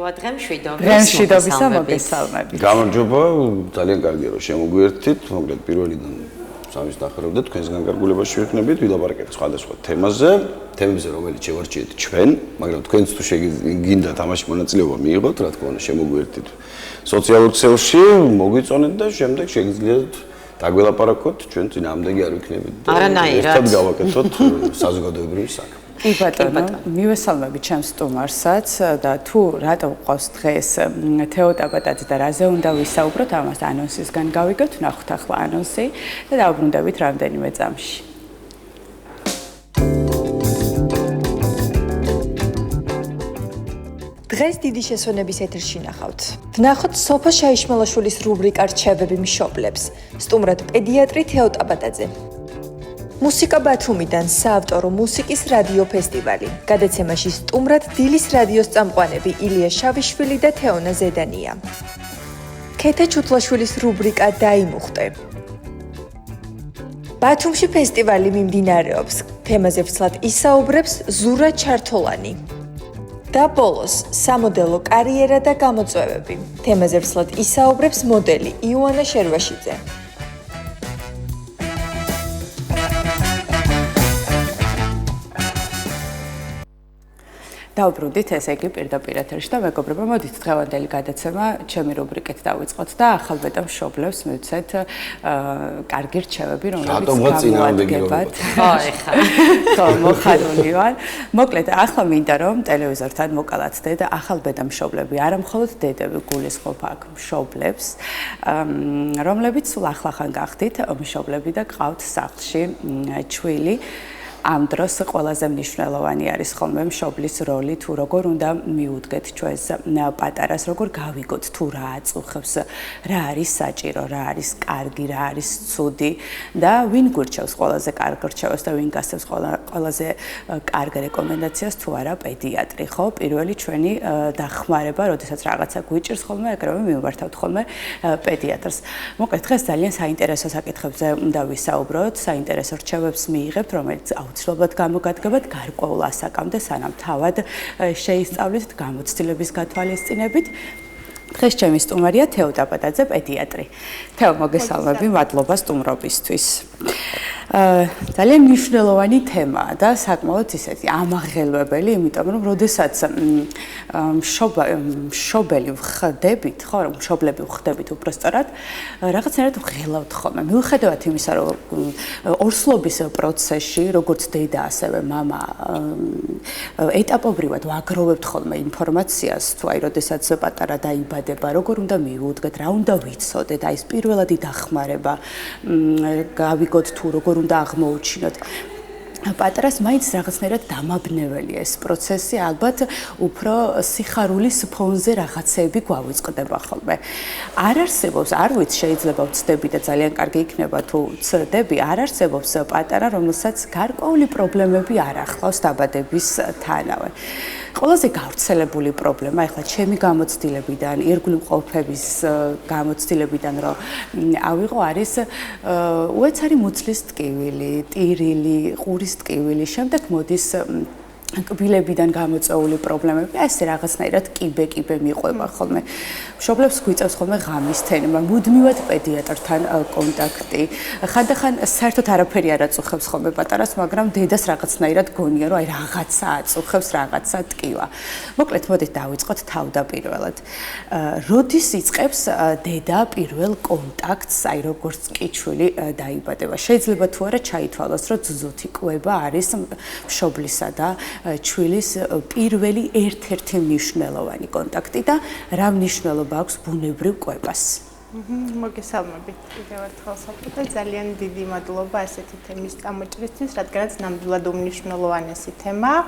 მოგესალმებოა დღემშვიდობისა მოგესალმებით. გამარჯობა, ძალიან კარგია რომ შემოგვიერთდით. მოკლედ პირველიდან სამის ნახევარდე თქვენსგან გარგულებაში ვიქნებით, ვილაპარაკებთ სხვადასხვა თემაზე, რომელიც შევარჩიეთ ჩვენ, მაგრამ თქვენც თუ გინდათ ამაში მონაწილეობა მიიღოთ, რა თქმა უნდა, შემოგვიერთდით სოციალურ ქსელში, მოგვიწონეთ და შემდეგ შეგიძლიათ დაგველაპარაკოთ, ჩვენ წინააღმდეგი არ ვიქნებით და ერთად გავაკეთოთ საზოგადოებრივი საქმე. კი ბატონო, მივესალმები ჩემს სტუმარსაც და თუ რატო გვყავს დღეს თეო ტაბატაძე და რაზე უნდა ვისაუბროთ, ამას ანონსისგან გავიგოთ, ნახოთ ახლა ანონსი და დავბრუნდებით რამდენიმე წამში. დღეს დიდი შესვენების ეთერში ნახავთ. ვნახოთ სოფო შაიშმელაშვილის რუბრიკა რჩევები მშობლებს. სტუმრად პედიატრი თეო ტაბატაძე. მუსიკა ბათუმიდან საავტორო მუსიკის რადიო ფესტივალი. გადაცემაში სტუმრად დილის რადიოს წამყვანები ილია შავიშვილი და თეონა ზედანია. ქეთა ჩუთლაშვილის რუბრიკა დაიმუხტე. ბათუმში ფესტივალი მიმდინარეობს. თემაზე ვცლად ისაუბრებს ზურა ჩართოლანი. და ბოლოს სამოდელო კარიერა და გამოწვევები. თემაზე ვცლად ისაუბრებს მოდელი იოანა შერვაშიძე. დავბრუნდით ესე იგი პირდაპირ ეთერში და მეგობრებო, მოდით დღევანდელი გადაცემა ჩემი რუბრიკით დავიწყოთ და ახალბედა მშობლებს მივცეთ კარგი რჩევები, რომლებიც გამოადგებათ. ხო, მოხარული ვარ. მოკლედ, ახლა მინდა რომ ტელევიზორთან მოკალათ და ახალბედა მშობლები, არა მხოლოდ დედები გულისხმობ აქ მშობლებს, რომლებიც სულ ახლახან გახდით მშობლები და გყავთ სახლში ჩვილი. ამ დროს ყველაზე მნიშვნელოვანი არის ხოლმე მშობლის როლი, თუ როგორ უნდა მიუდგეთ ჩვენს პატარას, როგორ გავიგოთ თუ რა აწუხებს, რა არის საჭირო, რა არის კარგი, რა არის ცუდი და ვინ გურჩევს ყველაზე კარგ რჩევას და ვინ გასცემს ყველაზე კარგ რეკომენდაციას თუ არა პედიატრი, ხო? პირველი ჩვენი დახმარება, როდესაც რაღაცა გვიჭირს ხოლმე, ეგრევე მიმართავთ ხოლმე პედიატრს. მოკლედ დღეს ძალიან საინტერესო საკითხებზე უნდა ვისაუბროთ, საინტერესო რჩევებს მიიღებთ, რომელიც აუცილებლად გამოგადგებათ გარკვეულ ასაკამდე, სანამ თავად შეისწავლით გამოცდილების გათვალისწინებით. დღეს ჩემი სტუმარია თეო ტაბატაძე, პედიატრი. თეო, მოგესალმები, მადლობა სტუმრობისთვის. ძალიან მნიშვნელოვანი თემაა და საკმაოდ ისეთი ამაღელვებელი, იმიტომ რომ როდესაც მშობელი ვხდებით, ხო, რომ მშობლები ვხდებით უბრალოდ, რაღაცნაირად ვღელავთ ხოლმე. მიუხედავად იმისა, რომ ორსლობის პროცესში, როგორც დედა, ასევე მამა, ეტაპობრივად ვაგროვებთ ხოლმე ინფორმაციას, თუ აი, როდესაც პატარა დაიბადება, როგორ უნდა მიუდგეთ, რა უნდა ვიცოდეთ, აი ეს პირველადი დახმარება, გავიგოთ თუ როგორ უნდა აღმოუჩინოთ. პატარას მაინც რაღაცნაირად დამაბნეველია ეს პროცესი, ალბათ უფრო სიხარულის ფონზე რაღაცეები გვავიწყდება ხოლმე. არ არსებობს, არ ვიცი, შეიძლება ვცდები და ძალიან კარგი იქნება თუ ვცდები, არ არსებობს პატარა, რომელსაც გარკვეული პრობლემები არ ახლავს დაბადებისთანავე. ყველაზე გავრცელებული პრობლემა, ახლა ჩემი გამოცდილებიდან, ირგვლივ მყოფების გამოცდილებიდან რომ ავიღო, არის უეცარი მუცლის ტკივილი, ტირილი, ყურის ტკივილი, შემდეგ მოდის კბილებიდან გამოწვეული პრობლემები, ეს რაღაცნაირად კიბე მიყვება ხოლმე. მშობლებს გვიწევს ხოლმე ღამის თემა, მუდმივად პედიატრთან კონტაქტი. ხანდახან საერთოდ არაფერი არ აწუხებს ხოლმე პატარას, მაგრამ დედას რაღაცნაირად გონია, რომ აი რაღაცა აწუხებს, რაღაცა ტკივა. მოკლედ, მოდით დავიწყოთ თავდაპირველად. როდის იწყებს დედა პირველ კონტაქტს, აი როგორც კიჩვილი დაიბადება? შეიძლება თუ არა ჩაითვალოს, რომ ძუძუთი კვება არის მშობლისა და ჩვილის პირველი ერთ-ერთი მნიშვნელოვანი კონტაქტი და რა მნიშვნელობა აქვს ბუნებრივ კვებას. მოგესალმებით კიდევ ერთხელ საფრთხე, ძალიან დიდი მადლობა ასეთი თემის წამოჭრისთვის, რადგანაც ნამდვილად უმნიშვნელოვანესი თემაა.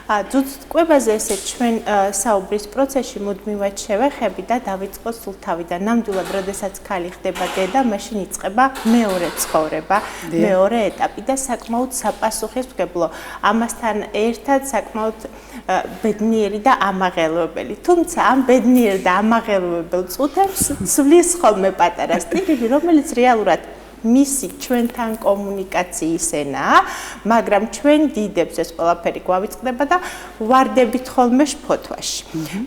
ძუძუთკვებაზე ესე ჩვენ საუბრის პროცესში მუდმივად შევეხები და დავიწყოთ სულ თავიდან. ნამდვილად, როდესაც ქალი ხდება დედა, მაშინ იწყება მეორე ცხოვრება, მეორე ეტაპი და საკმაოდ საპასუხისმგებლო, ამასთან ერთად საკმაოდ ბედნიერი და ამაღელვებელი. თუმცა ამ ბედნიერ და ამაღელვებელ წუთებს ცვლის ხოლმე პატარას ტირილი, რომელიც რეალურად მისი ჩვენთან კომუნიკაციის ენაა, მაგრამ ჩვენ დიდებს ეს ყველაფერი გვავიწყდება და ვარდებით ხოლმე შფოთვაში.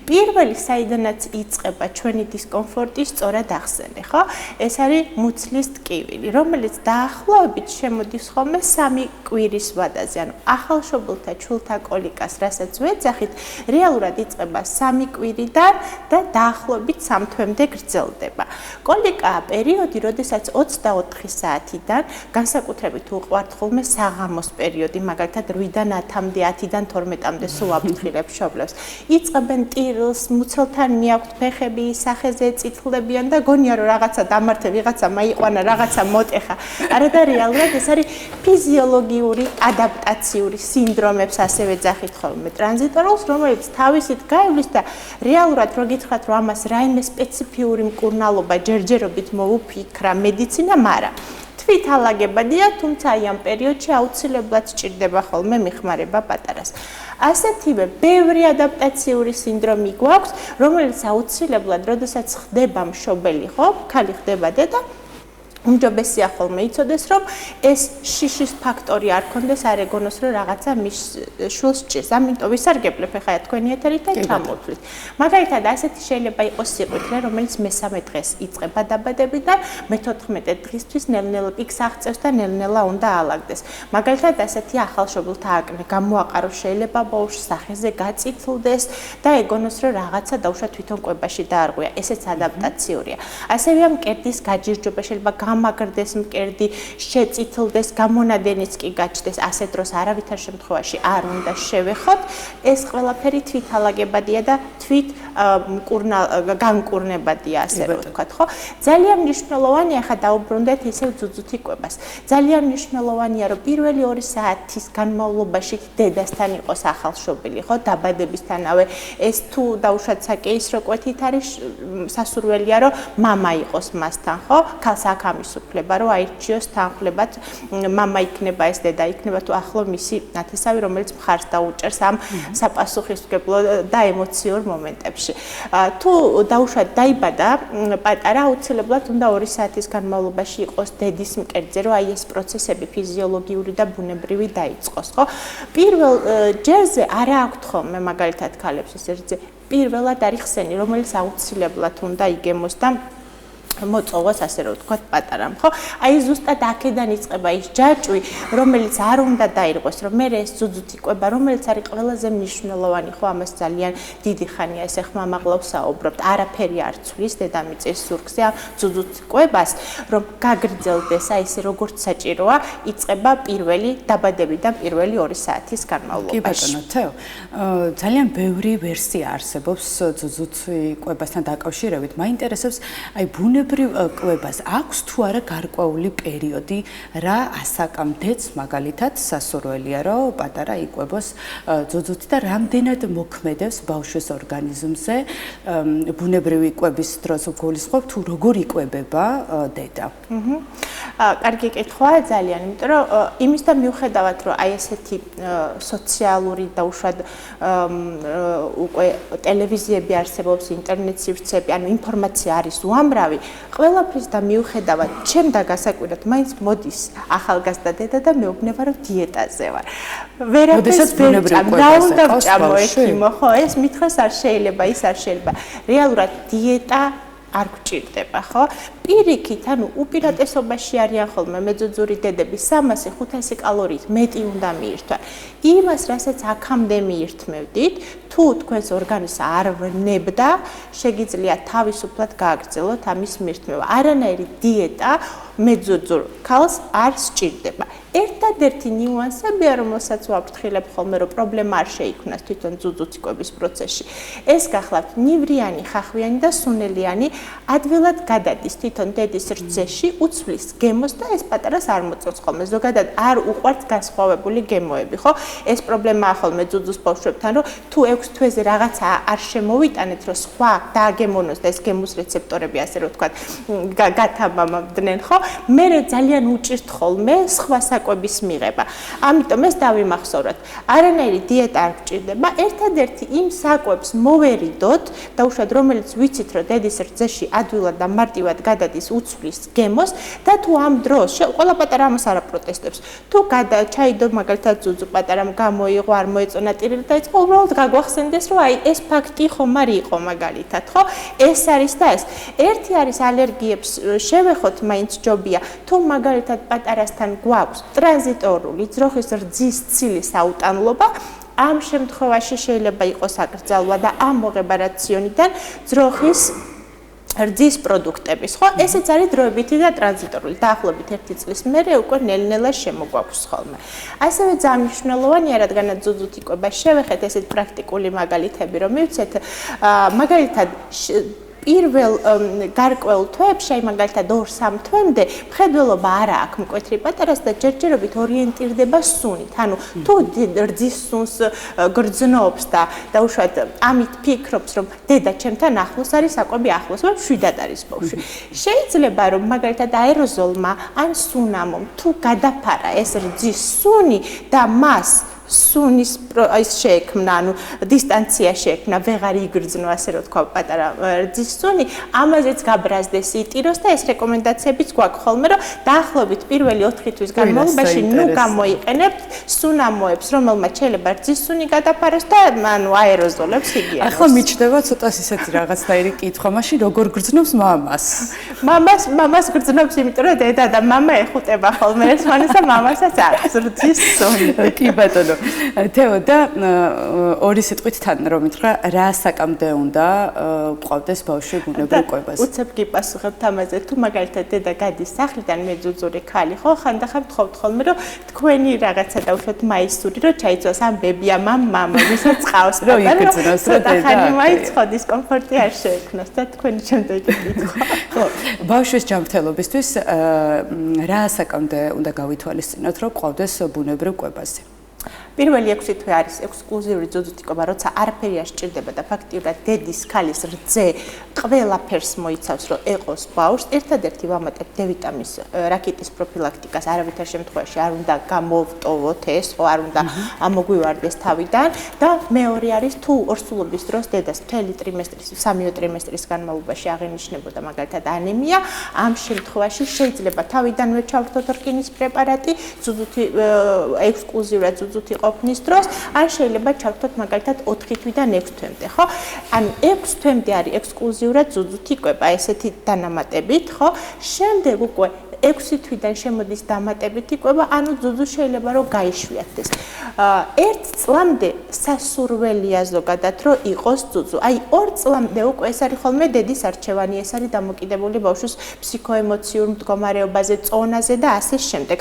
პირველი საიდანაც იწყება ჩვენი დისკომფორტი, სწორად ახსენე, ხო? ეს არის მუცლის ტკივილი, რომელიც დაახლოებით შემოდის ხოლმე 3 კვირის ვადაზე. ანუ ახალშობილთა ჩულთა კოლიკას, რასაც ვეძახით, რეალურად იწყება 3 კვირიდან და დაახლოებით 3 თვემდე გრძელდება. კოლიკაა პერიოდი, როდესაც 24 საათიდან, განსაკუთრებით უყვართ ხოლმე საღამოს პერიოდი, მაგალითად 8-დან 10-მდე, 10-დან 12-მდე სულ აფრთხილებს მშობლებს. იწყებენ ტირილს, მუცელთან მიაქვთ ფეხები, სახეზე წითლებიან და გონია რომ რაღაცა დამართე, ვიღაცა მაიყვანა, რაღაცა მოტეხა. არა და რეალურად ეს არის ფიზიოლოგიური ადაპტაციური სინდრომებს ასევე ძახით ხოლმე ტრანზიტორულს, რომელიც თავისით გაივლის და რეალურად რო გითხრათ რომ ამას რაიმე სპეციფიური მკურნალობა ჯერჯერობით მოუფიქრა მედიცინამ, არა. თვითალაგებადია, თუმცა აი ამ პერიოდში აუცილებლად სჭირდება ხოლმე მიხმარება პატარას. ასეთივე ბევრი ადაპტაციური სინდრომი გვაქვს, რომელიც აუცილებლად, როდესაც ხდება მშობელი, ხო, ქალი ხდება დედა, უმჯობესია ხოლმე იცოდეს, რომ ეს შიშის ფაქტორი არ ქონდეს, არ ეგონოს, რომ რაღაცა მის შულს ჭირს. ამიტომ ვისარგებლებ ახლა თქვენი ეთერით და ჩამოვთვლით. მაგალითად, ასეთი შეიძლება იყოს სიყვარული, რომელიც მესამე დღეს იწყება დაბადებიდან, მე-14 დღისთვის ნელ-ნელა პიკს აღწევს და ნელ-ნელა უნდა ალაგდეს. მაგალითად, ასეთი ახალშობილთა აკნე გამოაყაროს, შეიძლება ბავშვს სახეზე გაწითლდეს და ეგონოს, რომ რაღაცა დაუშვა თვითონ კვებაში დაარღვია. ესეც ადაპტაციურია. ასევე ამ მკერდის გაჯირჯობა შეიძლება გამაგრდეს მკერდი, შეწითლდეს, გამონადენიც კი გაჩნდეს, ასეთ დროს არავითარ შემთხვევაში არ უნდა შევეხოთ. ეს ყველაფერი თვითალაგებადია და განკურნებადია, ასე რომ ვთქვათ, ხო? ძალიან მნიშვნელოვანია, ხა დაუბრუნდეთ ისევ ძუძუთი კვებას. ძალიან მნიშვნელოვანია, რომ პირველი 2 საათის განმავლობაში დედასთან იყოს ახალშობილი, ხო? დაბადებისთანავე ეს თუ დაუშვათ საკეისრო კვეთით არის სასურველია, რომ მამა იყოს მასთან, ხო? ქალს აქ ამის უფლება, რომ აირჩიოს თანხლებად, მამა იქნება ეს, დედა იქნება თუ ახლო მისი ნათესავი, რომელიც მხარს დაუჭერს ამ საპასუხისმგებლო და ემოციურ მომენტებში. თუ დაუშვათ დაიბადა პატარა, აუცილებლად უნდა 2 საათის განმავლობაში იყოს დედის მკერდზე, რომ აი ეს პროცესები ფიზიოლოგიური და ბუნებრივი დაიწყოს, ხო? პირველ ჯერზე არა აქვთ ხოლმე მაგალითად ქალებს ეს ერთზე. პირველად არის ხსენი, რომელიც აუცილებლად უნდა იგემოს და მოწოვოს, ასე რომ ვთქვათ, პატარამ, ხო? აი ზუსტად აქედან იწყება ის ჯაჭვი, რომელიც არ უნდა დაირღვეს, რომ მე ეს ძუძუთი კვება, რომელიც არის ყველაზე მნიშვნელოვანი, ხო, ამას ძალიან დიდი ხანია ესე ხმამაღლავს საუბრობთ. არაფერი არ ცვლის დედამიწის ზურგზე ამ ძუძუთი კვებას, რომ გაგრძელდეს, აი ესე როგორც საჭიროა, იწყება პირველი დაბადებიდან პირველი 2 საათის განმავლობაში. კი ბატონო, თეო, ძალიან ბევრი ვერსია არსებობს ძუძუთი კვებასთან დაკავშირებით. მაინტერესებს, აი ბუნებრივ კვებას აქვს თუ არა გარკვეული პერიოდი, რა ასაკამდეც მაგალითად სასურველია, რომ პატარა იკვებოს ძუძუთი და რამდენად მოქმედებს ბავშვის ორგანიზმზე ბუნებრივი კვების დროს გულისხმობ თუ როგორ იკვებება დედა. კარგი კითხვაა ძალიან, იმიტომ რომ იმის და მიუხედავად, რომ აი ესეთი სოციალური და უშუალოდ უკვე ტელევიზიები არსებობს, ინტერნეტ სივრცეები, ანუ ინფორმაცია არის უამრავი, ყველაფრის და მიუხედავად, ჩემ და გასაკვირად, მაინც მოდის ახალგაზრდა დედა და მეუბნება, რომ დიეტაზე ვარ. ვერაფერს ვერ ჭამ, რა უნდა ვჭამო ექიმო, ხო, ეს მითხრას არ შეიძლება, ის არ შეიძლება. რეალურად დიეტა არ გვჭირდება, ხო? პირიქით, ანუ უპირატესობაში არიან ხოლმე მეძუძური დედები 300-500 კალორიით მეტი უნდა მიირთვან. იმას, რასაც აქამდე მიირთმევდით, თუ თქვენს ორგანიზმს არ ვნებდა, შეგიძლია თავისუფლად გააგრძელოთ ამის მირთმევა. არანაირი დიეტა მეძუძურ ქალს არ სჭირდება. ერთადერთი ნიუანსებია, რომელსაც ვაფრთხილებ ხოლმე, რომ პრობლემა არ შეიქმნას თვითონ ძუძუთი კვების პროცესში. ეს გახლავთ ნივრიანი, ხახვიანი და სუნელიანი, ადვილად გადადის თვითონ დედის რძეში, უცვლის გემოს და ეს პატარას არ მოწონს ხოლმე. ზოგადად არ უყვართ განსხვავებული გემოები, ხო? ეს პრობლემაა ხოლმე ძუძუს ბავშვებთან, რომ თუ 6 თვეზე რაღაცა არ შემოვიტანეთ, რომ სხვა დააგემონოს და ეს გემოს რეცეპტორები, ასე რომ ვთქვათ, გათამამდნენ, ხო? მე ძალიან უჭირთ ხოლმე სხვა საკვების მიღება. ამიტომ ეს დავიმახსოვროთ. არანაირი დიეტა არ გჭირდება, ერთადერთი იმ საკვებს მოვერიდოთ და უშუალოდ რომელიც ვიცით, რომ დედის რძეში ადვილად და მარტივად გადადის უცვლის გემოს და თუ ამ დროს ყველა პატარა ამას არ აპროტესტებს. თუ ჩაიდო მაგალითად ძუძუ პატარამ გამოიღო, არ მოეწონა ტირილი და იწყო უბრალოდ გაგვახსენდეს, რომ აი ეს ფაქტი ხომ არ იყო მაგალითად, ხო? ეს არის და ეს. ერთი არის ალერგიებს შევეხოთ, მაინც ჯობია. თუ მაგალითად პატარასთან გვაქვს ტრანზიტორული ძროხის რძის ცილის აუტანლობა, ამ შემთხვევაში შეიძლება იყოს აკრძალვა და ამ მოღება რაციონიდან ძროხის რძის პროდუქტების, ხო? ესეც არის დროებითი და ტრანზიტორული. დაახლოებით 1 წლის მერე უკვე ნელ-ნელა შემოგვაქვს ხოლმე. ასევე ძალიან მნიშვნელოვანია, რადგანაც ძუძუთ იკვება, შევეხეთ ესეთ პრაქტიკული მაგალითები, რომ მივცეთ მაგალითად პირველ გარკვეულ თვეებში, აი მაგალითად 2-3 თვემდე, მხედველობა არ აქვს მკვეთრი პატარას და ჯერჯერობით ორიენტირდება სუნით. ანუ თუ რძის სუნს გრძნობს და უშუალოდ ამით ფიქრობს, რომ დედა ჩემთან ახლოს არის, საკვები ახლოს, მაგრამ შვიდად არის ბავშვი. შეიძლება რომ მაგალითად აეროზოლმა ან სუნამომ თუ გადაფარა ეს რძის სუნი და მას სუნის ის შეექმნა, ანუ დისტანცია შეექმნა, ვეღარ იგრძნო, ასე რომ თქვა, პატარა რძის სუნი, ამაზეც გაბრაზდეს იტიროს და ეს რეკომენდაციებიც გვაქვს ხოლმე, რომ დაახლოებით პირველი 4 თვის განმავლობაში ნუ გამოიყენებთ სუნამოებს, რომელმაც შეიძლება რძის სუნი გადაფაროს და ანუ აეროზოლებს იგიანოს. ახლა მიჩნდება ცოტას ისეთი რაღაცნაირი კითხვა, მაშინ როგორ გრძნობს მამას? მამას გრძნობს, იმიტომ რომ დედა და მამა ეხუტება ხოლმე ეს მანისა მამასაც აქვს რძის სუნი. კი ბატონო. თეო და ორი სიტყვით თან რომ ითხრა რა საკამდე უნდა ყავდეს ბავშვი ბუნებრივ კვებაზე. უცებ გიპასუხებთ ამაზე, თუ მაგალითად დედა გადის სახლიდან, მე ძუძური ხალი ხო, ხანდახან ვთხოვთ ხოლმე, რომ თქვენი რაღაცა და უშოთ მაისური, რომ ჩაიწვას ამ ბებია მამა, ვისაც ყავს, რომ იგრძნოს რა დედა. ხანი მაიწყო დისკომფორტი არ შეექმნას და თქვენი შემდეგი კითხვა. ხო, ბავშვის ჯანმრთელობისთვის რა საკამდე უნდა გავითვალისწინოთ, რომ ყავდეს ბუნებრივ კვებაზე? პირველი 6 თვე არის ექსკლუზიური ძუძუთ იკვება, როცა არაფერი არ სჭირდება და ფაქტიურად დედის ქალის რძე ყველაფერს მოიცავს, რომ ეყოს ბავშვს. ერთადერთი ვამატებ D ვიტამინის რაკეტის პროფილაქტიკას, არავითარ შემთხვევაში არ უნდა გამოვტოვოთ ეს, ხო, არ უნდა ამოგვივარდეს თავიდან და მეორე არის თუ ორსულობის დროს დედას მთელი ტრიმესტრის, 3-ო ტრიმესტრის განმავლობაში აღენიშნებოდა მაგალითად ანემია, ამ შემთხვევაში შეიძლება თავიდანვე ჩავრთოთ რკინის პრეპარატი, ძუძუთი ექსკლუზიურად ძუძუთი ყოფნის დროს, ან შეიძლება ჩავთოთ მაგალითად 4 თვიდან 6 თვემდე, ხო? ანუ 6 თვემდე არის ექსკლუზიურად ძუძუთი იკვება ესეთი დანამატებით, ხო? შემდეგ უკვე 6 თვიდან შემოდის დამატებით იკვება, ანუ ძუძუ შეიძლება რომ გაიშვიათდეს. 1 წლამდე სასურველია ზოგადად რომ იყოს ძუძუ. აი 2 წლამდე უკვე ეს არის ხოლმე დედის არჩევანი, ეს არის დამოკიდებული ბავშვის ფსიქოემოციურ მდგომარეობაზე, წონაზე და ასე შემდეგ.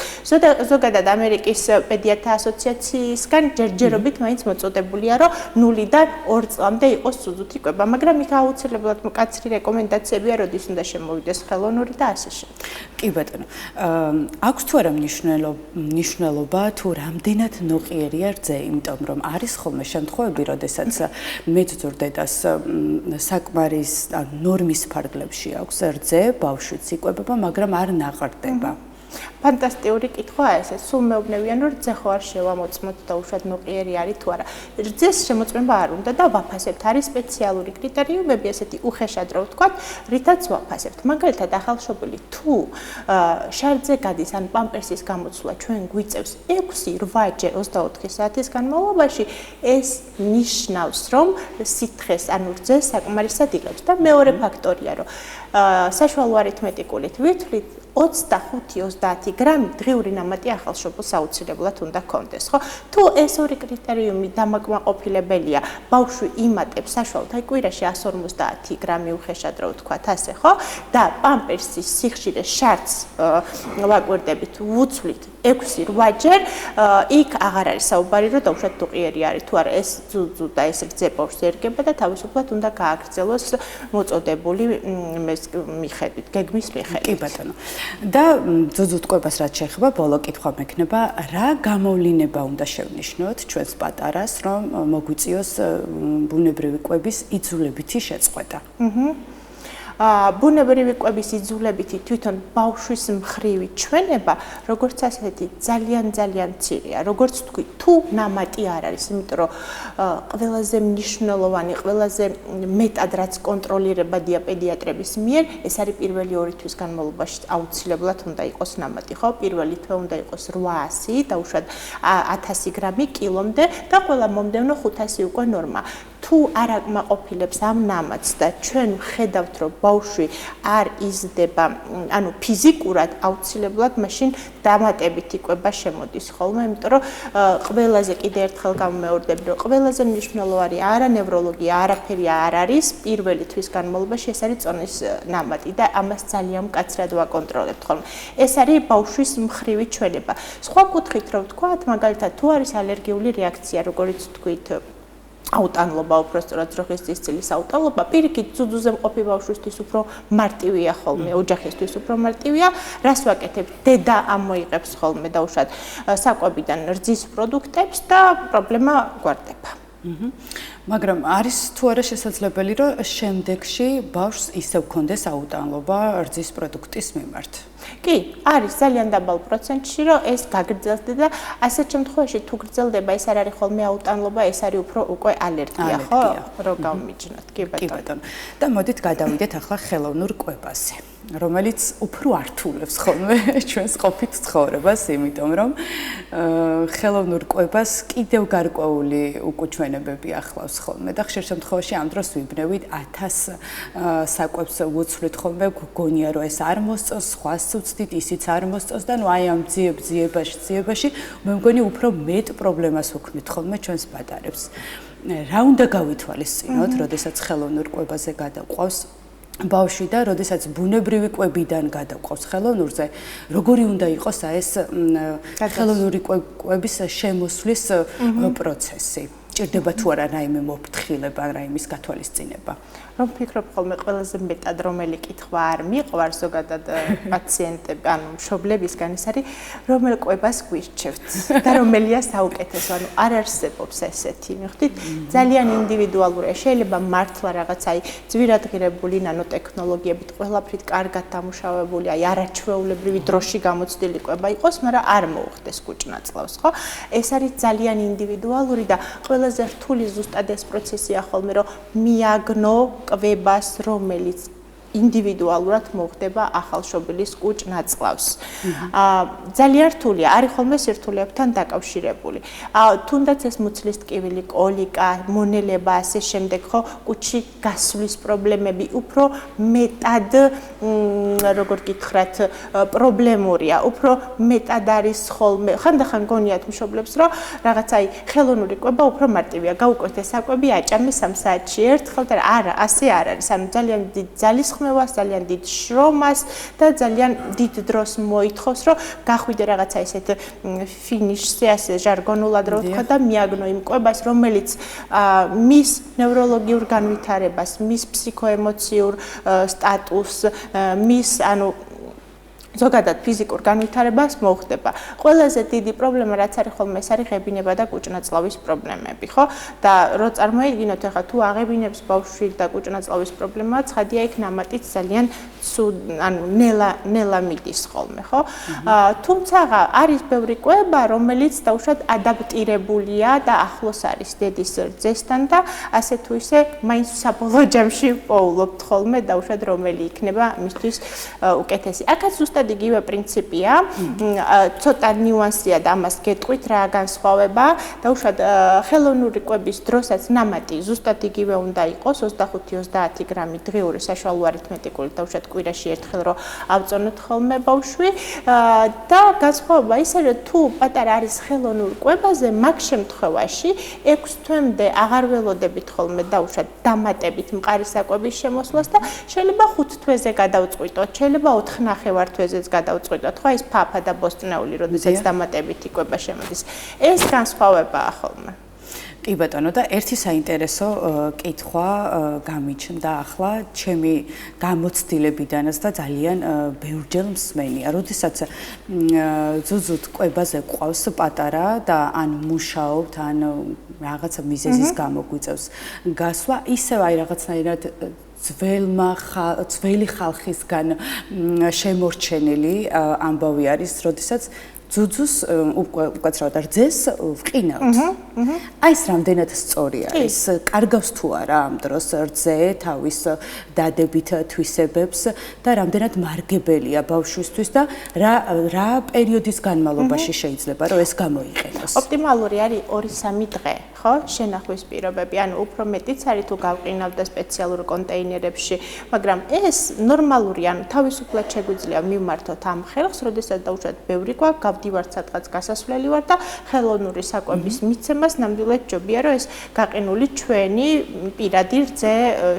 ზოგადად ამერიკის პედიატრთა ასოციაციისგან ჯერჯერობით მაინც მოწოდებულია, რომ 0-დან 2 წლამდე იყოს ძუძუთი იკვება, მაგრამ იქ აუცილებლად მკაცრი რეკომენდაციებია, როდის უნდა შემოვიდეს ხელოვნური და ასე შემდეგ. კი ბატონო, აქვს თუ არა მნიშვნელობა თუ რამდენად ნოყიერია რძე, იმიტომ რომ არის ხოლმე შემთხვევები, როდესაც მეძძურ დედას საკმარის ნორმის ფარგლებში აქვს რძე, ბავშვიც იკვებება, მაგრამ არ ნაყრდება. ფანტასტიკური კითხვაა ეს. სულ მეუბნებიან, რომ რძე ხო არ შევამოწმოთ და უშუალოდ ნოყიერი არის თუ არა. რძეს შემოწმება არ უნდა და ვაფასებთ. არის სპეციალური კრიტერიუმები, ესეთი უხეშად რო ვთქვათ, რითაც ვაფასებთ. მაგალითად, ახალშობილი თუ შარდზე გადის ან პამპერსის გამოცვლა ჩვენ გვიწევს 6-8 ჯერ 24 საათის განმავლობაში, ეს ნიშნავს, რომ სითხეს ანუ რძეს საკმარისად იღებს და მეორე ფაქტორია, რომ საშუალო არითმეტიკულით ვითვლით 25-30 გრამი დღიური ნამატი ახალშობილს აუცილებლად უნდა ჰქონდეს, ხო? თუ ეს ორი კრიტერიუმი დამაკმაყოფილებელია, ბავშვი იმატებს საშუალოდ აი კვირაში 150 გრამი უხეშად რო ვთქვათ, ასე, ხო? და პამპერსის სიხშირე შარდს ვაკვირდებით, ვუცვლით 6-8 ჯერ, იქ აღარ არის საუბარი, რომ დაუშვათ ნოყიერი არის თუ არა, ეს ძუძუ და ეს რძე ბავშვს ერგება და თავისუფლად უნდა გააგრძელოს მოწოდებული მიხედვით, გეგმის მიხედვით. კი ბატონო. და ძუძუთ კვებას რაც შეეხება, ბოლო კითხვა მექნება, რა გამოვლინება უნდა შევნიშნოთ ჩვენს პატარას, რომ მოგვიწიოს ბუნებრივი კვების იძულებითი შეწყვეტა? ბუნებრივი კვების იძულებითი თვითონ ბავშვის მხრივი ჩვენება, როგორც ასეთი ძალიან მცირეა. როგორც თქვი, თუ ნამატი არ არის, იმიტომ რომ ყველაზე მნიშვნელოვანი, ყველაზე მეტად რაც კონტროლირებადია პედიატრების მიერ, ეს არის პირველი 2 თვის განმავლობაში აუცილებლად უნდა იყოს ნამატი, ხო? პირველი თვე უნდა იყოს 800, დაუშვათ 1000 გრამი კილომდე და ყველა მომდევნო 500 უკვე ნორმა. თუ არ აკმაყოფილებს ამ ნამატს და ჩვენ ვხედავთ, რომ ბავშვი არ იზრდება, ანუ ფიზიკურად აუცილებლად მაშინ დამატებითი კვება შემოდის ხოლმე, იმიტომ რომ ყველაზე კიდე ერთხელ გამომეორდები, რომ ყველაზე მნიშვნელოვანი არა ნევროლოგია, არაფერი არ არის პირველი თვის განმავლობაში, ეს არის წონის ნამატი და ამას ძალიან მკაცრად ვაკონტროლებთ ხოლმე. ეს არის ბავშვის მხრივი ჩვენება. სხვა კუთხით რომ ვთქვათ, მაგალითად, თუ არის ალერგიული რეაქცია, როგორც თქვით, აუტანლობა, უпростоრად ძროხის წისწილის აუტანლობა, პირიქით ძუძუზე მყოფი ბავშვისთვის უფრო მარტივია ხოლმე, ოჯახისთვის უფრო მარტივია. რას ვაკეთებთ? დედა ამოიღებს ხოლმე დაუშვათ საკვებიდან რძის პროდუქტებს და პრობლემა გვარდება. მაგრამ არის თუ არა შესაძლებელი, რომ შემდეგში ბავშვს ისევ გქონდეს აუტანლობა რძის პროდუქტის მიმართ? კი, არის ძალიან დაბალ პროცენტში, რომ ეს გაგრძელდება და ასეთ შემთხვევაში თუ გრძელდება, ეს არ არის ხოლმე აუტანლობა, ეს არის უფრო უკვე ალერგია, ხო? რომ გავმიჯნოთ, კი ბატონო. და მოდით გადავიდეთ ახლა ხელოვნურ კვებაზე, რომელიც უფრო ართულებს ხოლმე ჩვენს ყოფით ცხოვრებას, იმიტომ რომ ხელოვნურ კვებას კიდევ გარკვეული უკუჩვენებები ახლავს ხოლმე და ხშირ შემთხვევაში ამ დროს ვიბნევით 1000 საკვებს ვუცვლით ხოლმე, გგონია რომ ეს არ მოსწონს, სხვას ვუცდით, ისიც არ მოსწონს და ნუ აი ამ ძიებაში მე მგონი უფრო მეტ პრობლემას ვუქმნით ხოლმე ჩვენს პატარებს. რა უნდა გავითვალისწინოთ, როდესაც ხელოვნურ კვებაზე გადაყვავს ბავშვი და როდესაც ბუნებრივი კვებიდან გადაყვავს ხელოვნურზე, როგორი უნდა იყოს ეს ხელოვნური კვების შემოსვლის პროცესი? ჭირდება თუ არა რაიმე მოფრთხილება, რაიმის გათვალისწინება? რომ ფიქრობ ხოლმე ყველაზე მეტად რომელი კითხვა არ მიყვარს ზოგადად პაციენტები, ანუ მშობლებისგან ის არის, რომელ კვებას გვირჩევთ და რომელია საუკეთესო, ანუ არ არსებობს ესეთი, მიხვდით? ძალიან ინდივიდუალურია, შეიძლება მართლა რაღაც აი ძვირადღირებული ნანოტექნოლოგიებით ყველაფრით კარგად დამუშავებული, აი არაჩვეულებრივი დროში გამოცდილი კვება იყოს, მაგრამ არ მოუხდეს კუჭნაწლავს, ხო? ეს არის ძალიან ინდივიდუალური და ყველაზე რთული ზუსტად ეს პროცესია ხოლმე, რომ მიაგნო კვებას, რომელიც ინდივიდუალურად მოხდება ახალშობილის კუჭნაწლავს. ძალიან რთულია, არის ხოლმე სირთულეებთან დაკავშირებული. თუნდაც ეს მუცლის ტკივილი, კოლიკა, მონელება, ასე შემდეგ, ხო, კუჭი გასვლის პრობლემები უფრო მეტად, როგორ გითხრათ, პრობლემურია, უფრო მეტად არის ხოლმე. ხანდახან გონიათ მშობლებს, რომ რაღაცა ხელოვნური კვება უფრო მარტივია, გაუკვეთ ეს საკვები, აჭამე 3 საათში ერთხელ და არა, ასე არ არის. ანუ ძალიან დიდ ძალის ძალიან დიდ შრომას და ძალიან დიდ დროს მოითხოვს, რომ გახვიდე რაღაცა ესეთ ფინიშზე, ასე ჟარგონულად რო ვთქვა და მიაგნო იმ კვებას, რომელიც მის ნევროლოგიურ განვითარებას, მის ფსიქოემოციურ სტატუსს, მის ანუ ზოგადად ფიზიკურ განვითარებას მოხდება. ყველაზე დიდი პრობლემა რაც არის ხოლმე, ეს არის ღებინება და კუჭნაწლავის პრობლემები, ხო? და რო წარმოიდგინოთ, ახლა თუ აღებინებს ბავშვი და კუჭნაწლავის პრობლემა, ცხადია იქ ნამატიც ძალიან ანუ ნელა მიდის ხოლმე, ხო? თუმცა არის ბევრი კვება, რომელიც დაუშვათ ადაპტირებულია და ახლოს არის დედის რძესთან და ასე თუ ისე მაინც საბოლოო ჯამში პოულობთ ხოლმე, დაუშვათ რომელი იქნება მისთვის უკეთესი. აქაც ზუსტად იგივე პრინციპია, ცოტა ნიუანსია და ამას გეტყვით რა განსხვავება. დაუშვათ ხელოვნური კვების დროსაც ნამატი ზუსტად იგივე უნდა იყოს 25-30 გრამი დღიური საშუალო არითმეტიკული დაუშვათ კვირაში ერთხელ რომ ავწონოთ ხოლმე ბავშვი და განსხვავება ისე რომ თუ პატარა არის ხელოვნურ კვებაზე, მაგ შემთხვევაში 6 თვემდე აღარ ველოდებით ხოლმე დაუშვათ დამატებით მყარი საკვების შემოსვლას და შეიძლება 5 თვეზე გადავწყვიტოთ, შეიძლება 4.5 თვეზეც გადავწყვიტოთ, ხო, ეს ფაფა და ბოსტნეული, როდესაც დამატებითი კვება შემოდის. ეს განსხვავებაა ხოლმე. კი ბატონო და ერთი საინტერესო კითხვა გამიჩნდა ახლა ჩემი გამოცდილებიდანაც და ძალიან ბევრჯერ მსმენია. როდესაც ზუზუთ კვებაზე ყავს პატარა და ან მუშაობთ, ან რაღაცა მიზეზის გამო გვიწევს გასვლა, ისევ აი რაღაცნაირად ძველი ხალხისგან შემორჩენილი ამბავი არის, როდესაც ძუძუს უკაცრავად რძეს ვყინავთ. აი ეს რამდენად სწორი არის? კარგავს თუ არა ამ დროს რძე თავის დადებით თვისებებს და რამდენად მარგებელია ბავშვისთვის და რა პერიოდის განმავლობაში შეიძლება რომ ეს გამოიყენოს? ოპტიმალური არის 2-3 დღე, ხო? შენახვის პირობები, ანუ უფრო მეტიც არის თუ გავყინავთ და სპეციალურ კონტეინერებში, მაგრამ ეს ნორმალური, ანუ თავისუფლად შეგვიძლია მივმართოთ ამ ხელს, როდესაც დაუშვათ ბევრი გვაქვს ვართ სადღაც გასასვლელი ვარ და ხელოვნური საკვების მიცემას ნამდვილად ჯობია რომ ეს გაყინული ჩვენი პირადი რძე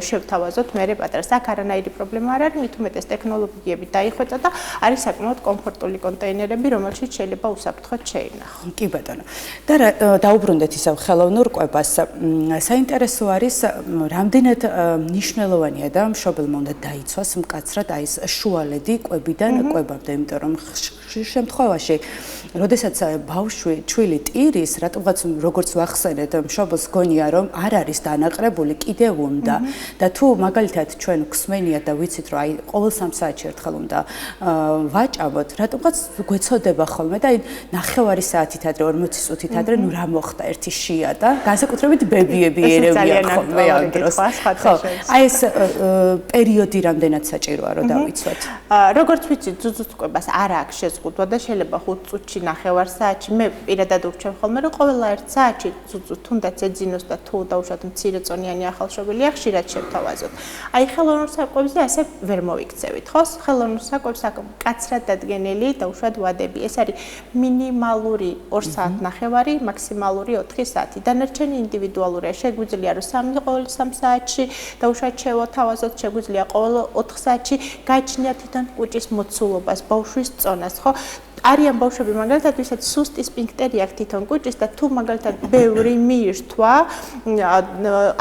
შევთავაზოთ მერე პატარას. აქ არანაირი პრობლემა არ არის, მით უმეტეს ტექნოლოგიები დაიხვეწა და არის საკმაოდ კომფორტული კონტეინერები, რომელშიც შეიძლება უსაფრთხოდ შეინახო. კი ბატონო. და დაუბრუნდეთ ისევ ხელოვნურ კვებას. საინტერესო არის რამდენად მნიშვნელოვანია და მშობელმა უნდა დაიცვას მკაცრად აი ეს შუალედი კვებიდან კვებამდე, იმიტომ რომ ხშირ შემთხვევაში როდესაც ბავშვი ჩვილი ტირის, რატომღაც როგორც ვახსენეთ, მშობელს გონია რომ არ არის დანაყრებული, კიდევ უნდა და თუ მაგალითად ჩვენ გვსმენიათ და ვიცით რომ აი ყოველ 3 საათში ერთხელ უნდა ვაჭამოთ, რატომღაც გვეცოდება ხოლმე და აი ნახევარი საათით ადრე 40 წუთით ადრე ნუ რა მოხდა ერთი შია და განსაკუთრებით ბებიები ერევიან ხოლმე ამ დროს. ხო, აი ეს პერიოდი რამდენად საჭიროა რომ დავიცვათ. როგორც ვიცით, ძუძუს კვებას არ აქვს შეზღუდვა და შეიძლება 5 წუთში ნახევარ საათში მე პირადად ურჩევ ხოლმე რომ ყოველ 1 საათში ძუძუ თუნდაც ეძინოს და თუ დაუშვათ მცირეწონიანი ახალშობილია ხშირად შევთავაზოთ. აი ხელოვნურ საკვებზე ასე ვერ მოიქცევით, ხო? ხელოვნურ საკვებს აქ მკაცრად დადგენილი დაუშვათ ვადები. ეს არის მინიმალური 2 საათნახევარი, მაქსიმალური 4 საათი. დანარჩენი ინდივიდუალურია. შეგვიძლია რომ 3 ყოველ 3 საათში დაუშვათ შევთავაზოთ, შეგვიძლია ყოველ 4 საათში გაიჩნიათ თვითონ კუჭის მოცულობას, ბავშვის წონას, ხო? არიან ბავშვები მაგალითად, ვისაც სუსტი სფინქტერი აქვს თვითონ კუჭის და თუ მაგალითად ბევრი მიირთვა,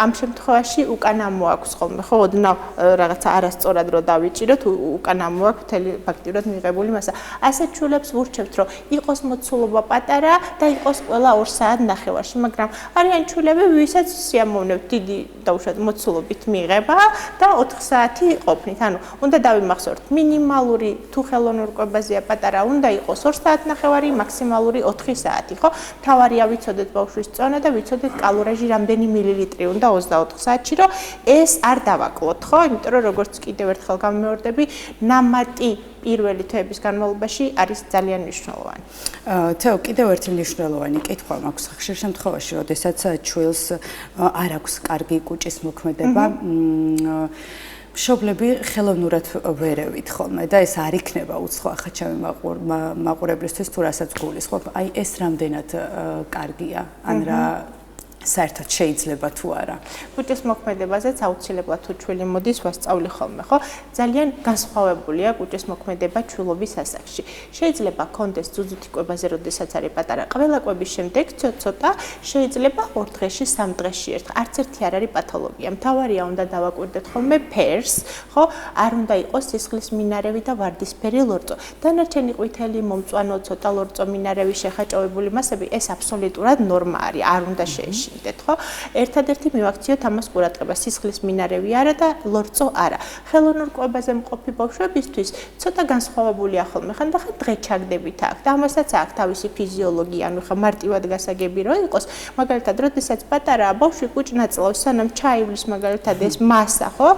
ამ შემთხვევაში უკანა მოაქვს ხოლმე, ხო, ოდნავ რაღაცა არასწორად რო დავიჭიროთ, უკანა მოაქვს მთელი ფაქტიურად მიღებული მასა. ასე ჩულებს ვურჩევთ, რომ იყოს მოცულობა პატარა და იყოს ყველა 2 საათნახევარში, მაგრამ არიან ჩულები, ვისაც სიამოვნებთ დიდი დაუშვათ მოცულობით მიღება და 4 საათი ყოფნით. ანუ უნდა დავიმახსოვრთ, მინიმალური თუ ხელოვნურ კვებაზეა პატარა, უნდა იყოს 2 საათნახევარი, მაქსიმალური 4 საათი, ხო? მთავარია ვიცოდეთ ბავშვის წონა და ვიცოდეთ კალორიაჟი რამდენი მილილიტრი უნდა 24 საათში, რომ ეს არ დავაკლოთ, ხო? იმიტომ რომ როგორც კიდევ ერთხელ გამიმეორდები, ნამატი პირველი თვეების განმავლობაში არის ძალიან მნიშვნელოვანი. თეო, კიდევ ერთი მნიშვნელოვანი კითხვა მაქვს ხშირ შემთხვევაში, როდესაც ჩვილს არ აქვს კარგი კუჭის მოქმედება, მშობლები ხელოვნურად ვერევით ხოლმე და ეს არ იქნება უცხო ახლა ჩემი მაყურებლისთვის თუ რასაც გულისხმობ. აი ეს რამდენად კარგია, ან რა საერთოდ შეიძლება თუ არა. კუჭის მოქმედებაზეც აუცილებლად თუ ჩვილი მოდის ვასწავლი ხოლმე, ხო? ძალიან განსხვავებულია კუჭის მოქმედება ჩვილობის ასაკში. შეიძლება კონდეს ძუძუთი კვებაზე, როდესაც არის პატარა, ყველა კვების შემდეგ ცოტა, შეიძლება 2 დღეში, 3 დღეში ერთხელ. არც ერთი არ არის პათოლოგია. მთავარია უნდა დავაკვირდეთ ხოლმე ფერს, ხო? არ უნდა იყოს სისხლის მინარევი და ვარდისფერი ლორწო. დანარჩენი ყვითელი, მომწვანო, ცოტა ლორწო მინარევი შეხაჭავებული მასები, ეს აბსოლუტურად ნორმა არის, არ უნდა შეეშინდეთ. ხო? ერთადერთი მივაქციოთ ამას ყურადღება, სისხლის მინარევი არა და ლორწო არა. ხელოვნურ კვებაზე მყოფი ბავშვებისთვის ცოტა განსხვავებულია ხოლმე, ხანდახან დღე ჩაგდებით აქვს და ამასაც აქვს თავისი ფიზიოლოგია, ანუ ხა მარტივად გასაგები რო იყოს, მაგალითად, როდესაც პატარაა ბავშვი კუჭნაწლავს, სანამ ჩაივლის მაგალითად ეს მასა, ხო?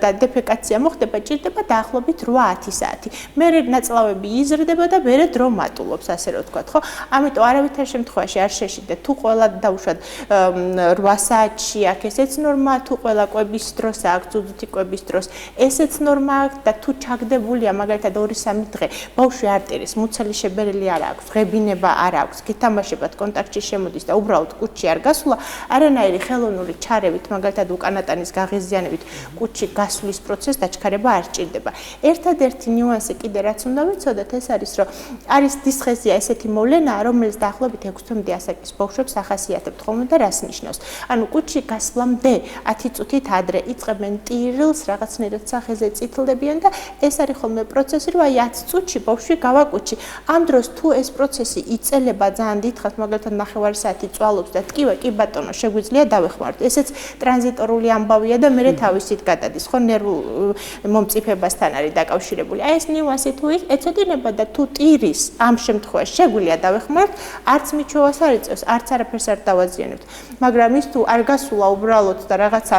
და დეფეკაცია მოხდება, ჭირდება დაახლოებით 8-10 საათი. მერე ნაწლავები იზრდება და მერე დრო მატულობს, ასე რომ ვთქვათ, ხო? ამიტომ არავითარ შემთხვევაში არ შეშინდეთ, თუ ყველა დაუშვათ 8 საათში აქვს, ესეც ნორმა, თუ ყველა კვების დროს აქვს, ძუძუთი კვების დროს, ესეც ნორმა და თუ ჩაგდებულია მაგალითად 2-3 დღე, ბავშვი არ ტირის, მუცელი შებერელი არ აქვს, ღებინება არ აქვს, გეთამაშებათ, კონტაქტში შემოდის და უბრალოდ კუჭი არ გასულა, არანაირი ხელოვნური ჩარევით, მაგალითად უკანატანის გაღიზიანებით, კუჭი გასვლის პროცესს დაჩქარება არ სჭირდება. ერთადერთი ნიუანსი კიდე რაც უნდა ვიცოდეთ, ეს არის, რომ არის დისხეზია ესეთი მოვლენა, რომელიც დაახლოებით 6 თვემდე ასაკის ბავშვებს ახასიათებთ ხოლმე და და რას ნიშნავს. ანუ კუჭი გასვლამდე 10 წუთით ადრე იწყებენ ტირილს, რაღაცნაირად სახეზე წითლდებიან და ეს არის ხოლმე პროცესი, რომ აი 10 წუთში ბავშვი გავა კუჭი. ამ დროს თუ ეს პროცესი იწელება ძალიან დიდხანს, მაგალითად ნახევარი საათი წვალობს და ტკივა, კი ბატონო, შეგვიძლია დავეხმაროთ. ესეც ტრანზიტორული ამბავია და მე თავისით გადადის, ხო ნერვულ მომწიფებასთან არის დაკავშირებული. აი ეს ნიუანსი თუ ეცოდინება და თუ ტირის ამ შემთხვევაში შეგვიძლია დავეხმაროთ, არც მიჩვევას არ იწევს, არც არაფერს არ დავაზიანებთ. მაგრამ ის თუ არ გასულა უბრალოდ და რაღაცა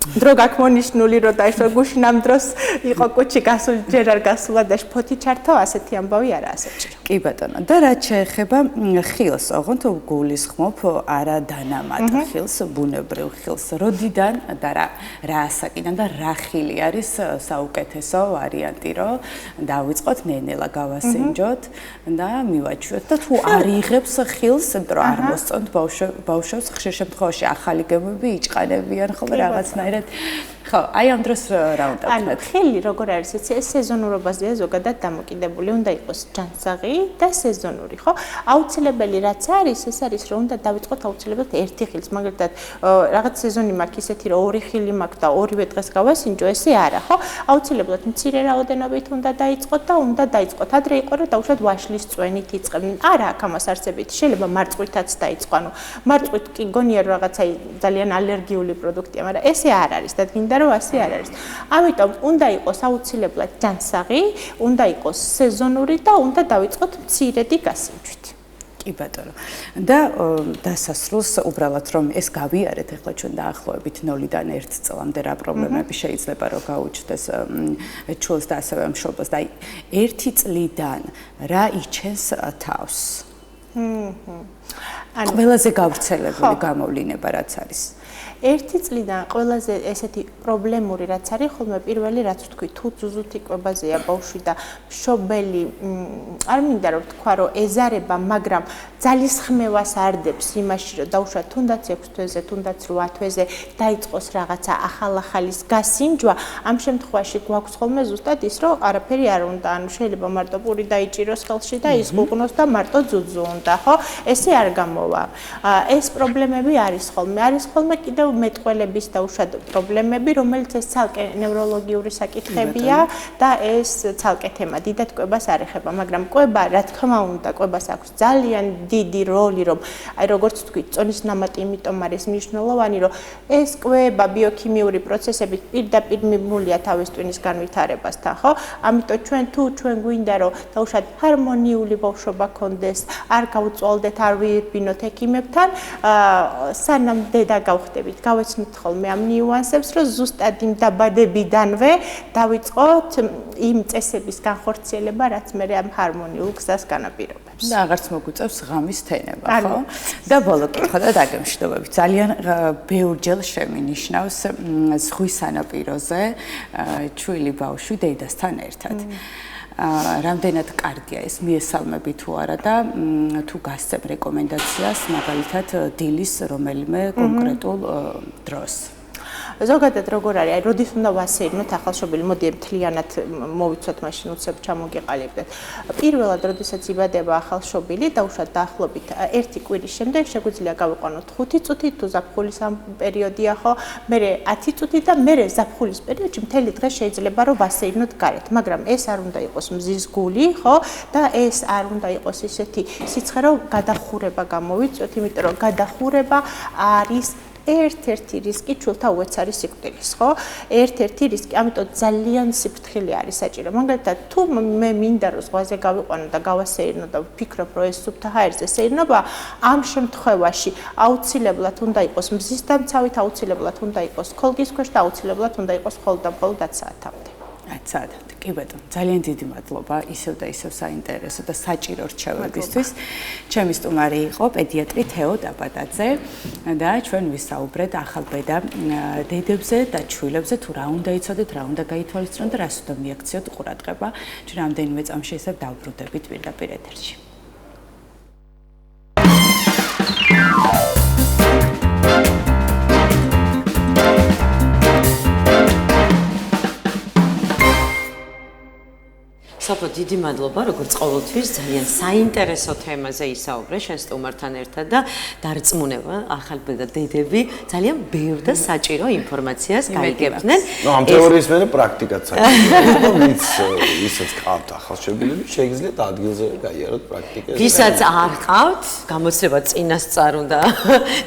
დრო გაქმონიშნული რომ დაიშვა გუშინ ამ დროს იყო კუჭი გასული ჯერ არ გასულა და ფოთი ჩართო ასეთი ამბავი არა ასეჭირო. კი ბატონო და რაც შეეხება ხილს, ოღონდ გულისხმობ არა დანამატ ხილს, ბუნებრივ ხილს. როდიდან და რა ასაკიდან და რა ხილი არის საუკეთესო ვარიანტი, რომ დავიწყოთ ნენელა გავასინჯოთ და მივაჩვიოთ და თუ არ იღებს ხილს, იმიტომ რომ არ მოსწონთ ბავშვებს ხშირ შემთხვევაში ახალი გემები იჭყანებიან ხოლმე რაღაცნაირად ხო, აი ამ დროს რა უნდა ვქნათ? ხილი როგორ არის, ეს სეზონურობაზეა ზოგადად დამოკიდებული, უნდა იყოს ჯანსაღი და სეზონური, ხო? აუცილებელი რაც არის, ეს არის რომ უნდა დავიწყოთ აუცილებლად ერთი ხილს, მაგალითად, რაღაც სეზონი მაქვს ისეთი, რომ ორი ხილი მაქვს და ორივე დღეს გავასინჯო, ესე არა, ხო? აუცილებლად მცირე რაოდენობით უნდა დაიწყოთ და უნდა დაიწყოთ. ადრე იყო რომ დაუშვათ ვაშლის წვენით იწყებდნენ. არა აქვს ამას არსებითი, შეიძლება მარწყვითაც დაიწყო, ანუ მარწყვით კი გონია რომ რაღაცა ძალიან ალერგიული პროდუქტია, მაგრამ ესე არ არის და გინდა რომ ასე არ არის. ამიტომ უნდა იყოს აუცილებლად ჯანსაღი, უნდა იყოს სეზონური და უნდა დავიწყოთ მცირედი გასინჯვით. კი ბატონო. და დასასრულს უბრალოდ რომ ეს გავიარეთ ახლა ჩვენ დაახლოებით 0-დან 1 წლამდე რა პრობლემები შეიძლება რომ გაუჩნდეს ჩულს და ასევე მშობელს და 1 წლიდან რა იჩენს თავს? ყველაზე გავრცელებული გამოვლინება რაც არის. 1 წლიდან ყველაზე ესეთი პრობლემური რაც არის, ხოლმე პირველი რაც ვთქვი, თუ ძუძუთი კვებაზეა ბავშვი და მშობელი არ მინდა რომ თქვა რომ ეზარება, მაგრამ ძალისხმევას არდებს იმაში, რომ დაუშვათ თუნდაც 6 თვეზე, თუნდაც 8 თვეზე დაიწყოს რაღაცა ახალ-ახალის გასინჯვა, ამ შემთხვევაში გვაქვს ხოლმე ზუსტად ის, რომ არაფერი არ უნდა, ანუ შეიძლება მარტო პური დაიჭიროს ხელში და იზღუღნოს და მარტო ძუძუ უნდა, ხო? ესე არ გამოვა. ეს პრობლემები არის ხოლმე კიდევ მეტყველების დაუშვათ პრობლემები, რომელიც ეს ცალკე ნევროლოგიური საკითხებია და ეს ცალკე თემა დიდად კვებას არ ეხება, მაგრამ კვება, რა თქმა უნდა, კვებას აქვს ძალიან დიდი როლი, რომ აი როგორც თქვით, წონის ნამატი იმიტომ არის მნიშვნელოვანი, რომ ეს კვება ბიოქიმიური პროცესებით პირდაპირ მიმულია თავის ტვინის განვითარებასთან, ხო? ამიტომ ჩვენ გვინდა რომ დაუშვათ ჰარმონიული ბავშვობა გქონდეს, არ გავუწვალდეთ, არ ვირბინოთ ექიმებთან, სანამ დედა გავხდებით. გავეცნოთ ხოლმე ამ ნიუანსებს, რომ ზუსტად იმ დაბადებიდანვე დავიწყოთ იმ წესების განხორციელება, რაც მე ამ ჰარმონიულ გზას განაპირობებს. და აღარც მოგვიწევს ღამის თენება, ხო? და ბოლო კითხვა და დაგემშვიდობებით. ძალიან ბევრჯერ შემინიშნავს ზღვის სანაპიროზე ჩვილი ბავშვი დედასთან ერთად. რამდენად კარგია ეს მიესალმები თუ არა და თუ გასცემ რეკომენდაციას მაგალითად დილის რომელიმე კონკრეტულ დროს. ზოგადად როგორ არის, აი როდის უნდა ვასეირნოთ ახალშობილი, მოდი მთლიანად მოვიცოთ მაშინ უცებ ჩამოგეყალიბდეთ. პირველად როდესაც იბადება ახალშობილი, დაუშვათ დაახლოებით 1 კვირის შემდეგ შეგვიძლია გავიყვანოთ 5 წუთი თუ ზაფხულის ამ პერიოდია, ხო? მერე 10 წუთი და მერე ზაფხულის პერიოდში მთელი დღე შეიძლება რომ ვასეირნოთ გარეთ, მაგრამ ეს არ უნდა იყოს მზის გული, ხო? და ეს არ უნდა იყოს ისეთი სიცხე, რომ გადახურება გამოვიწვიოთ, იმიტომ რომ გადახურება არის ერთ-ერთი რისკი ჩულთა უეცარი სიკვდილის, ხო? ერთ-ერთი რისკი, ამიტომ ძალიან სიფრთხილე არის საჭირო. მაგალითად, თუ მე მინდა რომ ზღვაზე გავიყვანო და გავასეირნო და ვფიქრობ, რომ ეს სუფთა ჰაერზე სეირნობა, ამ შემთხვევაში აუცილებლად უნდა იყოს მზის დამცავით, აუცილებლად უნდა იყოს ქოლგის ქვეშ და აუცილებლად უნდა იყოს მხოლოდ და მხოლოდ 10 საათამდე. 10 საათამდე. კი ბატონო, ძალიან დიდი მადლობა ისევ და ისევ საინტერესო და საჭირო რჩევებისთვის. ჩემი სტუმარი იყო პედიატრი თეო დაბადაძე და ჩვენ ვისაუბრეთ ახალბედა დედებზე და ჩვილებზე, თუ რა უნდა იცოდეთ, რა უნდა გაითვალისწინოთ და რას უნდა მიაქციოთ ყურადღება. ჩვენ რამდენიმე წამში ისევ დავბრუნდებით პირდაპირ ეთერში. სოფო, დიდი მადლობა, როგორც ყოველთვის, ძალიან საინტერესო თემაზე ისაუბრე შენ სტუმართან ერთად და დარწმუნება, ახალბედა დედები ძალიან ბევრ და საჭირო ინფორმაციას გაიგებდნენ. ნუ ამ თეორიის მერე პრაქტიკაც საჭიროა, ვინც ისაც ყავთ ახალშობილები, შეგიძლიათ ადგილზე გაიაროთ პრაქტიკას. ვისაც არ ყავთ, გამოცდილება წინასწარ უნდა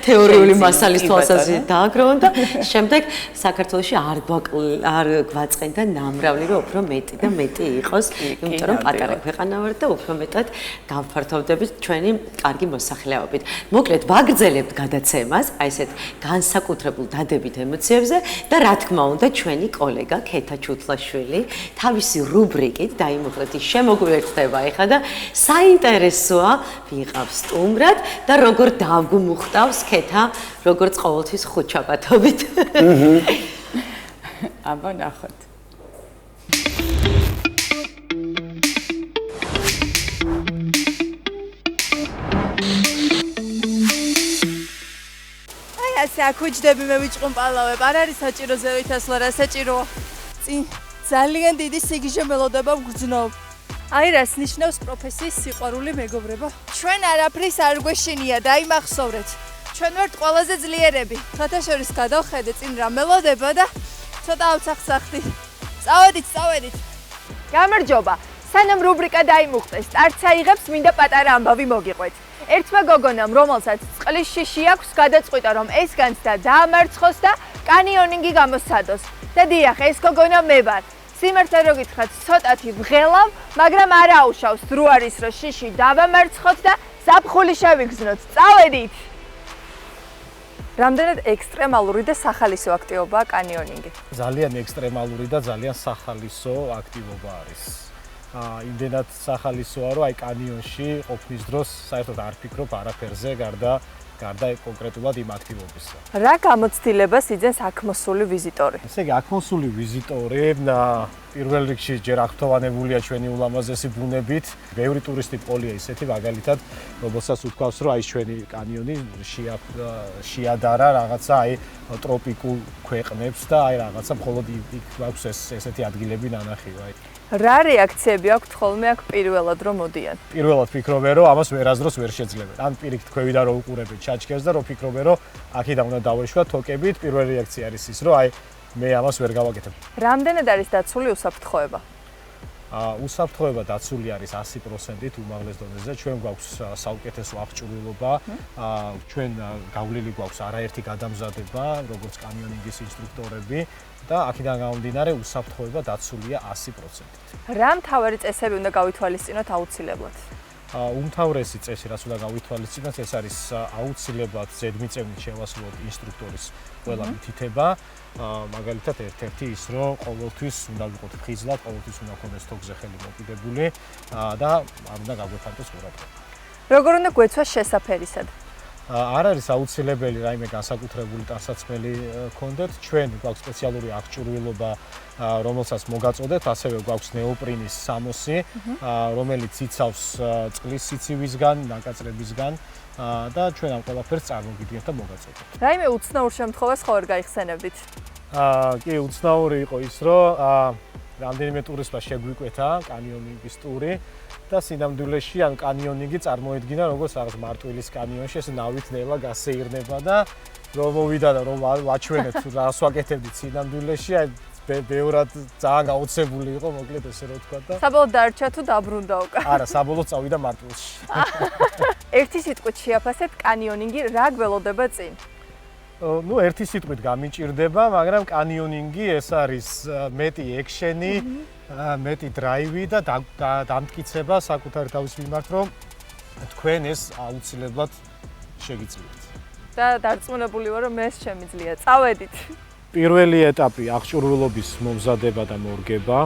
თეორიული მასალის თვალსაზრისით დააგროვონ და შემდეგ საქართველოში არ გვაწყენდა ნამრავლი, რომ უფრო მეტი და მეტი იყოს, იმიტომ რომ პატარა ქვეყანა ვართ და უფრო მეტად გავფართოვდებით ჩვენი კარგი მოსახლეობით. მოკლედ, ვაგრძელებთ გადაცემას, აი ესეთ განსაკუთრებულ დადებით ემოციებზე და რა თქმა უნდა, ჩვენი კოლეგა ქეთა ჩუთლაშვილი თავისი რუბრიკით დაიმოკლეთ ის შემოგვიერთდება ეხლა და საინტერესოა ვიყავს სტუმრად და როგორ დავგმუხტავს ქეთა, როგორც ყოველთვის ხუთშაბათობით. აბა ნახოთ. ასე აქუჯდები მე ვიჭყუმპალავებ, არ არის საჭირო ზევითასლა, რა საჭიროა. წინ ძალიან დიდი სიგიჟე მელოდება ვგრძნობ. აი რას ნიშნავს პროფესიის სიყვარული მეგობრებო? ჩვენ არაფრის არ გვეშინია, დაიმახსოვრეთ. ჩვენ ვართ ყველაზე ძლიერები. თათაშორის გადავხედე წინ რა მელოდება და ცოტა ავცახსახდი. წავედით. გამარჯობა. სანამ რუბრიკა დაიმუხტეს, სტარტს აიღებს, მინდა პატარა ამბავი მოგიყვეთ. ერთმა გოგონამ, რომელსაც წყლის შიში აქვს, გადაწყვიტა, რომ ეს განცდა დაამარცხოს და კანიონინგი გამოსცადოს. და დიახ, ეს გოგონა მე ვარ. სიმართლე რო გითხრათ, ცოტათი ვღელავ, მაგრამ არ აუშავს, დრო არის, რომ შიში დავამარცხოთ და ზაფხული შევიგზნოთ. წავედით! რამდენად ექსტრემალური და სახალისო აქტივობაა კანიონინგი? ძალიან ექსტრემალური და ძალიან სახალისო აქტივობა არის. იმდენად სახალისოა, რომ აი კანიონში ყოფნის დროს საერთოდ არ ფიქრობ არაფერზე, გარდა კონკრეტულად იმ აქტივობისა. რა გამოცდილებას იძენს აქ მოსული ვიზიტორი? ესე იგი, აქ მოსული ვიზიტორი პირველ რიგში ჯერ აღფრთოვანებულია ჩვენი ულამაზესი ბუნებით. ბევრი ტურისტი პოლია ისეთი, მაგალითად, რომელსაც უთქვავს, რომ აი ჩვენი კანიონი შეადარა რაღაცა აი ტროპიკულ ქვეყნებს და აი რაღაცა მხოლოდ იქ აქვს ესეთი ადგილები ნანახი. რა რეაქციები აქვთ ხოლმე აქ პირველად რომ მოდიან? პირველად ფიქრობენ, რომ ამას ვერასდროს ვერ შეძლებენ. ან პირიქით ქვევიდან რომ უყურებენ ჩაჩქერს და რომ ფიქრობენ, რომ აქედან უნდა დავეშვა თოკებით. პირველი რეაქცია არის ის, რომ აი მე ამას ვერ გავაკეთებ. რამდენად არის დაცული უსაფრთხოება? უსაფრთხოება დაცული არის 100%-ით უმაღლეს დონეზე. ჩვენ გვაქვს საუკეთესო აღჭურვილობა. ჩვენ გავლილი გვაქვს არაერთი გადამზადება, როგორც კანიონინგის ინსტრუქტორები. და აქედან გამომდინარე უსაფრთხოება დაცულია 100%-ით. რა მთავარი წესები უნდა გავითვალისწინოთ აუცილებლად? უმთავრესი წესი, რაც უნდა გავითვალისწინოთ, ეს არის აუცილებლად ზედმიწევნით შევასრულოთ ინსტრუქტორის ყველა მითითება. მაგალითად, ერთ-ერთი ის, რომ ყოველთვის უნდა ვიყოთ ფხიზლად, ყოველთვის უნდა გქონდეს თოქზე ხელი მოკიდებული და არ უნდა გაგვეფანტოს ყურადღება. როგორ უნდა გვეცვა შესაფერისად? არ არის აუცილებელი რაიმე განსაკუთრებული ტანსაცმელი გქონდეთ. ჩვენ გვაქვს სპეციალური აღჭურვილობა, რომელსაც მოგაწოდეთ, ასევე გვაქვს ნეოპრინის სამოსი, რომელიც იცავს წყლის სიცივისგან, ნაკაწრებისგან და ჩვენ ამ ყველაფერს წარმოგიდგენთ და მოგაწოდეთ. რაიმე უცნაურ შემთხვევას ხო არ გაიხსენებდით? კი, უცნაური იყო ის, რომ რამდენიმე ტურისტმა შეგვიკვეთა კანიონინგის ტური და სინამდვილეში ან კანიონინგი წარმოედგინა როგორც რაღაც მარტვილის კანიონში, ეს ნავით ნელა გასეირნება და რომ მოვიდა და რომ ვაჩვენეთ რას ვაკეთებდით სინამდვილეში, აი ბევრად ძალიან გაოცებული იყო, მოკლედ ესე რომ ვთქვა და საბოლოოდ დარჩა თუ დაბრუნდა უკან? არა, საბოლოოდ წავიდა მარტვილში. ერთი სიტყვით შეაფასეთ კანიონინგი რა გველოდება წინ? ნუ ერთი სიტყვით გამიჭირდება, მაგრამ კანიონინგი ეს არის მეტი ექშენი, მეტი დრაივი და დამტკიცება საკუთარი თავის მიმართ, რომ თქვენ ეს აუცილებლად შეგიძლიათ. და დარწმუნებული ვარ, რომ ეს შემიძლია. წავედით. პირველი ეტაპი აღჭურვილობის მომზადება და მორგება.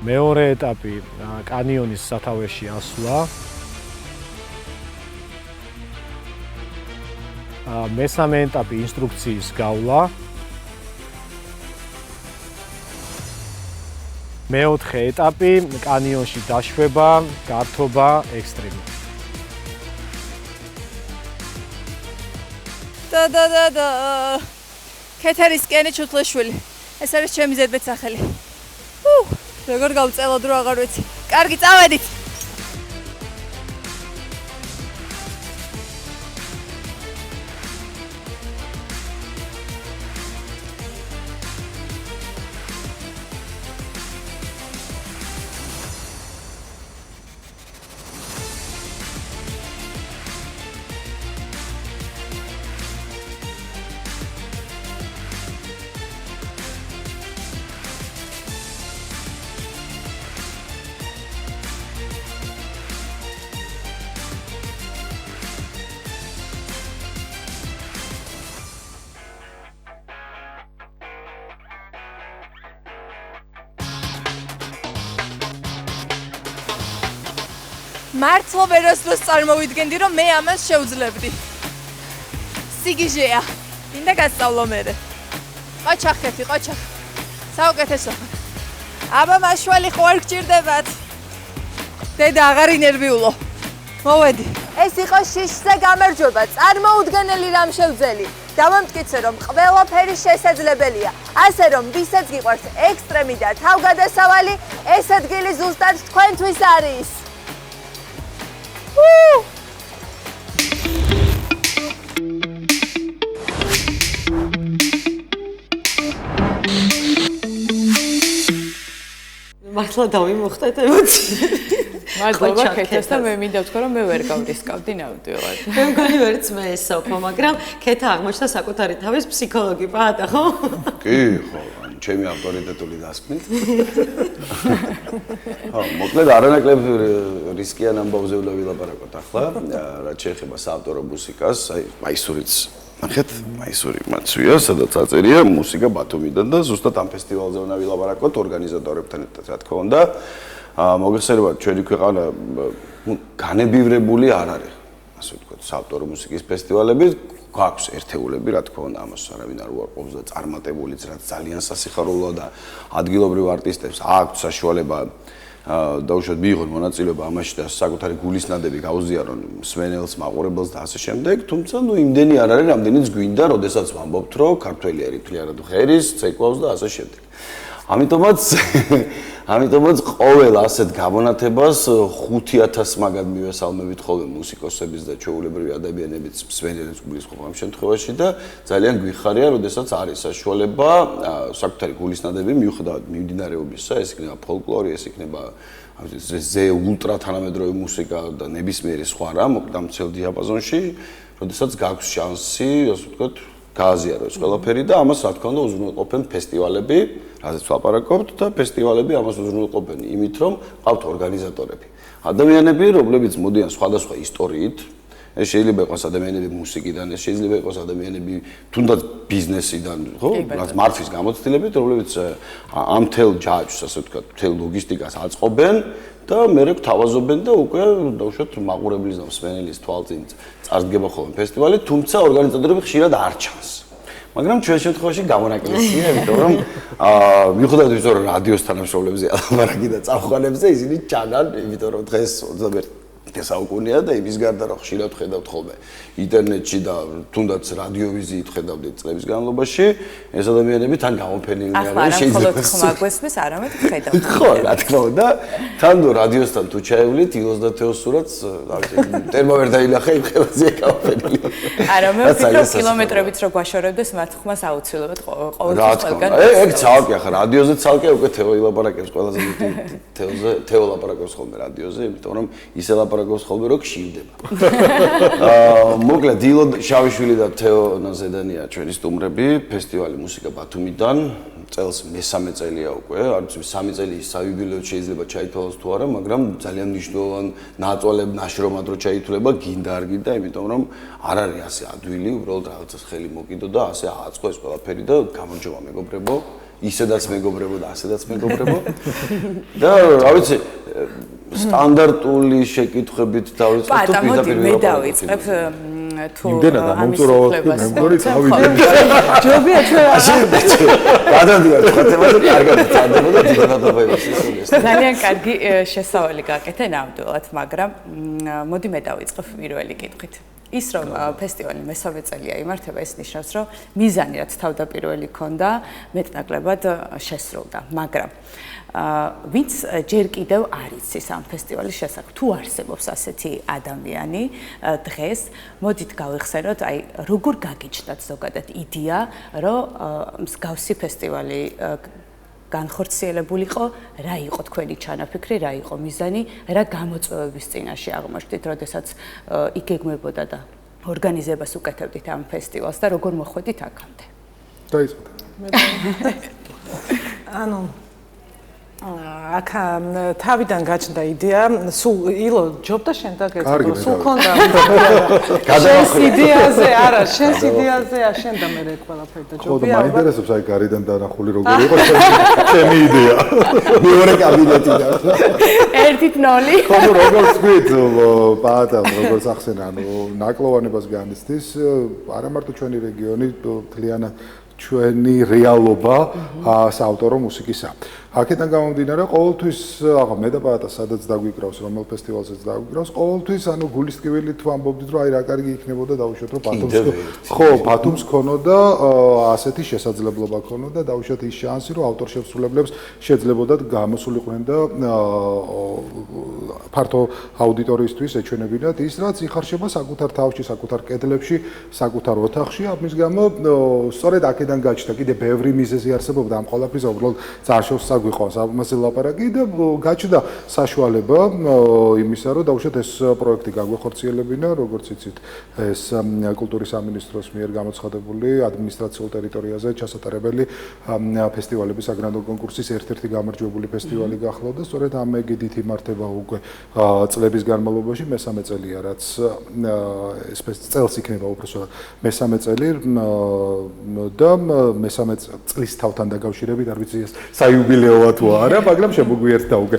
მეორე ეტაპი კანიონის სათავეში ასვლა. მესამე ეტაპი ინსტრუქციის გავლა. მეოთხე ეტაპი კანიონში დაშვება, გართობა, ექსტრიმი. და ქეთერის კენი ჩუთლეშვილი. ეს არის ჩემი ზედმეტსახელი. როგორ გავწელოდ რო აღარ ვიცი. კარგი, წავედით. მართლა ვერასდროს წარმოვიდგენდი, რომ მე ამას შევძლებდი. სიგიჟეა. მინდა გასწავლო მერე. ყოჩახ კეთი, ყოჩახ. საუკეთესო. აბა მაშვალი ხო არ გჭირდებათ. დედა აღარ ინერვიულო. მოვედი. ეს იყო შიშზე გამარჯვება, წარმოუდგენელი რამ შევძელი. დავამტკიცე, რომ ყველაფერი შესაძლებელია. ასე რომ, ვისაც გიყვარს ექსტრემი და თავგადასავალი, ეს ადგილი ზუსტად თქვენთვის არის. მართლა დავიმოხდეთ ემოციები. მადლობა ქეთას და მე მინდა ვთქვა რომ მე ვერ გავრისკავდი ნამდვილად. მე მგონი ვერც მე ესოფო, მაგრამ ქეთა აღმოჩნდა საკუთარი თავის ფსიქოლოგი პაატა, ხო? კი, ხო, ჩემი ავტორიტეტული დასკვნით. ხო, მოკლედ არანაკლებ რისკიან ამბავზე ვილაპარაკოთ ახლა, რაც შეეხება საავტორო მუსიკას, აი მაისურიც ნახეთ, მაისური მაცვია, სადაც აწერია მუსიკა ბათუმიდან და ზუსტად ამ ფესტივალზე უნდა ვილაპარაკოთ ორგანიზატორებთან ერთად, რა თქმა უნდა. მოგეხსენებათ, ჩვენი ქვეყანა განებივრებული არ არის, ასე ვთქვათ, საავტორო მუსიკის ფესტივალები, გვაქვს ერთეულები, რა თქმა უნდა, ამას არავინ არ უარყოფს და წარმატებულიც, რაც ძალიან სასიხარულოა და ადგილობრივ არტისტებს აქვთ საშუალება დაუშვათ მიიღონ მონაწილეობა ამაში და საკუთარი გულის ნადები გაუზიარონ მსმენელს, მაყურებელს და ასე შემდეგ, თუმცა ნუ იმდენი არ არის, რამდენიც გვინდა, როდესაც ვამბობთ, რომ ქართველი ერითმლიანად ღერის, ცეკვავს და ასე შემდეგ. ამიტომაც ყოველ ასეთ გამონათებას 5000 მაგად მივესალმებით ხოლმე მუსიკოსების და ჩვეულებრივი ადამიანების მსმენელებს გულისხმობ ამ შემთხვევაში და ძალიან გვიხარია, როდესაც არის საშუალება საკუთარი გულისნადები მიუხედავად მიმდინარეობისა, ეს იქნება ფოლკლორი, ეს იქნება ზე ულტრა თანამედროვე მუსიკა და ნებისმიერი სხვა რამ, მოკლედ ამ ცელ დიაპაზონში, როდესაც გაქვს შანსი, ასე ვთქვათ, გააზიაროს ყველაფერი და ამას რა თქმა უნდა უზრუნველყოფენ ფესტივალები, რაზეც ვლაპარაკობთ და ფესტივალები ამას უზრუნველყოფენ იმით, რომ ყავთ ორგანიზატორები. ადამიანები, რომლებიც მოდიან სხვადასხვა ისტორიით, ეს შეიძლება იყოს ადამიანები მუსიკიდან, ეს შეიძლება იყოს ადამიანები თუნდაც ბიზნესიდან, ხო? რაც მართვის გამოცდილებით, რომლებიც ამ თელ ჯაჭვს, ასე ვთქვათ, თელ ლოგისტიკას აწყობენ და მერე გვთავაზობენ და უკვე დაუშვათ მაყურებლის და მსმენელის თვალწინ წარდგება ხოლმე ფესტივალი, თუმცა ორგანიზატორები ხშირად არ ჩანს. მაგრამ ჩვენ შემთხვევაში გამონაკლისია, იმიტომ რომ მიუხედავად იმისა, რომ რადიოს თანამშრომლებზე ალაპარაკი და წამყვანებზე ისინი ჩანან, იმიტომ რომ დღეს 21 საუკუნეა და იმის გარდა რომ ხშირად ხედავთ ხოლმე ინტერნეტში და თუნდაც რადიოვიზიით ხედავდით წლების განმავლობაში, ეს ადამიანები თან გამოფენილი არიან, შეიძლება ხმა გვესმის, არამედ ხედავთ. ხო, რა თქმა უნდა, თან რადიოსთან თუ ჩაევლით, ილოს და თეოს სურათს, ტერმა ვერ დაილახე, იმ ხელაზეა გამოფენილი. არამედ ვფიქრობ კილომეტრებით რო გვაშორებდეს მათ ხმას აუცილებლად ყოველთვის ყველგან. ეგ ცალკე ახლა რადიოზე ცალკე უკვე თეო ილაპარაკებს ყველაზე მეტი თეო ლაპარაკობს ხოლმე რადიოზე, იმიტომ რომ ისე ლაპარაკობს ხოლმე რომ გშივდება. მოკლედ დილო შავიშვილი და თეო ნაზედანია ჩვენი სტუმრები ფესტივალი მუსიკა ბათუმიდან წელს მესამე წელია უკვე არც 3 წელი საიუბილეოდ შეიძლება ჩაითვალოს თუ არა მაგრამ ძალიან მნიშვნელოვან ნაწოლებ ნაშრომად რო ჩაითვლება გინდა არ გინდა იმიტომ რომ არ არის ასე ადვილი უბრალოდ რაღაცას ხელი მოკიდო და ასე აწყო ეს ყველაფერი და გამარჯობა მეგობრებო ისედაც მეგობრებო და ასედაც მეგობრებო და რა ვიცი სტანდარტული შეკითხვებით დავიწყებ თუ პირდაპირ მე დავიწყებ თუ იმდენად ამომწურავად მე მგონი წავიდე ჯობია ჩვენ გადავდივარ ხათებაზე კარგად წარდებოდა დიდადადობების ძალიან კარგი შესავალი გაკეთე ნამდვილად მაგრამ მოდი მე დავიწყებ პირველი კითხვით ის რომ ფესტივალი მესამე წელია იმართება, ეს ნიშნავს, რომ მიზანი რაც თავდაპირველი ქონდა, მეტნაკლებად შესრულდა, მაგრამ ვინც ჯერ კიდევ არ იცის ამ ფესტივალის შესახებ, თუ არსებობს ასეთი ადამიანი დღეს, მოდით გავიხსენოთ, აი როგორ გაგიჩნდათ ზოგადად იდეა, რომ მსგავსი ფესტივალი განხორციელებულიყო, რა იყო თქვენი ჩანაფიქრი, რა იყო მიზანი, რა გამოწვევების წინაშე აღმოჩნდით, როდესაც იგეგმებოდა და ორგანიზებას უკეთებდით ამ ფესტივალს და როგორ მოხვედით აქამდე. დაიწყოთ. ანუ აქ თავიდან გაჩნდა იდეა, სულ ილო ჯობდა შენ და გეცო, სულ ქონდა შენს იდეაზე, არა, შენს იდეაზეა შენ და მე ყველაფერი და ჯობია. ხო, მაინტერესებს აი გარიდან დანახული როგორ იყო ჩემი იდეა. მეორე კაბინეტიდან. 1-0. ხო, როგორ ვთქვით, პაატა, როგორც ახსენა, ანუ ნაკლოვანებას განიცდის, არა მარტო ჩვენი რეგიონი, მთლიანად ჩვენი რეალობა საავტორო მუსიკისა. აქედან გამომდინარე, ყოველთვის, ახლა მე და პაატა სადაც დაგვიკრავს, რომელ ფესტივალზეც დაგვიკრავს, ყოველთვის ანუ გულის ტკივილით ვამბობდით, რომ აი რა კარგი იქნებოდა დავუშვათ, რომ ბათუმს ქონოდა ასეთი შესაძლებლობა ქონოდა, დავუშვათ ის შანსი, რომ ავტორშემსრულებლებს შეძლებოდათ გამოსულიყვნენ და ფართო აუდიტორიისთვის ეჩვენებინათ ის, რაც იხარშება საკუთარ თავში, საკუთარ კედლებში, საკუთარ ოთახში, ამის გამო სწორედ აქედან გაჩნდა კიდე ბევრი მიზეზი არსებობდა ამ ყველაფრის, უბრალოდ წარშავს გვიყვანს ამაზე ლაპარაკი და გაჩნდა საშუალება იმისა, რომ დავუშვათ ეს პროექტი გაგვეხორციელებინა, როგორც იცით, ეს კულტურის სამინისტროს მიერ გამოცხადებული ადმინისტრაციულ ტერიტორიაზე ჩასატარებელი ფესტივალების საგრანდო კონკურსის ერთ-ერთი გამარჯვებული ფესტივალი გახლავდა, სწორედ ამ ეგიდით იმართება უკვე წლების განმავლობაში მესამე წელია, რაც ეს წელს იქნება უბრალოდ მესამე წელი და მესამე წლის თავთან დაკავშირებით არ ვიცი ეს საიუბილეო თუ არა, მაგრამ შემოგვიერთდა უკვე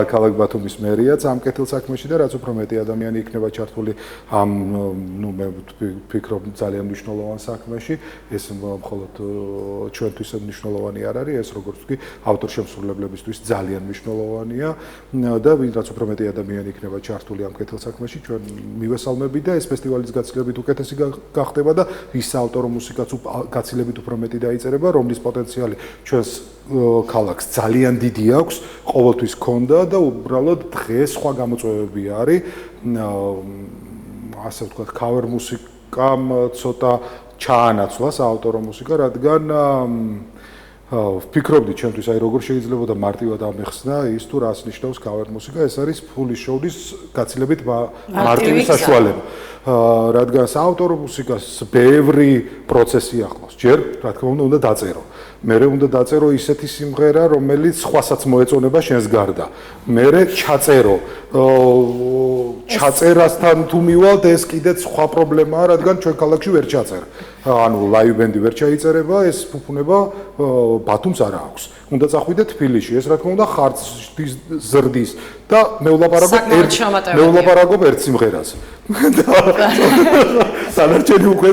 ქალაქ ბათუმის მერიაც ამ კეთილ საქმეში და რაც უფრო მეტი ადამიანი იქნება ჩართული ამ, ნუ მე ვფიქრობ ძალიან მნიშვნელოვან საქმეში, ეს მხოლოდ ჩვენთვის მნიშვნელოვანი არ არის, ეს როგორც ვთქვი, ავტორშემსრულებლებისთვის ძალიან მნიშვნელოვანია და რაც უფრო მეტი ადამიანი იქნება ჩართული ამ კეთილ საქმეში, ჩვენ მივესალმებით და ეს ფესტივალის გაცილებით უკეთესი გახდება და ის საავტორო მუსიკაც გაცილებით უფრო მეტი დაიწერება, რომლის პოტენციალი ჩვენს ქალაქს ძალიან დიდი აქვს, ყოველთვის ქონდა და უბრალოდ დღეს სხვა გამოწვევები არის. ასე ვთქვათ, cover მუსიკამ ცოტა ჩაანაცვლა საავტორო მუსიკა, რადგან ვფიქრობდი ჩემთვის, აი როგორ შეიძლება და მარტივად ამეხსნა ის თუ რას ნიშნავს cover მუსიკა, ეს არის ფული შოუის გაცილებით მარტივი საშუალება. რადგან საავტორო მუსიკას ბევრი პროცესი ახლავს. ჯერ, რა თქმა უნდა, დაწერო. მერე უნდა დაწერო ისეთი სიმღერა, რომელიც სხვასაც მოეწონება შენს გარდა. მერე ჩაწერო. ჩაწერასთან თუ მივალთ, ეს კიდეც სხვა პრობლემაა, რადგან ჩვენ ქალაქში ვერ ჩაწერა. ანუ ლაივ ბენდი ვერ ჩაიწერება, ეს ფუფუნება ბათუმს არ აქვს. უნდა წახვიდე თბილისში, ეს რა თქმა უნდა ხარც ზრდის და მე ვლაპარაკობ ერთ სიმღერაზე. სანარჩენი უკვე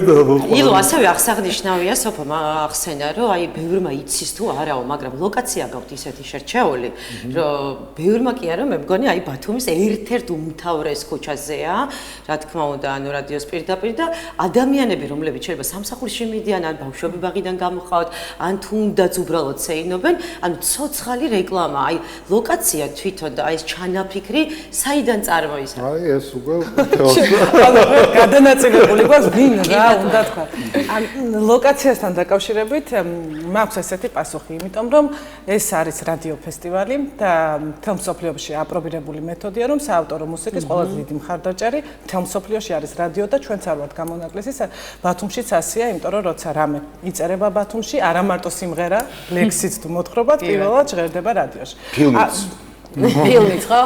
ილო ასევე აღსანიშნავია სოფო ახსენა, რომ აი ბევრმა იცის თუ არაო, მაგრამ ლოკაცია გაქვთ ისეთი შერჩეული, რომ ბევრმა კი არა, მე მგონი აი ბათუმის ერთ-ერთ უმთავრეს ქუჩაზეა, რა თქმა უნდა, ანუ რადიოს პირდაპირ და ადამიანები, რომლებიც შეიძლება სამსახურში მიდიან, ან ბავშვები ბაღიდან გამოყავთ, ან თუნდაც უბრალოდ ცეინობენ, ანუ ცოცხალი რეკლამა, აი ლოკაცია თვითონ და აი ეს ჩანაფიქრი საიდან წარმოიშვა? აი ეს უკვე გადანაწილებული გვაქვს ვინ რა უნდა თქვა. ან ლოკაციასთან დაკავშირებით მაქვს ესეთი პასუხი, იმიტომ რომ ეს არის რადიო ფესტივალი და მთელ მსოფლიოში აპრობირებული მეთოდია, რომ საავტორო მუსიკის ყველაზე დიდი მხარდაჭერი მთელ მსოფლიოში არის რადიო და ჩვენც არ ვართ გამონაკლისი, ბათუმშიც ასეა, იმიტომ რომ როცა რამე იწერება ბათუმში, არა მარტო სიმღერა, ლექსიც თუ მოთხრობათ, პირველად ჟღერდება რადიოში. ფილმიც ხო?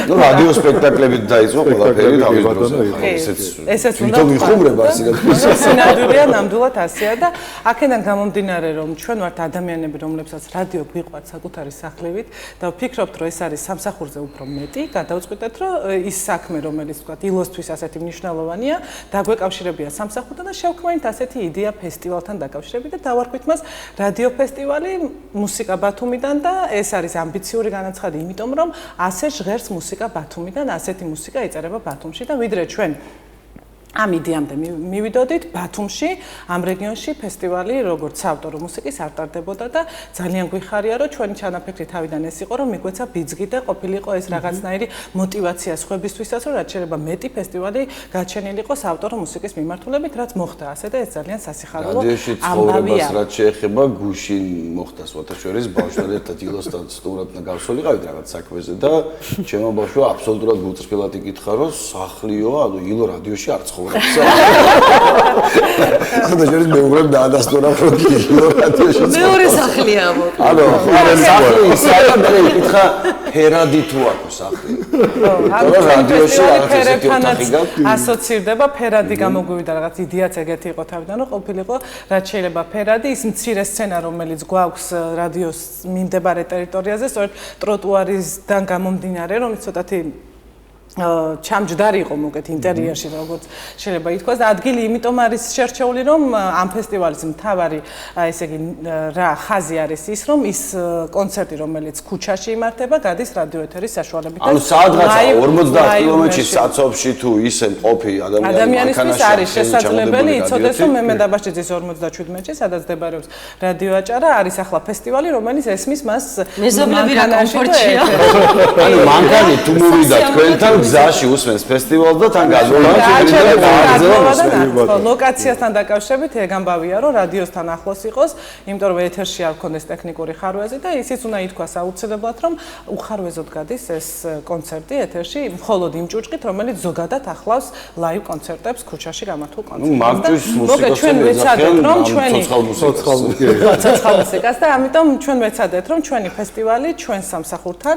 ნუ რადიო სპექტაკლებით დაიწყო ყველაფერი თავის დროზე. ესეც უნდა ვიხუმრება სინამდვილეა ნამდვილად ასეა და აქედან გამომდინარე რომ ჩვენ ვართ ადამიანები რომლებსაც რადიო გვიყვართ საკუთარი სახლივით და ვფიქრობთ რომ ეს არის სამსახურზე უფრო მეტი გადავწყვიტეთ რომ ის საქმე რომელიც თქვა ილოსთვის ასეთი მნიშვნელოვანია დაგვეკავშირებია სამსახურთან და შევქმნით ასეთი იდეა ფესტივალთან დაკავშირებით და დავარქვით მას რადიო ფესტივალი მუსიკა ბათუმიდან და ეს არის ამბიციური განაცხადი იმიტომ რომ ასე ჟღერს მუსიკა ბათუმიდან, ასეთი მუსიკა იწერება ბათუმში და ვიდრე ჩვენ ამ იდეამდე მივიდოდით ბათუმში, ამ რეგიონში ფესტივალი როგორც საავტორო მუსიკის არ ტარდებოდა და ძალიან გვიხარია, რომ ჩვენი ჩანაფიქრი თავიდან ეს იყო, რომ მიგვეცა ბიძგი და ყოფილიყო ეს რაღაცნაირი мотиваცია სხვებისთვისაც, რომ რაც შეიძლება მეტი ფესტივალი გაჩენილიყო საავტორო მუსიკის მიმართულებით, რაც მოხდა ასე და ეს ძალიან სასიხარულო ამბავია. რაც შეეხება გუშინ მოხდა სვათაშორის ბავშვთან ერთად ილოსთან სტუმრად გავსულიყავით რაღაც საქმეზე და ჩემო ბავშვო აბსოლუტურად გულწრფელად იკითხა, რომ სახლიო, ანუ ილო რადიოში არ ცხოვრობს. ანუ შეიძლება მეუღლემ დაადასტურა რომ ილო რადიოში მეორე სახლია მოკლედ. ანუ სახლი ისაა და იკითხა ფერადი თუ აქვს სახლი. ანუ რადიოში ფერებთანაც ასოცირდება ფერადი გამოგვივიდა რაღაც იდეაც ეგეთი იყო თავიდან რომ ყოფილიყო რაც შეიძლება ფერადი ის მცირე სცენა რომელიც გვაქვს რადიოს მიმდებარე ტერიტორიაზე სწორედ ტროტუარისგან გამომდინარე რომელიც ცოტათი ჩამჯდარი იყო მოკეთ ინტერიერში როგორც შეიძლება ითქვას და ადგილი იმიტომ არის შერჩეული რომ ამ ფესტივალის მთავარი ესე იგი რა ხაზი არის ის რომ ის კონცერტი რომელიც ქუჩაში იმართება გადის რადიო ეთერის საშუალებით ანუ სადღაცა 50 კილომეტრში საცობში თუ ისე მყოფი ადამიანისთვის არის შესაძლებელი იცოდეს რომ მემედაბაშიძის 57-ში სადაც მდებარეობს რადიო აჭარა არის ახლა ფესტივალი რომელიც ესმის მას მანქანაში ანუ მანქანი თუ მოვიდა თქვენთან გზაში usmens ფესტივალს და თან გაზოლა ლოკაციასთან დაკავშირებით ეგ ამბავია რომ რადიოსთან ახლოს იყოს იმიტომ რომ ეთერში არ ქონდეს ტექნიკური ხარვეზი და ისიც უნდა ითქვას აუცილებლად რომ უხარვეზოდ გადის ეს კონცერტი ეთერში მხოლოდ იმ ჭუჭყით რომელიც ზოგადად ახლავს ლაივ კონცერტებს ქუჩაში გამართულ კონცერტებს მოგეთ ჩვენ ვეცადეთ რომ ჩვენი ცოცხალ მუსიკას და ამიტომ ჩვენ ვეცადეთ რომ ჩვენი ფესტივალი ჩვენ სამსახურთან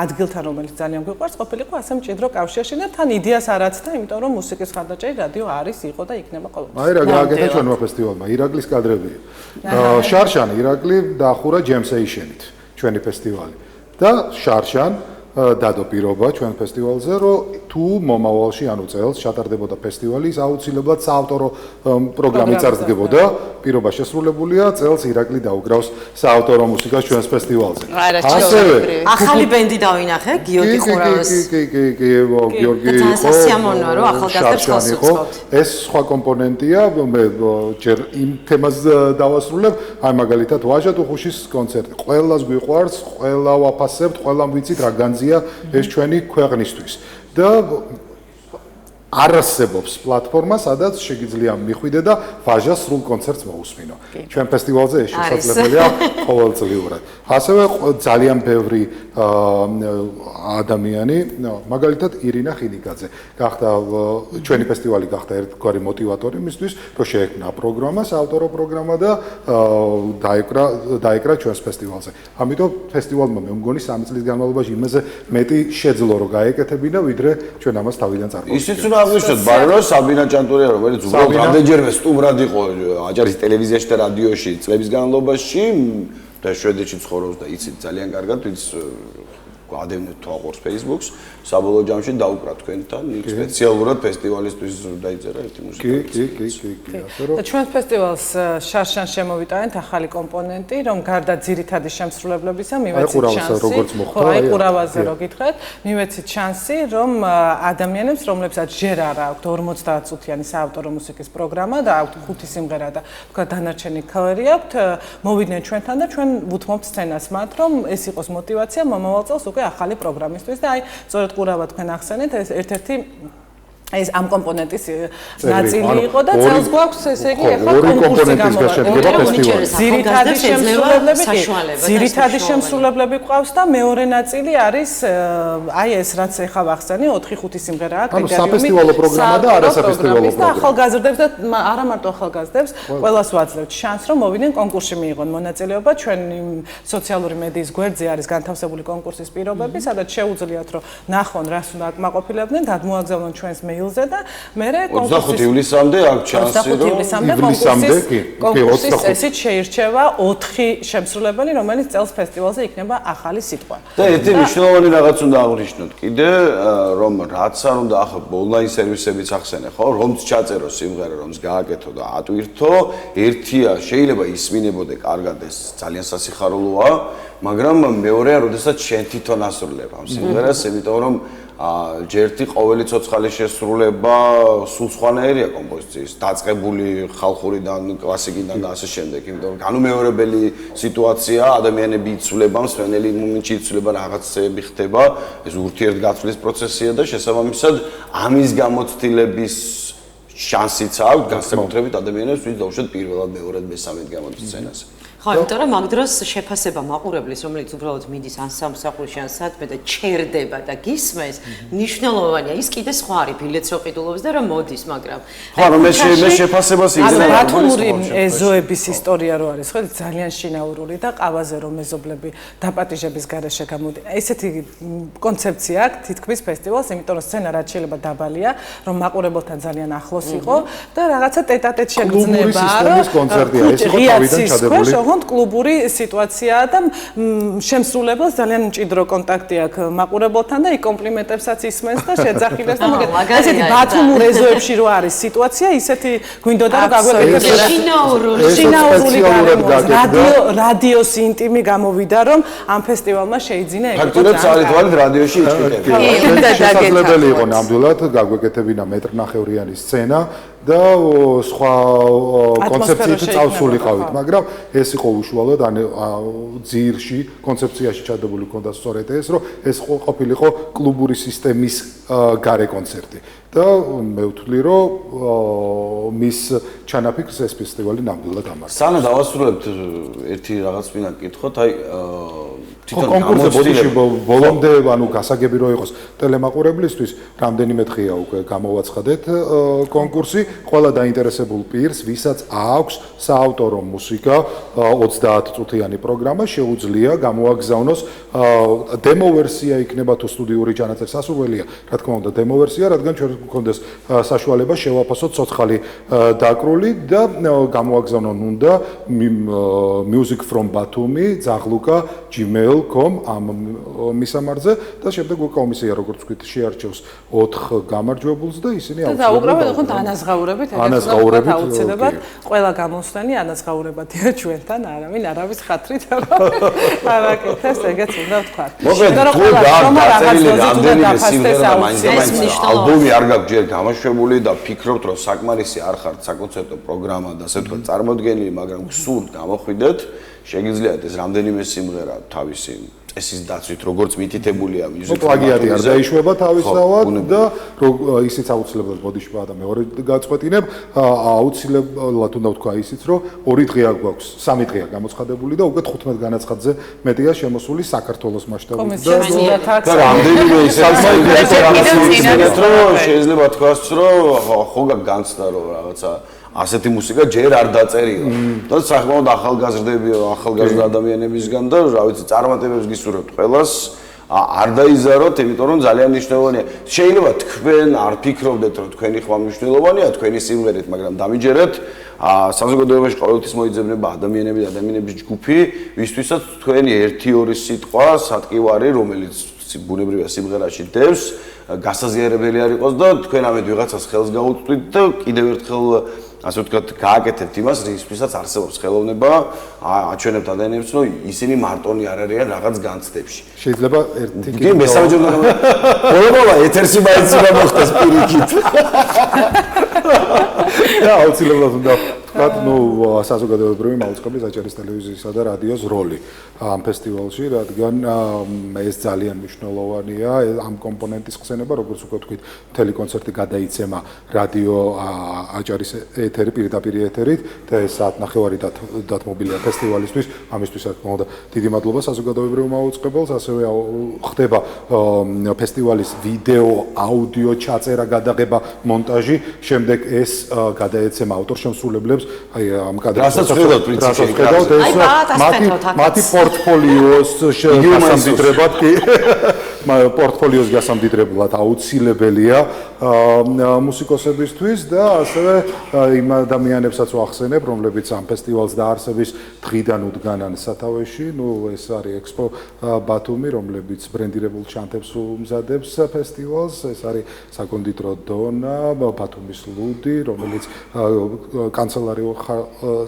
ადგილთან რომელიც ძალიან გვიყვარს ყოფილიყო ასე მჭიდრო კავშირში და თან იდეას არაც და იმიტომ რომ მუსიკის ხარდაჭერი რადიო არის იყო და იქნება ყოველთვის. აი რა გააკეთა ჩვენმა ფესტივალმა ირაკლის კადრებია. შარშან ირაკლი დაახურა ჯემსეიშენით ჩვენი ფესტივალი. და შარშან დადო პირობა ჩვენ ფესტივალზე რომ თუ მომავალში ანუ წელს ჩატარდებოდა ფესტივალი ის აუცილებლად საავტორო პროგრამით წარდგებოდა პირობა შესრულებულია წელს ირაკლი დაუგრავს საავტორო მუსიკას ჩვენს ფესტივალზე ასევე ახალი ბენდი დავინახე გიორგი ხურავის კი გიორგი სასიამოვნოა რომ ახალგაზრდებს ხელს უწყობთ ეს სხვა კომპონენტია მე ჯერ იმ თემას დავასრულებ აი მაგალითად ვაჟა თუხუშის კონცერტი ყველას გვიყვარს ყველა ვაფასებთ ყველამ ვიცით რა განზია ეს ჩვენი ქვეყნისთვის და არსებობს პლატფორმა, სადაც შეგიძლია მიხვიდე და ვაჟას სრულ კონცერტს მოусმინო. ჩვენ ფესტივალზე ეს შესაძლებელია ყოველწლიურად. ასევე ძალიან ბევრი ადამიანი, მაგალითად ირინა ხინიკაძე, გახდა ჩვენი ფესტივალი გახდა ერთგვარი мотиваტორი მისთვის, რომ შეექმნა პროგრამა, საავტორო პროგრამა და დაეკრა ჩვენს ფესტივალზე. ამიტომ ფესტივალმა მე მგონი 3 წლის განმავლობაში იმაზე მეტი შეძლო რომ გაეკეთებინა, ვიდრე ჩვენ ამას თავიდან წარგვაგვიყვანეთ. აღნიშნოთ ბარნო საბინა ჭანტურია რომელიც უბრალოდ რამდენჯერმე სტუმრად იყო აჭარის ტელევიზიაში და რადიოში წლების განმავლობაში და შვედეთში ცხოვრობს და იცით ძალიან კარგად ვინც გადავნეთ თუ აყურს Facebook-ს საბოლოო ჯამში დაუკრა თქვენთან იქ სპეციალურად ფესტივალისთვის დაიწერა ერთი მუსიკა კი და ჩვენ ფესტივალს შარშან შემოვიტანეთ ახალი კომპონენტი რომ გარდა ძირითადი შემსრულებლებისა მივეცით შანსი აი ყურავაზე რო გითხრათ მივეცით შანსი რომ ადამიანებს რომლებსაც ჯერ არ აქვთ 50 წუთიანი საავტორო მუსიკის პროგრამა და აქვთ 5 სიმღერა და თქვა დანარჩენი ქავერი აქვთ მოვიდნენ ჩვენთან და ჩვენ ვუთმობთ სცენას მათ რომ ეს იყოს мотиваცია მომავალ წელს უკვე ახალი პროგრამისთვის და აი სწორედ ყურავა თქვენ ახსენეთ ეს ერთ-ერთი ეს ამ კომპონენტის ნაწილი იყო და წელს გვაქვს ესე იგი ახლა ძირითადი შემსრულებლები ყავს და მეორე ნაწილი არის აი ეს რაც ახლა ვახსენე 4-5 სიმღერა აქვს ანუ საფესტივალო პროგრამა და არასაფესტივალო პროგრამა და ახალგაზრდებს და არა მარტო ახალგაზრდებს ყველას ვაძლევთ შანსს რომ მოვიდნენ კონკურსში მიიღონ მონაწილეობა ჩვენი სოციალური მედიის გვერდზე არის განთავსებული კონკურსის პირობები სადაც შეუძლიათ რომ ნახონ რას უნდა აკმაყოფილებდნენ გადმოაგზავნონ ჩვენს მეილზე და მე კონკურსის 25 ივლისამდე აქვს შანსი რომ კონკურსის ესეთ შეირჩევა 4 შემსრულებელი რომელიც წელს ფესტივალზე იქნება ახალი სიტყვა და ერთი მნიშვნელოვანი რაღაც უნდა აღნიშნოთ კიდე რომ რაც არ უნდა ახლა ონლაინ სერვისებიც ახსენე ხო რომც ჩაწერო სიმღერა რომც გააკეთო და ატვირთო ერთია შეიძლება ისმინებოდე კარგად ეს ძალიან სასიხარულოა მაგრამ მეორეა როდესაც შენ თვითონ ასრულებ ამ სიმღერას იმიტომ რომ ჯერთი ყოველი ცოცხალი შესრულება სულ სხვანაირია კომპოზიციის, დაწყებული ხალხურიდან, კლასიკიდან და ასე შემდეგ, იმიტომ რომ განუმეორებელი სიტუაცია, ადამიანები იცვლება, მსმენელი მომენტში იცვლება, რაღაცები ხდება, ეს ურთიერთგაცვლის პროცესია და შესაბამისად ამის გამოცდილების შანსიც აქვს განსაკუთრებით ადამიანებს, ვინც დაუშვათ პირველად, მეორედ, მესამედ გამოდის სცენაზე. ხო, იმიტომ რომ მაგ დროს შეფასება მაყურებლის, რომელიც უბრალოდ მიდის ან სამსახურში, ან სადმე და ჩერდება და გისმენს, მნიშვნელოვანია. ის კიდე სხვა არის, ბილეთს რო ყიდულობს და რომ მოდის, მაგრამ ხო, რომ მე შეფასებას იგზავნა. ბათუმური ეზოების ისტორია რო არის, ხო, ძალიან შინაურული და ყავაზე რომ ეზობლები დაპატიჟების გარეშე გამოდიან. ესეთი კონცეფცია აქვს თითქმის ფესტივალს, იმიტომ რომ სცენა რაც შეიძლება დაბალია, რომ მაყურებელთან ძალიან ახლოს იყო და რაღაცა ტეტ-ატეტ შეგრძნება, სისტემის კონცერტია, ეს იყო თავიდან ჩადებული. კლუბური სიტუაციაა და შემსრულებელს ძალიან მჭიდრო კონტაქტი აქვს მაყურებელთან და იქ კომპლიმენტებსაც ისმენს და შეძახილებს და მაგალითად ესეთი ბათუმურ ეზოებში რო არის სიტუაცია, ისეთი გვინდოდა რომ გაგვეკეთებინა შინაურული რადიოს ინტიმი გამოვიდა რომ ამ ფესტივალმა შეიძინა ეგრე ფაქტურად ცალ-თვალ რადიოში იჭრება. შესაძლებელი იყო ნამდვილად გაგვეკეთებინა მეტრნახევრიანი სცენა და სხვა კონცეფციით წავსულიყავით, მაგრამ ეს იყო უშუალოდ ძირში კონცეფციაში ჩადებული ქონდა სწორედ ეს, რომ ეს ყოფილიყო კლუბური სისტემის გარე კონცერტი. და მე ვთვლი, რომ მის ჩანაფიქრს ეს ფესტივალი ნამდვილად ამართა. სანამ დავასრულებთ ერთი რაღაც მინდა გკითხოთ, აი თვითონ კონკურსი ბოლომდე, ანუ გასაგები რო იყოს ტელემაყურებლისთვის, რამდენიმე დღეა უკვე გამოვაცხადეთ კონკურსი, ყველა დაინტერესებულ პირს, ვისაც აქვს საავტორო მუსიკა, 30 წუთიანი პროგრამა, შეუძლია გამოაგზავნოს დემო ვერსია იქნება თუ სტუდიური ჩანაწერი სასურველია, რა თქმა უნდა, დემო ვერსია, რადგან ჩვენ გქონდეს საშუალება შევაფასოთ ცოცხალი დაკრული და გამოაგზავნონ უნდა Music from Batumi, Zagluka, gmail.com ამ მისამართზე და შემდეგ კომისია როგორც ვთქვით შეარჩევს 4 გამარჯვებულს და ისინი აუცილებლად ხო დანაზღაურებით აუცილებლად ყველა გამოსვლენი ანაზღაურებადია ჩვენთან არავინ არავის ხათრით არაკეთებს ეგეც უნდა ვთქვა. მოკლედ თუ დაწერილი რამდენიმე სიმღერა მაინც ალბომი არ გაქვს ჯერ გამოშვებული და ფიქრობთ რომ საკმარისი არ ხართ საკონცერტო პროგრამა და ასე ვთქვათ წარმოდგენილი, მაგრამ გსურთ გამოხვიდეთ, შეგიძლიათ ეს რამდენიმე სიმღერა თავისი წესის დაცვით როგორც მითითებულია მუსიკა პლაგიატი არ დაიშვება თავისთავად და ისიც აუცილებლად ბოდიშმა და მეორე გაწყვეტინებ აუცილებლად უნდა ვთქვა ისიც რომ 2 დღეა გვაქვს 3 დღეა გამოცხადებული და უკვე 15 განაცხადზე მეტია შემოსული საქართველოს მასშტაბით და რამდენიმე შეიძლება თქვას რომ ხო განცდა რომ რაღაცა ასეთი მუსიკა ჯერ არ დაწერილა. და საკმაოდ ახალგაზრდა ადამიანებისგან და რა ვიცი, წარმატებებს გისურვებთ ყველას. არ დაიზაროთ, იმიტომ რომ ძალიან მნიშვნელოვანია. შეიძლება თქვენ არ ფიქრობდეთ, რომ თქვენი ხმა მნიშვნელოვანია თქვენი სიმღერით, მაგრამ დამიჯერეთ, საზოგადოებაში ყოველთვის მოიძებნება ადამიანების ჯგუფი, ვისთვისაც თქვენი 1-2 სიტყვა, სატკივარი, რომელიც ბუნებრივია სიმღერაში დევს, გასაზიარებელი არ იყოს და თქვენ ამით ვიღაცას ხელს გაუწვით და კიდევ ერთხელ ასე ვთქვათ, გააკეთებთ იმას, რისთვისაც არსებობს ხელოვნება, აჩვენებთ ადამიანებს, რომ ისინი მარტონი არ არიან რაღაც განცდებში. შეიძლება ერთი კი მესამეჯერ ბოლომდე ეთერში მაინც უნდა მოხდეს პირიქით. და აუცილებლად უნდა ვთქვათ, საზოგადოებრივი მაუწყებლის აჭარის ტელევიზიისა და რადიოს როლი ამ ფესტივალში, რადგან ეს ძალიან მნიშვნელოვანია, ამ კომპონენტის ხსენება, როგორც უკვე ვთქვით, მთელი კონცერტი გადაიცემა რადიო აჭარის ეთერი, პირდაპირ ეთერით და ეს საათნახევარი დათმობილია ფესტივალისთვის, ამისთვის რა თქმა უნდა დიდი მადლობა საზოგადოებრივ მაუწყებელს, ასევე ხდება ფესტივალის ვიდეო, აუდიო ჩაწერა, გადაღება, მონტაჟი, შემდეგ ეს გადაეცემა ავტორშემსრულებლებს აი ამ კადრებსაც ხედავთ პრინციპში მათი პორტფოლიოს გასამდიდრებად კი პორტფოლიოს გასამდიდრებლად აუცილებელია მუსიკოსებისთვის და ასევე იმ ადამიანებსაც ვახსენებ, რომლებიც ამ ფესტივალს დაარსების დღიდან უდგანან სათავეში, ეს არის ექსპო ბათუმი, რომლებიც ბრენდირებულ ჩანთებს უმზადებს ფესტივალს, ეს არის საკონდიტრო დონა, ბათუმის ლუდი, რომელიც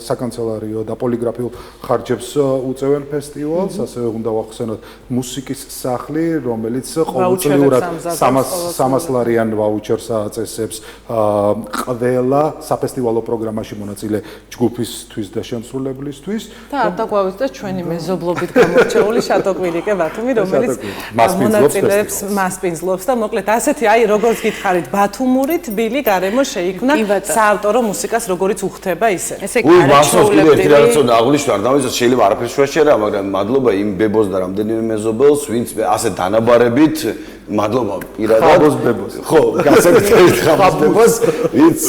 საკანცელარიო და პოლიგრაფიულ ხარჯებს უწევენ ფესტივალს, ასევე უნდა ვახსენოთ მუსიკის სახლი, რომელიც ყოველწლიურად 300 ლარიან ვაუჩერს აწესებს ყველა საფესტივალო პროგრამაში მონაწილე ჯგუფისთვის და შემსრულებლისთვის. და არ დაგვავიწყდეს ჩვენი მეზობლობით გამორჩეული შატო კვირიკე ბათუმი, რომელიც მონაწილეებს მასპინძლობს და მოკლედ ასეთი როგორც გითხარით ბათუმური თბილი გარემო შეიქმნა საავტორო მუსიკას როგორიც უხდება ისე. ესე იგი არაჩვეულებრივი ერთ რაღაცა აღნიშნავ და ამისაც შეიძლება არაფერს შეშერა, მაგრამ მადლობა იმ ბებოს და რამდენიმე მეზობელს, ვინც ასე დანაბარებით მადლობა პირადად ხო გასაგებია ხაბოს ვინც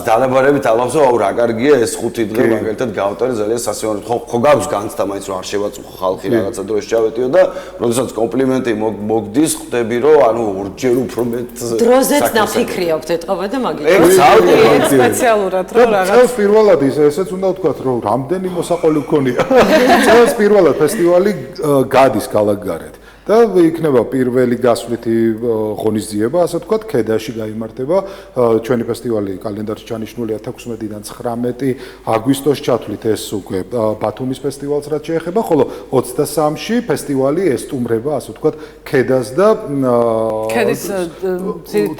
დანაბარებით ალბათ რა კარგია ეს 5 დღე მაგალითად გავტარე ძალიან სასიამოვნო ხო გაქვს განცდა მაინც რომ არ შევაწუხო ხალხი რაღაცა დროში ჩავეტიო და როდესაც კომპლიმენტი მოგდის ხვდები რომ ანუ ორჯერ უფრო მეტ დროზეც ნაფიქრი აქვს ეთყობა და მაგით სპეციალურად რომ რაღაც წელს პირველად ესეც უნდა ვთქვათ რომ რამდენი მოსაყოლი გქონია წელს პირველად ფესტივალი გადის ქალაქგარეთ და იქნება პირველი გასვლითი ღონისძიება, ასე ვთქვათ, ქედაში გაიმართება. ჩვენი ფესტივალი კალენდარში ჩანიშნულია 16-დან 19 აგვისტოს ჩათვლით ეს უკვე ბათუმის ფესტივალს რაც შეეხება, ხოლო 23-ში ფესტივალი ესტუმრება, ასე ვთქვათ, ქედას და ქედის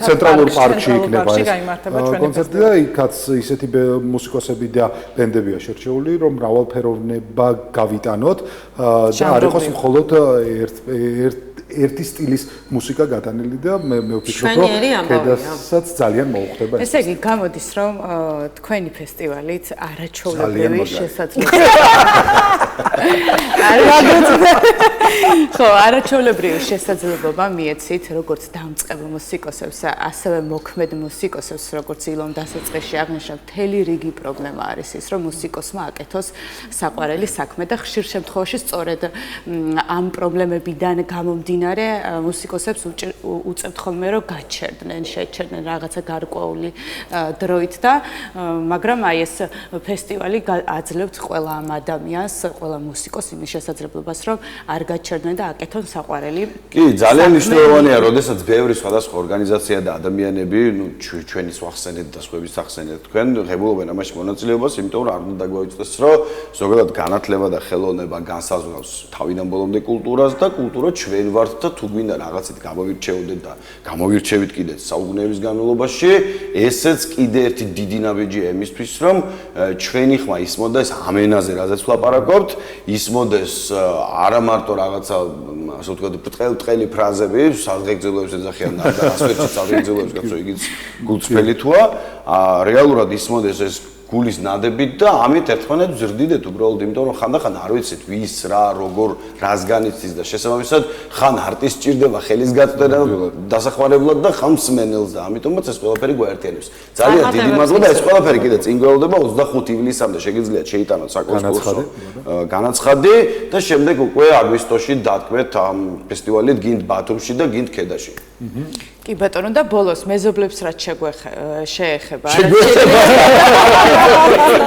ცენტრალურ პარკში იქნება ეს კონცერტი და იქაც ისეთი მუსიკოსები და ბენდებია შერჩეული, რომ მრავალფეროვნება გავიტანოთ და არ იყოს მხოლოდ ერთი სტილის მუსიკა გადანილი და მე ვფიქრობ რომ ქედასაც ძალიან მოუხდება ეს. ესე იგი გამოდის რომ თქვენი ფესტივალით არაჩვეულებრივი შესაძლებლობა ხო არაჩვეულებრივი შესაძლებლობა მიეცით როგორც დამწყებ მუსიკოსებს ასევე მოქმედ მუსიკოსებს როგორც ილონ დასაწყისში აღნიშნა მთელი რიგი პრობლემა არის ის რომ მუსიკოსმა აკეთოს საყვარელი საქმე და ხშირ შემთხვევაში სწორედ ამ პრობლემებიდან გამომდინარე მუსიკოსებს უწევთ ხოლმე რომ გაჩერდნენ, შეჩერდნენ რაღაცა გარკვეული დროით და მაგრამ აი ეს ფესტივალი აძლევთ ყველა ამ ადამიანს, ყველა მუსიკოს იმის შესაძლებლობას რომ არ გაჩერდნენ და აკეთონ საყვარელი. კი, ძალიან მნიშვნელოვანია, როდესაც ბევრი სხვადასხვა ორგანიზაცია და ადამიანები, ჩვენის ვახსენეთ და სხვების ახსენეთ თქვენ, ღებულობენ ამაში მონაწილეობას, იმიტომ რომ არ უნდა დაგვაიწდეს, რომ ზოგადად განათლება და ხელოვნება განსაზღვრავს თავიდან ბოლომდე კულტურას და კულტურა ჩვენ ვართ და თუ გვინდა რაღაცით გამოვირჩეოდეთ და გამოვირჩევით კიდეც საუკუნეების განმავლობაში, ესეც კიდე ერთი დიდი ნაბიჯია იმისთვის, რომ ჩვენი ხმა ისმოდეს ამ ენაზე, რაზეც ვლაპარაკობთ, ისმოდეს არა მარტო რაღაცა, ასე ვთქვათ, ბრტყელი ფრაზები, საზღეგრძელოებს ეძახიან და ასვერჩი საზღეგრძელოებს გაცო იგიც გულწრფელი თუა, რეალურად ისმოდეს ეს გულის ნადებით და ამით ერთხმანაც ვზრდიდეთ უბრალოდ იმიტომ რომ ხანდახან არ ვიცით ვის რა როგორ რას განიცდის და შესაბამისად ხან არტის ჭირდება ხელის გაწვდენა დასახმარებლად და ხან მსმენელს და ამიტომაც ეს ყველაფერი გვაერთიანებს. ძალიან დიდი მადლობა ეს ყველაფერი კიდე წინ გველოდება 25 ივლისამდე შეგიძლიათ შეიტანოთ საკონკურსო განაცხადი და შემდეგ უკვე აგვისტოში დათქმეთ ამ ფესტივალით გინდ ბათუმში და გინდ ქედაში. კი ბატონო და ბოლოს მეზობლებს რაც შეეხება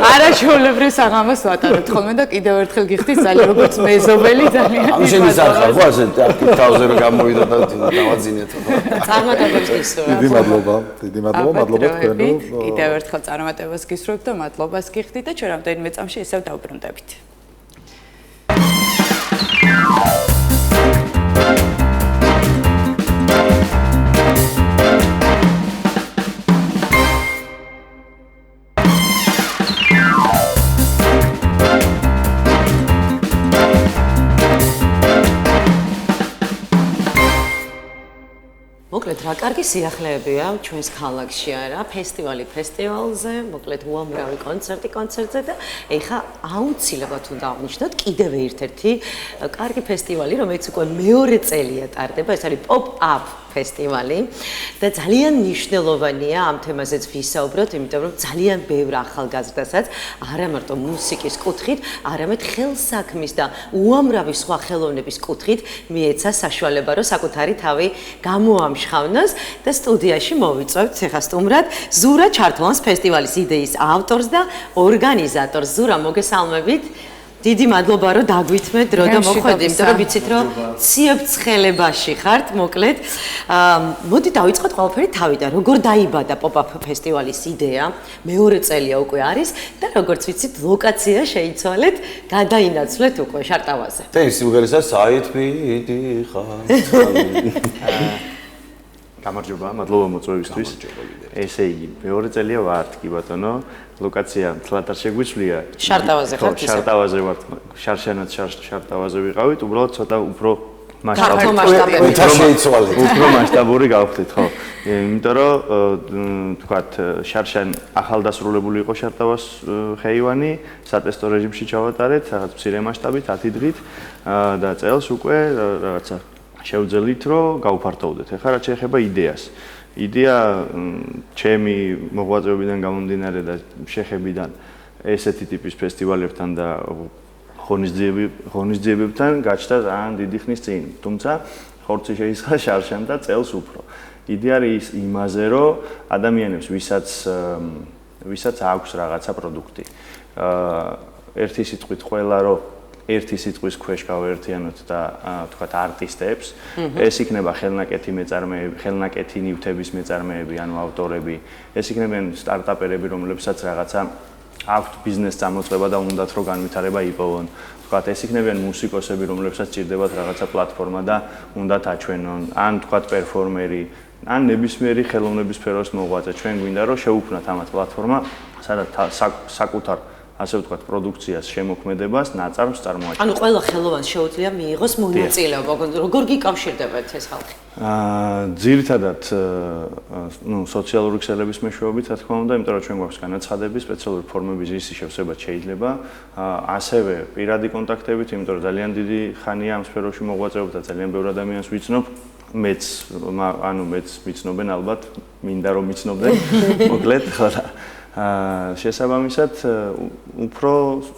არაჩვეულებრივ საღამოს ვატარებთ ხოლმე და კიდევ ერთხელ გიხდით ძალიან როგორც მეზობელი ძალიან ამ შენის ახალ ხო ასე თავზე რომ გამოვიდა და დავაძინეთ წარმატებებს გისურვებთ. დიდი მადლობა მადლობა თქვენო კიდევ ერთხელ წარმატებას გისურვებთ და მადლობას გიხდით და ჩვენ რამდენიმე წამში ისევ დავბრუნდებით. მოკლედ რა კარგი სიახლეებია ჩვენს ქალაქში არა ფესტივალზე მოკლედ უამრავი კონცერტზე და ეხა აუცილებლად უნდა აღნიშნოთ კიდევ ერთ-ერთი კარგი ფესტივალი რომელიც უკვე მეორე წელია ტარდება ეს არის pop-up ფესტივალი და ძალიან მნიშვნელოვანია ამ თემაზეც ვისაუბროთ იმიტომ რომ ძალიან ბევრ ახალგაზრდასაც არა მარტო მუსიკის კუთხით არამედ ხელსაქმის და უამრავი სხვა ხელოვნების კუთხით მიეცა საშუალება რომ საკუთარი თავი გამოამშხავნოს და სტუდიაში მოვიწვევთ ეხა სტუმრად ზურა ჩართლანს ფესტივალის იდეის ავტორს და ორგანიზატორს ზურა მოგესალმებით დიდი მადლობა რომ დაგვითმეთ დრო და მოხვედი, იმიტომ რომ ვიცით რომ ციებ-ცხელებაში ხართ, მოკლედ. მოდი დავიწყოთ ყველაფერი თავიდან. როგორ დაიბადა Pop-up ფესტივალის იდეა? მეორე წელია უკვე არის და როგორც ვიცით, ლოკაცია შეიცვალეთ, გადაინაცვლეთ უკვე შარტავაზე. და ის სიმღერისა საითბიდი ხარ. გამარჯობა, მადლობა მოწვევისთვის. ესე იგი, მეორე წელია ვართ, კი ბატონო. ლოკაცია თლათ არ შეგვიცვლია. შარტავაზე ხართ ისე? შარტავაზე ვართ. შარშანად შარტავაზე ვიყავით, უბრალოდ ცოტა უფრო უფრო მასშტაბური გავხდით, ხო. იმიტომ რომ თქვათ, შარშან ახალდასრულებული იყო შარტავას ხეივანი, სატესტო რეჟიმში ჩავატარეთ, რაღაც მცირე მასშტაბით, 10 დღით და წელს უკვე რაღაცა შევძელით, რომ გავფართოვდეთ. ეხლა რაც შეეხება იდეას. იდეა ჩემი მოღვაწეობიდან გამომდინარე და შეხებიდან ესეთი ტიპის ფესტივალებთან და ღონისძიებებთან გაჩნდა ძალიან დიდი ხნის წინ. თუმცა ხორცი შეისხა შარშან და წელს უფრო. იდეა არის იმაზე, რომ ადამიანებს ვისაც აქვს რაღაცა პროდუქტი. ერთი სიტყვით ყველა რომ ერთი სიტყვის ქვეშ გავერთიანოთ და თქვათ არტისტებს, ეს იქნება ხელნაკეთი მეწარმეები, ხელნაკეთი ნივთების მეწარმეები, ანუ ავტორები, ეს იქნებიან სტარტაპერები, რომლებსაც რაღაცა აქვთ ბიზნეს წამოწყება და უნდათ რომ განვითარება იპოვონ. თქვათ ეს იქნებიან მუსიკოსები, რომლებსაც სჭირდებათ რაღაცა პლატფორმა და უნდათ აჩვენონ, ან თქვათ პერფორმერი, ან ნებისმიერი ხელოვნების სფეროს მოღვაწე. ჩვენ გვინდა რომ შევუქმნათ ამათ პლატფორმა, სადაც საკუთარ ასე ვთქვათ, პროდუქციას შემოქმედებას ნაწარმს წარმოაჩენს. ანუ ყველა ხელოვანს შეუძლია მიიღოს მონაწილეობა, როგორ გიკავშირდებათ ეს ხალხი? ძირითადად, სოციალური ქსელების მეშვეობით, რა თქმა უნდა, იმიტომ რომ ჩვენ გვაქვს განაცხადები, სპეციალური ფორმების ისი შევსება შეიძლება, ასევე პირადი კონტაქტებით, იმიტომ რომ ძალიან დიდი ხანია ამ სფეროში მოღვაწეობ და ძალიან ბევრ ადამიანს ვიცნობ. მეც ვიცნობენ ალბათ, მინდა რომ ვიცნობდნენ, მოკლედ, ხო და შესაბამისად უფრო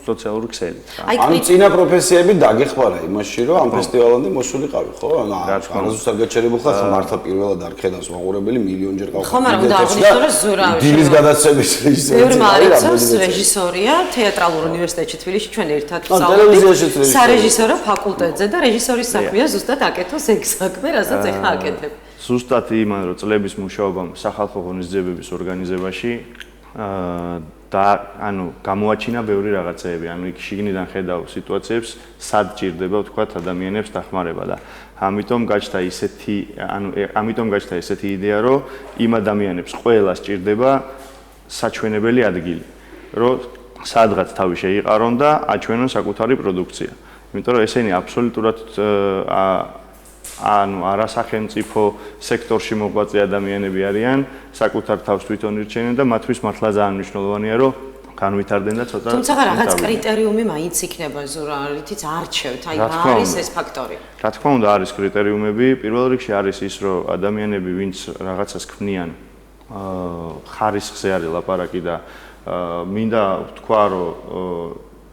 სოციალური ქსელით. ან წინა პროფესიები დაგეხმარა იმაში, რომ ამ ფესტივალამდე მოსულიყავი, ხო? ანუ არასდროს გაჩერებულ ხარ, ხო მართლა პირველად არ ხედავს მაყურებელი მილიონჯერ გავხარ. ხო, მაგრამ უნდა აღნიშნო, რომ ზურავი. დილის გადაცემის რეჟისორი. ბევრი მარიცავს რეჟისორია, თეატრალურ უნივერსიტეტში თბილისში ჩვენ ერთად ვსწავლობთ. სარეჟისორო ფაკულტეტზე და რეჟისორის საქმეა ზუსტად აკეთოს ეგ საქმე, რასაც ეხლა აკეთებ. ზუსტად იმან, რომ წლების მუშაობამ სახალხო ღონისძიებების ორგანიზებაში და ანუ გამოაჩინა ბევრი რაღაცეები, ანუ იქ შიგნიდან ხედავ სიტუაციებს, სად ჭირდება ვთქვათ ადამიანებს დახმარება და ამიტომ გაჩნდა ესეთი იდეა, რომ იმ ადამიანებს ყველას ჭირდება საჩვენებელი ადგილი, რომ სადღაც თავი შეიყარონ და აჩვენონ საკუთარი პროდუქცია. იმიტომ რომ ესენი აბსოლუტურად ანუ არასახელმწიფო სექტორში მოღვაწე ადამიანები არიან, საკუთარ თავს თვითონ ირჩენენ და მათთვის მართლა ძალიან მნიშვნელოვანია, რომ განვითარდნენ და ცოტა თუმცა რაღაც კრიტერიუმი მაინც იქნება ზურა, რითიც არჩევთ, აი არის ეს ფაქტორი. რა თქმა უნდა არის კრიტერიუმები, პირველ რიგში არის ის, რომ ადამიანები, ვინც რაღაცას ქმნიან, ხარისხზე არის ლაპარაკი და მინდა ვთქვა, რომ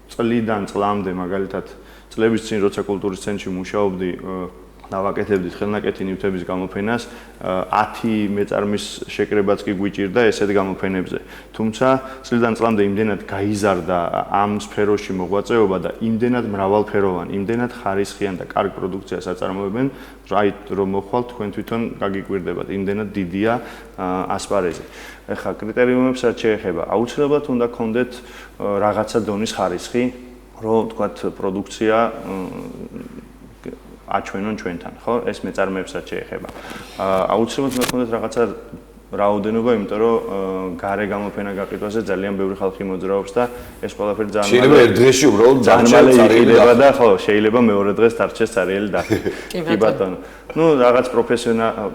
წლიდან წლამდე მაგალითად წლების წინ როცა კულტურის ცენტრში მუშაობდი დავაკეთებდით ხელნაკეთი ნივთების გამოფენას, 10 მეწარმის შეკრებაც კი გვიჭირდა ესეთ გამოფენებზე. თუმცა წლიდან წლამდე იმდენად გაიზარდა ამ სფეროში მოღვაწეობა და იმდენად მრავალფეროვანი, იმდენად ხარისხიან და კარგ პროდუქციას აწარმოებენ, რომ მოხვალ თქვენ თვითონ გაგიკვირდებათ, იმდენად დიდია ასპარეზი. ეხლა კრიტერიუმებს რაც შეეხება, აუცილებლად უნდა გქონდეთ რაღაცა დონის ხარისხი, რომ თქვათ პროდუქცია აჩვენონ ჩვენთან, ხო? ეს მეწარმეებს რაც შეეხება. აუცილებლად უნდა გქონდეთ რაღაცა რაოდენობა, იმიტომ რომ გარე გამოფენა გაყიდვაზე ძალიან ბევრი ხალხი მოძრაობს და ეს ყველაფერი ძალიან შეიძლება ერთ დღეში უბრალოდ ძალიან და ხო, შეიძლება მეორე დღეს დარჩეს წარიელი და კი ბატონო. ნუ რაღაც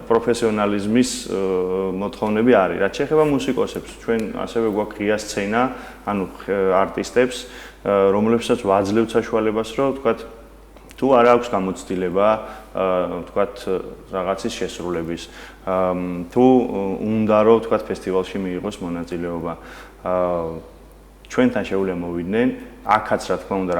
პროფესიონალიზმის მოთხოვნები არის. რაც შეეხება მუსიკოსებს, ჩვენ ასევე გვაქვს ღია სცენა, ანუ არტისტებს, რომლებსაც ვაძლევთ საშუალებას, რომ თქვათ თუ არ აქვს გამოცდილება, თქვათ რაღაცის შესრულების, თუ უნდა რომ თქვათ ფესტივალში მიიღოს მონაწილეობა, ჩვენთან შეუძლია მოვიდნენ, აქაც რა თქმა უნდა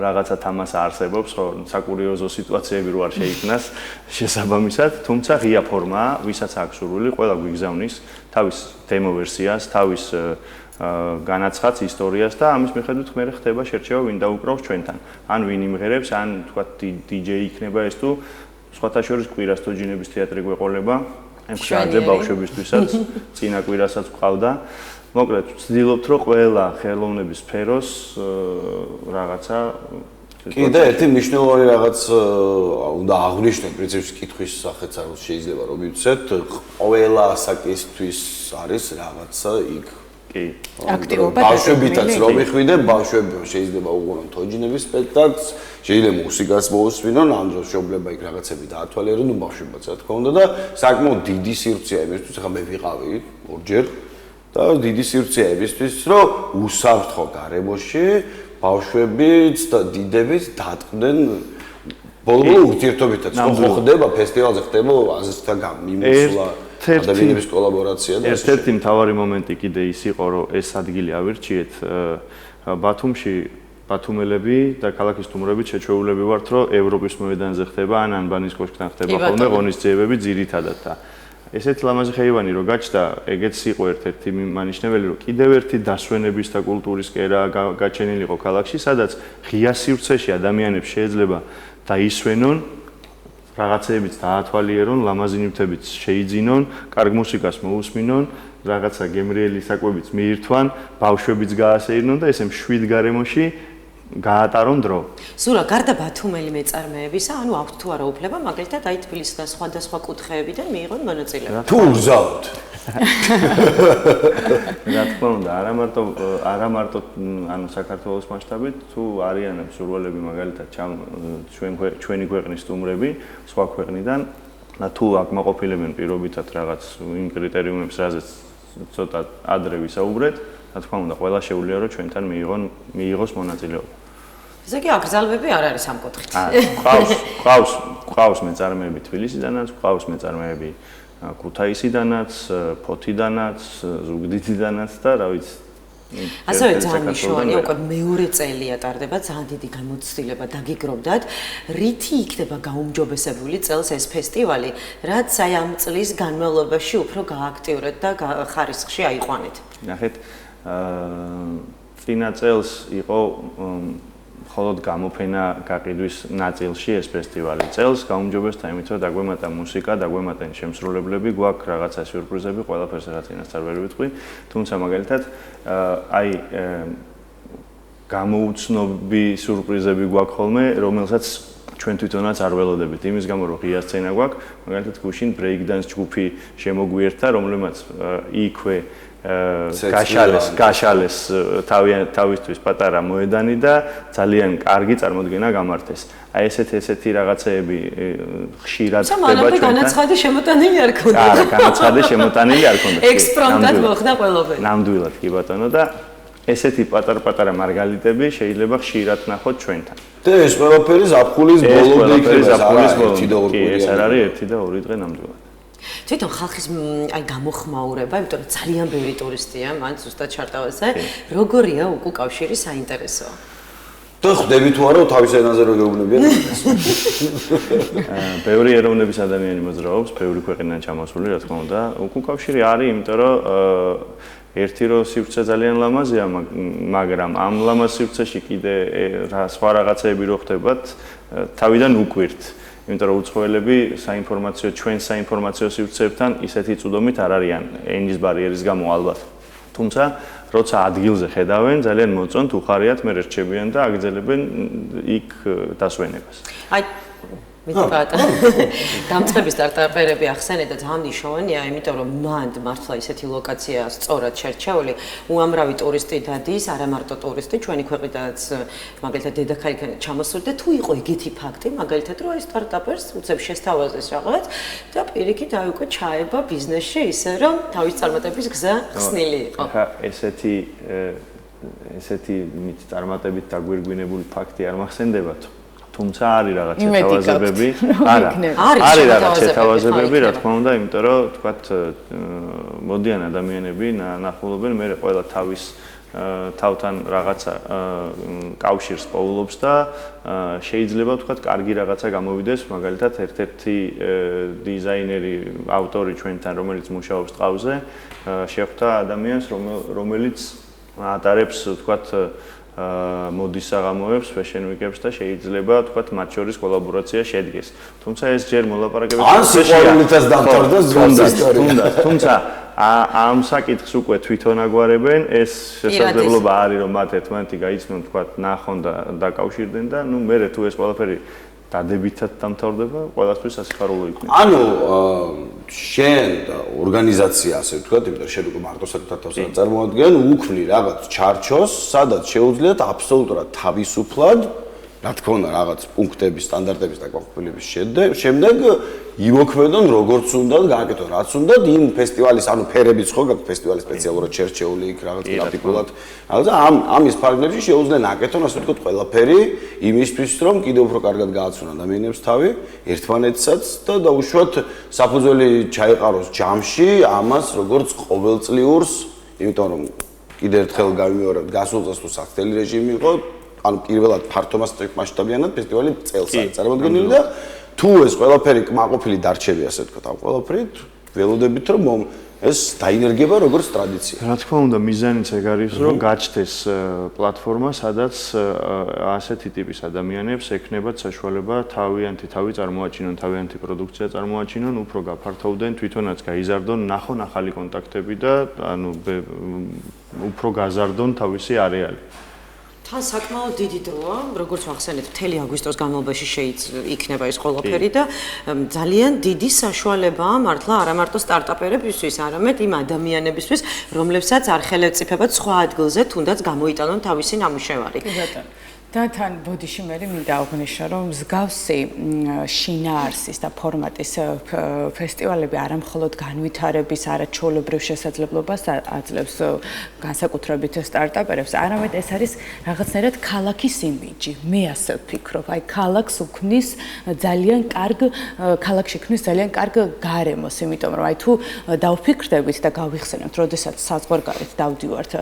რაღაცა თამასა არსებობს, ხო, საკურიოზო სიტუაციები რო არ შეიქმნას შესაბამისად, თუმცა ღია ფორმაა, ვისაც აქვს სურვილი, ყველა გვიგზავნის თავის დემო ვერსიას, თავის განაცხადს ისტორიას და ამის მიხედვით მე ხდება შერჩევა ვინ დაუკრავს ჩვენთან. ან ვინ იმღერებს, ან თქვა DJ იქნება ეს თუ სხვათა შორის კვირას თოჯინების თეატრი გვეყოლება. ემხრაზე ბავშვებისთვისაც წინა კვირასაც ყავდა. მოკლედ ვცდილობთ რომ ყველა ხელოვნების სფეროს რაღაცა კიდე ერთი მნიშვნელოვანი რაღაც უნდა აღვნიშნოთ პრინციპში კითხვის სახეც არ შეიძლება რომ მივცეთ ყველა ასაკისთვის არის რაღაცა იქ კი აქტივობა ბავშვებითაც რომ მიხვიდე ბავშვები შეიძლება უყურონ თოჯინების სპექტაკლს შეიძლება მუსიკას მოусვინონ ამ დროს შეუძლება იქ რაღაცები დაათვალიერონ ნუ ბავშვებიც რა თქმა უნდა და საკმაოდ დიდი სივრცეა იმისთვის ახლა მე ვიყავი ორჯერ და დიდი სივრცეა იმისთვის რომ უსაფრთხო გარემოში ბავშვებიც და დიდებიც დატყდნენ ბოლო ურთიერთობითაც ხო ხდება ფესტივალზე ხდება აზრთა მიმოსვლა ადამიანების კოლაბორაცია და ერთ-ერთი მთავარი მომენტი კიდე ის იყო რომ ეს ადგილი ავირჩიეთ ბათუმში ბათუმელები და ქალაქის სტუმრები შეჩვეულები ვართ რომ ევროპის მოედანზე ხდება ან ანბანის კოშკთან ხდება ხოლმე ღონისძიებები ძირითადად და ესეთ ლამაზი ხეივანი რო გაჩნდა, ეგეც იყო ერთ-ერთი მანიშნებელი, რომ კიდევ ერთი დასვენების და კულტურის კერა გაჩენილი იყო ქალაქში, სადაც ღია სივრცეში ადამიანებს შეიძლება დაისვენონ, რაღაცეებიც დაათვალიერონ, ლამაზი ნივთებიც შეიძინონ, კარგ მუსიკას მოусმინონ, რაღაცა გემრიელი საკვებიც მიირთვან, ბავშვებიც გაასეირნონ და ესე მშვიდ გარემოში გაატარონ დრო. სულა, გარდა ბათუმელი მეწარმეებისა, ანუ აქვთ თუ არა უფლება, მაგალითად, აი თბილისის და სხვადასხვა კუთხეებიდან მიიღონ მონაწილეობა. თუ ურზაოთ. რა თქმა უნდა, არა მარტო ანუ საქართველოს მასშტაბით, თუ არიან მსურველები მაგალითად ჩვენი ქვეყნის სტუმრები, სხვა ქვეყნიდან, თუ აკმაყოფილებენ პირობითად რაღაც იმ კრიტერიუმებს, რაზეც ცოტა ადრე ვისაუბრეთ, რა თქმა უნდა, ყველა შეუძლია რომ ჩვენთან მიიღოს მონაწილეობა. ესე იგი აკრძალვები არ არის ამ კუთხით. ყავს მეწარმეები თბილისიდანაც, ყავს მეწარმეები ქუთაისიდანაც, ფოთიდანაც, ზუგდიდიდანაც და რა ვიცი. ასევე ძალიან მნიშვნელოვანია, უკვე მეორე წელია ტარდება ძალიან დიდი გამოცდილება დაგიგროვდათ, რითი იქნება გაუმჯობესებული წელს ეს ფესტივალი, რაც აი ამ წლის განმავლობაში უფრო გააქტიურეთ და ხარისხში აიყვანეთ. ნახეთ, წინა წელს იყო მხოლოდ გამოფენა გაყიდვის ნაწილში ეს ფესტივალი. წელს გაუმჯობესდა იმით, რომ დაგვემატა მუსიკა, დაგვემატა შემსრულებლები, გვაქვს რაღაცა სიურპრიზები, ყველაფერს რა წინასწარ ვერ ვიტყვი, თუმცა მაგალითად აი გამოუცნობი სიურპრიზები გვაქვს ხოლმე, რომელსაც ჩვენ თვითონაც არ ველოდებით. იმის გამო რომ ღია სცენა გვაქვს, მაგალითად გუშინ breakdance ჯგუფი შემოგვიერთდა, რომელმაც იქვე გაშალეს თავისთვის პატარა მოედანი და ძალიან კარგი წარმოდგენა გამართეს. აი ესეთი რაღაცეები ხშირად ხდება ჩვენთან. განაცხადი შემოტანილი არ ქონდა. არა, განაცხადი შემოტანილი არ ქონდა. ექსპრომტად მოხდა ყველაფერი. ნამდვილად კი ბატონო და ესეთი პატარ-პატარა მარგალიტები შეიძლება ხშირად ნახოთ ჩვენთან. და ეს ყველაფერი ზაფხულის ბოლომდე იქნება. ეს არ არის 1 და 2 დღე ნამდვილად. თვითონ ხალხის აი გამოხმაურება, იმიტომ რომ ძალიან ბევრი ტურისტია მან ზუსტად ჩარტავაზე, როგორია უკავშირი საინტერესო? და ხვდები თუ არა თავის ენაზე რო გეუბნებიან? ბევრი ეროვნების ადამიანი მოძრაობს, ბევრი ქვეყნიდან ჩამოსული, რა თქმა უნდა. უკავშირი არის, იმიტომ რომ ერთი რო სივრცე ძალიან ლამაზია, მაგრამ ამ ლამაზ სივრცეში კიდე სხვა რაღაცეები რო ხდებათ, თავიდან უკვირთ. იმიტომ რომ უცხოელები ჩვენ საინფორმაციო სივრცეებთან ისეთი წუდომით არ არიან ენის ბარიერის გამო ალბათ. თუმცა როცა ადგილზე ხედავენ, ძალიან მოწონთ, უხარიათ, მე რჩებიან და აგრძელებენ იქ დასვენებას. აი მითხრათ დამწყების სტარტაპერები ახსენეთ და ძალიან მნიშვნელოვანია, იმიტომ რომ მანდ მართლა ისეთი ლოკაცია სწორად შერჩეული, უამრავი ტურისტი დადის, არა მარტო ტურისტი, ჩვენი ქვეყნიდანაც მაგალითად დედაქალაქიდან ჩამოსული და თუ იყო ეგეთი ფაქტი, მაგალითად რომ აი სტარტაპერს უცებ შესთავაზეს რაღაც და პირიქით აი უკვე ჩაება ბიზნესში ისე რომ თავის წარმატების გზა ხსნილი იყო. ხა ესეთი წარმატებით დაგვირგვინებული ფაქტი არ მახსენდება თუ თუმცა არის რაღაც შეთავაზებები, არის რაღაც შეთავაზებები, რა თქმა უნდა, იმიტომ რომ თქვათ მოდიან ადამიანები ნახულობენ, მე ყველა თავთან რაღაცა კავშირს პოულობს და შეიძლება თქვათ კარგი რაღაცა გამოვიდეს, მაგალითად ერთ-ერთი დიზაინერი, ავტორი ჩვენთან, რომელიც მუშაობს ტყავზე, შეხვდა ადამიანს, რომელიც ატარებს ვთქვათ მოდის საღამოებს, fashion week-ებს და შეიძლება ვთქვათ მათ შორის კოლაბორაცია შედგეს. თუმცა ეს ჯერ მოლაპარაკებების სიყვარულითაც დამთავრდა თუმცა ამ საკითხს უკვე თვითონ აგვარებენ, ეს შესაძლებლობა არის რომ მათ ერთმანეთი გაიცნონ ვთქვათ ნახონ და დაკავშირდნენ და ნუ მე თუ ეს ყველაფერი დადებითად დამთავრდება, ყველასთვის სასიხარულო იქნება. ანუ შენ და ორგანიზაცია ასე ვთქვათ, იმიტომ რომ შენ უკვე მარტო საკუთარ თავს არ წარმოადგენ, უქმნი რაღაც ჩარჩოს, სადაც შეუძლიათ აბსოლუტურად თავისუფლად, რა თქმა უნდა, რაღაც პუნქტების, სტანდარტების დაკმაყოფილების შემდეგ იმოქმედონ როგორც უნდა, გააკეთონ რაც უნდა, იმ ფესტივალის, ანუ ფერებიც ხო გაქვს ფესტივალის სპეციალურად შერჩეული იქ რაღაც გრაფიკულად. რაღაცა ამის ფარგლებში შეუძლენ აკეთონ ასე ვთქვათ ყველაფერი იმისთვის, რომ კიდევ უფრო კარგად გააცნონ ადამიანებს თავი, ერთმანეთსაც და დაუშვათ საფუძველი ჩაეყაროს ჯამში ამას როგორც ყოველწლიურს, იმიტომ რომ კიდევ ერთხელ გავიმეორებ, გასულ წელს თუ საფრთხელი რეჟიმი იყო, ანუ პირველად ფართო მასშტაბიანად ფესტივალი წელს არის წარმოადგენილი და თუ ეს ყველაფერი კმაყოფილი დარჩები ასე ვთქვათ, ამ ყველაფრით ველოდებით რომ ეს დაინერგება როგორც ტრადიცია. რა თქმა უნდა, მიზანიც ეგ არის, რომ გაჩნდეს პლატფორმა, სადაც ასეთი ტიპის ადამიანებს ექნებათ საშუალება თავიანთი თავი წარმოაჩინონ, თავიანთი პროდუქცია წარმოაჩინონ, უფრო გაფართოვდნენ, თვითონაც გაიზარდონ, ნახონ ახალი კონტაქტები და ანუ უფრო გაზარდონ თავისი არეალი. თან საკმაოდ დიდი დროა, როგორც ვახსენეთ, მთელი აგვისტოს განმავლობაში იქნება ეს ყველაფერი და ძალიან დიდი საშუალებაა მართლა არა მარტო სტარტაპერებისთვის, არამედ იმ ადამიანებისთვის, რომლებსაც არ ხელევწიფებად სხვა ადგილზე თუნდაც გამოიტანონ თავისი ნამუშევარი. კი ბატონო. და თან ბოდიში მე მინდა აღნიშნო, რომ მსგავსი შინაარსის და ფორმატის ფესტივალები არა მხოლოდ განვითარების არაჩვეულებრივ შესაძლებლობას აძლევს განსაკუთრებით სტარტაპერებს, არამედ ეს არის რაღაცნაირად ქალაქის იმიჯი. მე ასე ვფიქრობ, აი ქალაქს უქმნის ძალიან კარგ ქალაქში ქმნის ძალიან კარგ გარემოს, იმიტომ რომ აი თუ დავფიქრდებით და გავიხსენებთ, როდესაც საზღვარგარეთ დავდივართ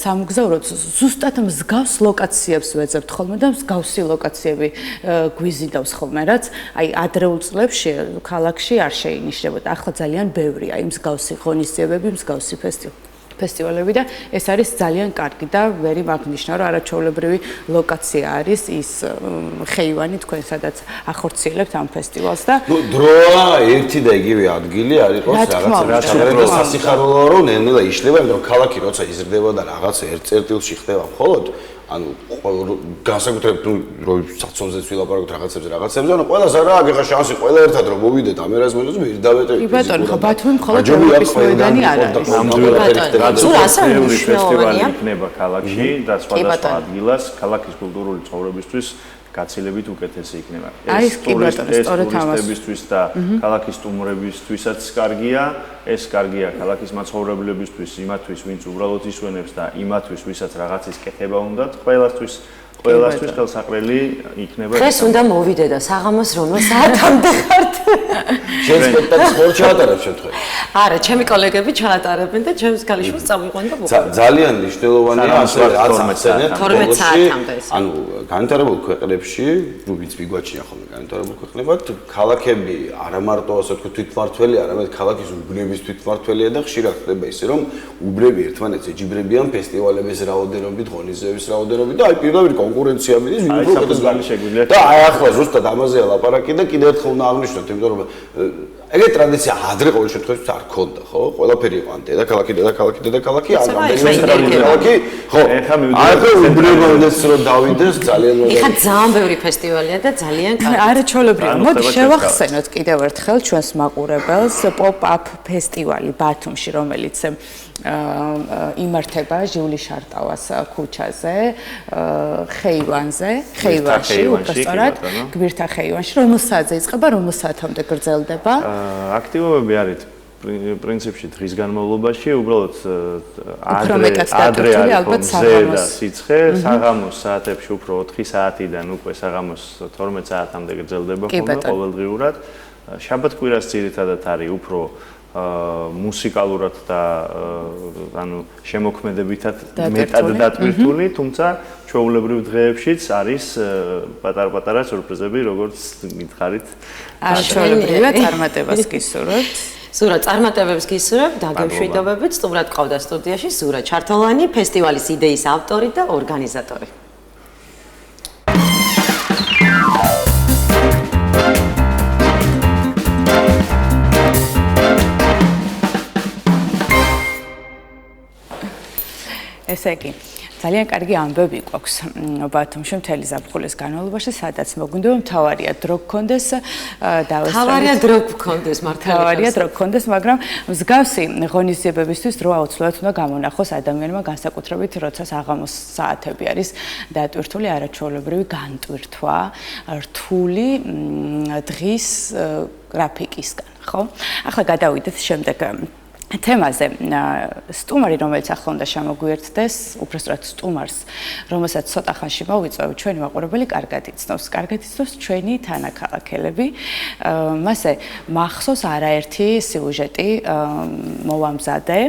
სამგზავროდ, ზუსტად მსგავს ლოკაციებს ვეძებთ ხოლმე და მსგავსი ლოკაციები გვიზიდავს ხოლმე, რაც აი ადრეულ წლებში ქალაქში არ შეინიშნებოდა. ახლა ძალიან ბევრია იმ მსგავსი ღონისძიებები, მსგავსი ფესტივალები და ეს არის ძალიან კარგი და ვერი მაგნიშნა, რომ არაჩვეულებრივი ლოკაცია არის ის ხეივანი თქვენ სადაც ახორციელებთ ამ ფესტივალს და დროა ერთი და იგივე ადგილი არ იყოს რაღაცა სასიხარულოა რომ ნელ-ნელა იშლება, იმიტომ რომ ქალაქი როცა იზრდება და რაღაცა ერთ წერტილში ხდება მხოლოდ ანუ განსაკუთრებით რო საცონზეც ვილაპარაკოთ რაღაცებზე, ანუ ყველას არა აგეხა შანსი ყველა ერთად რომ მოვიდეთ ამერას მოძებს მირდავეთ. კი ბატონო, ხო ბათუმი მხოლოდ ევროპის მოედანი არ არის. ნამდვილად ფესტივალი იქნება ქალაქში და სხვადასხვა ადგილას ქალაქის კულტურული ცხოვრებისთვის გაცილებით უკეთესი იქნება. ეს ტურისტებისთვის და ქალაქის სტუმრებისთვისაც კარგია, ეს კარგია ქალაქის მაცხოვრებლებისთვის, იმათთვის, ვინც უბრალოდ ისვენებს და იმათთვის, ვისაც რაღაცის კეთება უნდათ, ყველასთვის ხელსაყრელი იქნება. დღეს უნდა მოვიდე და საღამოს რომელ საათამდე ხართ? შენ სპექტაკლს ხარ ჩაატარებ შემთხვევით? არა, ჩემი კოლეგები ჩაატარებენ და ჩემს ქალიშვილს წავიყვან და მოვიდე. ძალიან მნიშვნელოვანია ასე რაც ახსენეთ 12 საათამდე ეს. ანუ განვითარებულ ქვეყნებში, ვინც მიგვაჩნია ხოლმე განვითარებულ ქვეყნებად, ქალაქები არა მარტო ასე ვთქვათ თვითმმართველი, არამედ ქალაქის უბნების თვითმმართველია და ხშირად ხდება ისე რომ უბნები ერთმანეთს ეჯიბრებიან ფესტივალების რაოდენობით, ღონისძიების რაოდენობით და აი პირდაპირ კონკურენცია მიდის, ვინ უფრო უკეთეს შეგვიძლია. და აი ახლა ზუსტად ამაზეა ლაპარაკი და კიდევ ერთხელ უნდა აღნიშნოთ, იმიტომ რომ ეგეთი ტრადიცია ადრე ყოველ შემთხვევაში არ ქონდა, ხო? ყველაფერი იყო ან დედაქალაქი, ან ქალაქი, ხო? ახლა უბრალოდ რომ დავიდეს ძალიან მაგარი. ეხლა ძალიან ბევრი ფესტივალია და ძალიან კარგი. არაჩვეულებრივი. მოდი შევახსენოთ კიდევ ერთხელ ჩვენს მაყურებელს pop-up ფესტივალი ბათუმში, რომელიც იმართება ჟიული შარტავას ქუჩაზე, ხეივანში, უბრალოდ გვირთა ხეივანში, რომელ საათზე იწყება, რომელ საათამდე გრძელდება? აქტივობები არის პრინციპში დღის განმავლობაში, უბრალოდ ადრე არის და სიცხე, საღამოს საათებში უფრო 4 საათიდან უკვე საღამოს 12 საათამდე გრძელდება ყოველდღიურად. შაბათ-კვირას ძირითადად არის უფრო მუსიკალურად და ანუ შემოქმედებითად მეტად დატვირთული, თუმცა ჩვეულებრივ დღეებშიც არის პატარ-პატარა სიურპრიზები, როგორც გითხარით. ჩვეულებრივად წარმატებას გისურვებთ. ზურა წარმატებებს გისურვებ, დაგემშვიდობებით, სტუმრად ყავდა სტუდიაში ზურა ჩართოლანი, ფესტივალის იდეის ავტორი და ორგანიზატორი. ესე იგი, ძალიან კარგი ამბები გვაქვს ბათუმში მთელი ზაფხულის განმავლობაში, სადაც მოგვინდება მთავარია დრო გქონდეს თავარია დრო გქონდეს მართალია. თავარია დრო გქონდეს, მაგრამ მსგავსი ღონისძიებებისთვის დრო აუცილებლად უნდა გამონახოს ადამიანმა, განსაკუთრებით როცა საღამოს საათები არის დატვირთული, არაჩვეულებრივი განტვირთვა რთული დღის გრაფიკისგან, ხო? ახლა გადავიდეთ შემდეგ თემაზე. სტუმარი, რომელიც ახლა უნდა შემოგვიერთდეს, უბრალოდ სტუმარს, რომელსაც ცოტა ხანში მოვიწვევ, ჩვენი მაყურებელი კარგად იცნობს. კარგად იცნობს ჩვენი თანაქალაქელები. მასე მახსოვს არაერთი სიუჟეტი მოვამზადე.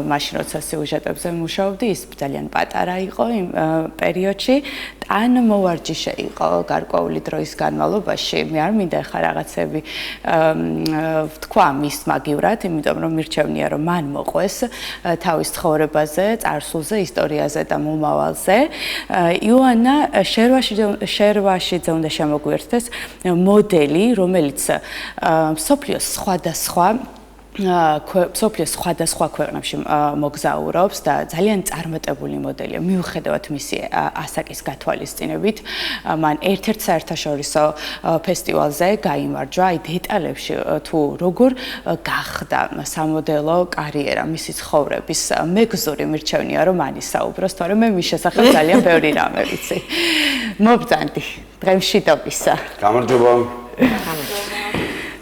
მაშინ როცა სიუჟეტებზე მუშაობდი, ის ძალიან პატარა იყო იმ პერიოდში. თან მოვარჯიშე იყო გარკვეული დროის განმავლობაში. მე არ მინდა ხა რაღაცები თქვა მის მაგივრად, იმიტომ რომ მირჩევნია რომ მან მოყვეს თავის ცხოვრებაზე, წარსულზე, ისტორიაზე და მომავალზე. იოანა შერვაშიძე უნდა შემოგვიერთდეს, მოდელი, რომელიც მსოფლიოს სხვადასხვა ქვეყნებში მოგზაურობს და ძალიან წარმატებული მოდელია. მიუხედავად მისი ასაკის გათვალისწინებით, მან ერთ-ერთ საერთაშორისო ფესტივალზე გაიმარჯვა. აი დეტალებში თუ როგორ გახდა სამოდელო კარიერა, მისი ცხოვრების მეგზური მირჩევნია რომ მან ისაუბროს, თორემ მე მის შესახებ ძალიან ბევრი რამე ვიცი. მობრძანდი დღემშვიდობისა. გამარჯობა.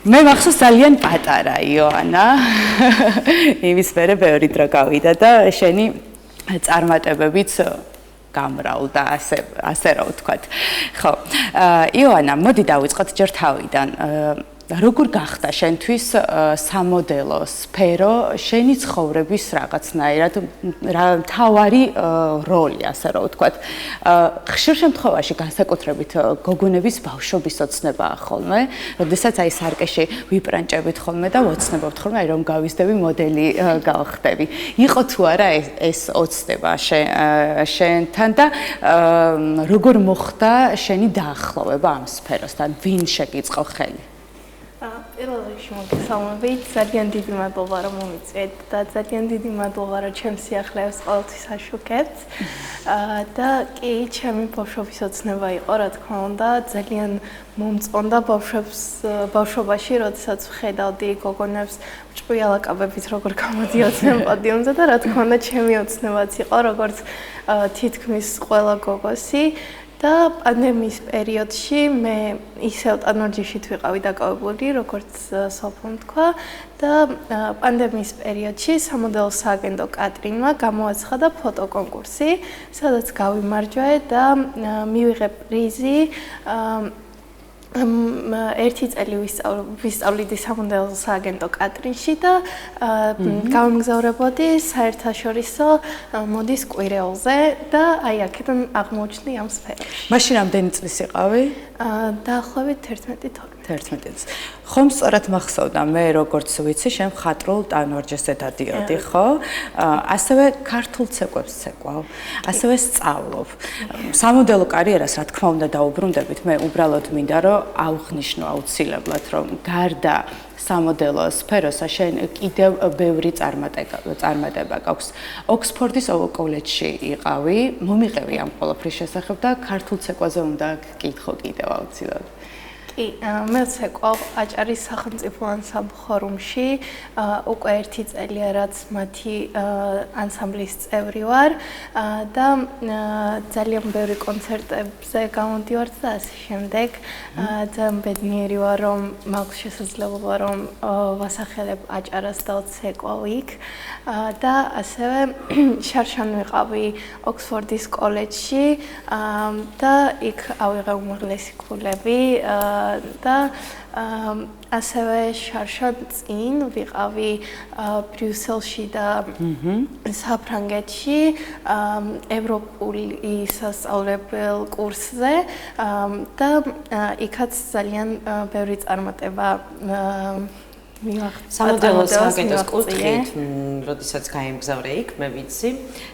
მე მახსოვს ძალიან პატარა იოანა. იმის მერე ბევრი დრო გავიდა და შენი წარმატებებიც გამრავლდა, ასე რა ვთქვათ. ხო. იოანა, მოდი დავიწყოთ ჯერ თავიდან. როგორ გახდა შენთვის სამოდელო სფერო შენი ცხოვრების რაღაცნაირად მთავარი როლი, ასე რა ვთქვათ. ხშირ შემთხვევაში განსაკუთრებით გოგონების ბავშვობის ოცნებაა ხოლმე, როდესაც აი სარკეში ვიპრანჭებით ხოლმე და ვოცნებობთ ხოლმე, აი რომ გავიზდები მოდელი გავხდები. იყო თუ არა ეს ოცნება შენთან და როგორ მოხდა შენი დაახლოვება ამ სფეროსთან, ვინ შეგიწყო ხელი? პირველ რიგში მოგესალმებით, ძალიან დიდი მადლობა რომ მომიწვიეთ და ძალიან დიდი მადლობა რომ ჩემს სიახლეებს ყოველთვის აშუქებთ. და კი, ჩემი ბავშვობის ოცნება იყო, რა თქმა უნდა, ძალიან მომწონდა ბავშვობაში, როდესაც ვხედავდი გოგონებს ჭყუიალაკაბებით როგორ გამოდიოდნენ პოდიუმზე და რა თქმა უნდა, ჩემი ოცნებაც იყო, როგორც თითქმის ყველა გოგოსი. და პანდემიის პერიოდში მე ისევ ტანვარჯიშით ვიყავი დაკავებული, როგორც სოფლომ თქვა და პანდემიის პერიოდში სამოდელო სააგენტო კატრინმა გამოაცხადა ფოტოკონკურსი, სადაც გავიმარჯვე და მივიღე პრიზი. ერთი წელი ვისწავლიდი სამოდელო სააგენტო კატრინში და გავიმგზავრებოდი საერთაშორისო მოდის კვირეულზე და აი აქედან აღმოჩნდი ამ სფეროში. მაშინ რამდენი წლის იყავი? დაახლოებით 11-12 წელს. ხომ სწორად მახსოვდა მე როგორც ვიცი, შენ მხატვრულ ტანვარჯიშზე დადიოდი, ხო? ასევე ქართულ ცეკვებს ცეკვავ, ასევე სწავლობ. სამოდელო კარიერას რა თქმა უნდა დაუბრუნდებით, მე უბრალოდ მინდა რომ აუღნიშნო აუცილებლად რომ გარდა სამოდელო სფეროსა შენ კიდევ ბევრი წარმატება გაქვს. ოქსფორდის კოლეჯში იყავი, მომიყევი ამ ყველაფრის შესახებ და ქართულ ცეკვაზე უნდა გკითხო კიდევ აუცილებლად. კი, მე ცეკვავ აჭარის სახელმწიფო ანსამბლ ხორუმში, უკვე ერთი წელია რაც მათი ანსამბლის წევრი ვარ და ძალიან ბევრი კონცერტებზე გამოდივარ და ასე შემდეგ. ძალიან ბედნიერი ვარ, რომ მაქვს შესაძლებლობა რომ ვასახელებ აჭარას და ვცეკვავ იქ და ასევე შარშან ვიყავი ოქსფორდის კოლეჯში და იქ ავიღე უმაღლესი ქულები და ასევე შარშან წინ ვიყავი ბრიუსელში და საფრანგეთში ევროპული სასწავლებელ კურსზე და იქაც ძალიან ბევრი წარმატება სამოდელოს აგენტოს კუთხით, როდესაც გაემგზავრე იქ, მე ვიცი,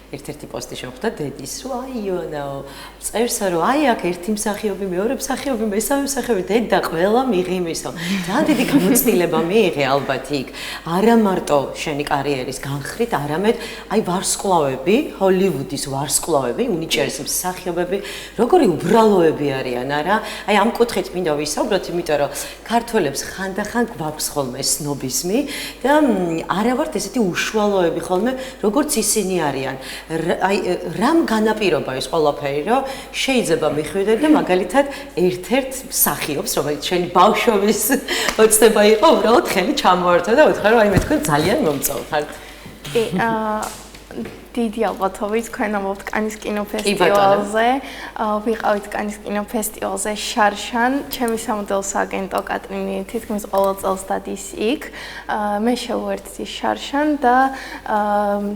ერთ-ერთი პოსტი შეხვდა დედის, რომ აი იონაო, წერსა რომ აი აქ ერთი მსახიობი, მეორე მსახიობი, მესამე მსახიობი, დედა ყველა მიღიმისო. ძალიან დიდი გამოცდილება მიიღე ალბათ იქ. არა მარტო შენი კარიერის განხრით, არამედ აი ვარსკვლავები, ჰოლივუდის ვარსკვლავები, უნიჭერის მსახიობები, როგორი უბრალოები არიან, არა? აი ამ კუთხით მინდა ვისაუბროთ, იმიტომ რომ ქართველებს ხანდახან გვაქვს ხოლმე სნობიზმი და არა ვართ ესეთი უშუალოები ხოლმე, როგორც ისინი არიან. აი რამ განაპირობა ეს ყველაფერი, რომ შეიძლება მიხვიდეთ და მაგალითად ერთ-ერთ მსახიობს, რომელიც შენი ბავშვობის ოცნება იყო, უბრალოდ ხელი ჩამოართვა და უთხრა, რომ აი მე თქვენ ძალიან მომწონხართ. კი, დიდი ალბათობით თქვენ ამბობთ კანის კინოფესტივალზე. ვიყავით კანის კინოფესტივალზე შარშან, ჩემი სამოდელოს აგენტო კატრინი თითქმის ყოველ წელს დადის იქ. მე შევუერთდი შარშან და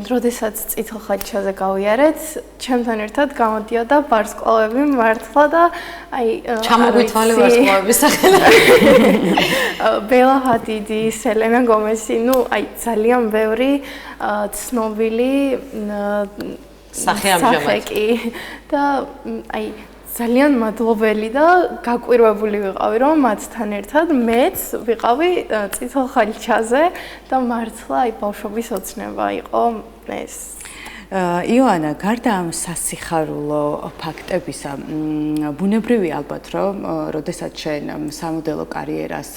როდესაც წითელ ხაჩაზე გავიარეთ, ჩემთან ერთად გამოდიოდა ვარსკვლავები მართლა და აი ჩამოგვითვალე ვარსკვლავების სახელით. ბელა ჰადიდი, სელენა გომესი, ну აი ძალიან ბევრი ცნობილი სახე ამჟამად და აი ძალიან მადლობელი და გაკვირვებული ვიყავი რომ მათთან ერთად მეც ვიყავი წითელ ხალიჩაზე და მართლა აი ბავშვობის ოცნება იყო ეს იონა, გარდა ამ სასიხარულო ფაქტებისა, ბუნებრივი ალბათ, რომ როდესაც შენ სამოდელო კარიერას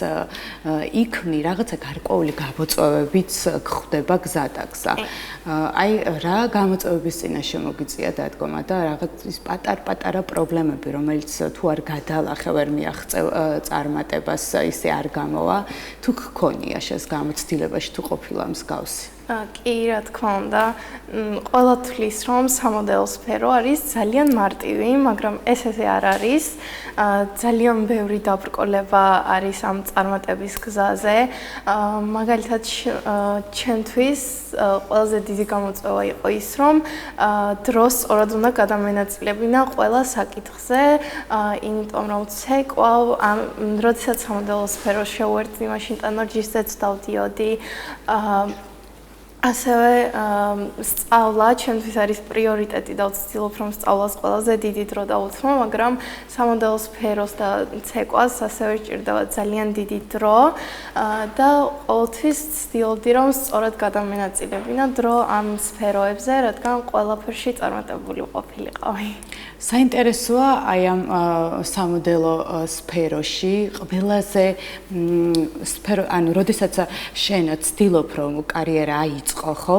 იქმნი, რაღაცა გარკვეული გამოწვევებიც გხვდება გზადაგზა. აი, რა გამოწვევების წინაშე მოგიწია დადგომა და რაღაც ის პატარ-პატარა პრობლემები, რომელიც თუ არ გადალახე, ვერ მიაღწევ წარმატებას, ისე არ გამოვა, თუ გქონია შენს გამოცდილებაში თუ ყოფილა მსგავსი? კი, რა თქმა უნდა, ყველა თვლის რომ სამოდელო სფერო არის ძალიან მარტივი, მაგრამ ესე არ არის. ძალიან ბევრი დაბრკოლება არის ამ წარმატების გზაზე. მაგალითად, ჩემთვის ყველაზე დიდი გამოწვევა იყო ის, რომ დროს სწორად უნდა გადამენაწილებინა ყველა საკითხზე, იმიტომ რომ ცეკვავ, როდესაც სამოდელო სფერო შევუერთდი, მაშინ ტანმარჯიშზეც დავდიოდი. ასევე სწავლა ჩემთვის არის პრიორიტეტი და ვცდილობ რომ სწავლას ყველაზე დიდი დრო დავუთმო, მაგრამ სამოდელო სფეროს და ცეკვას ასევე სჭირდება ძალიან დიდი დრო და ყოველთვის ვცდილობდი რომ სწორად გადამენაწილებინა დრო ამ სფეროებზე, რადგან ყველაფერში წარმატებული ყოფილიყავი. საინტერესოა აი ამ სამოდელო სფეროში ყველაზე სფერო, ანუ როდესაც შენ ცდილობ რომ კარიერა აიწყო, ხო?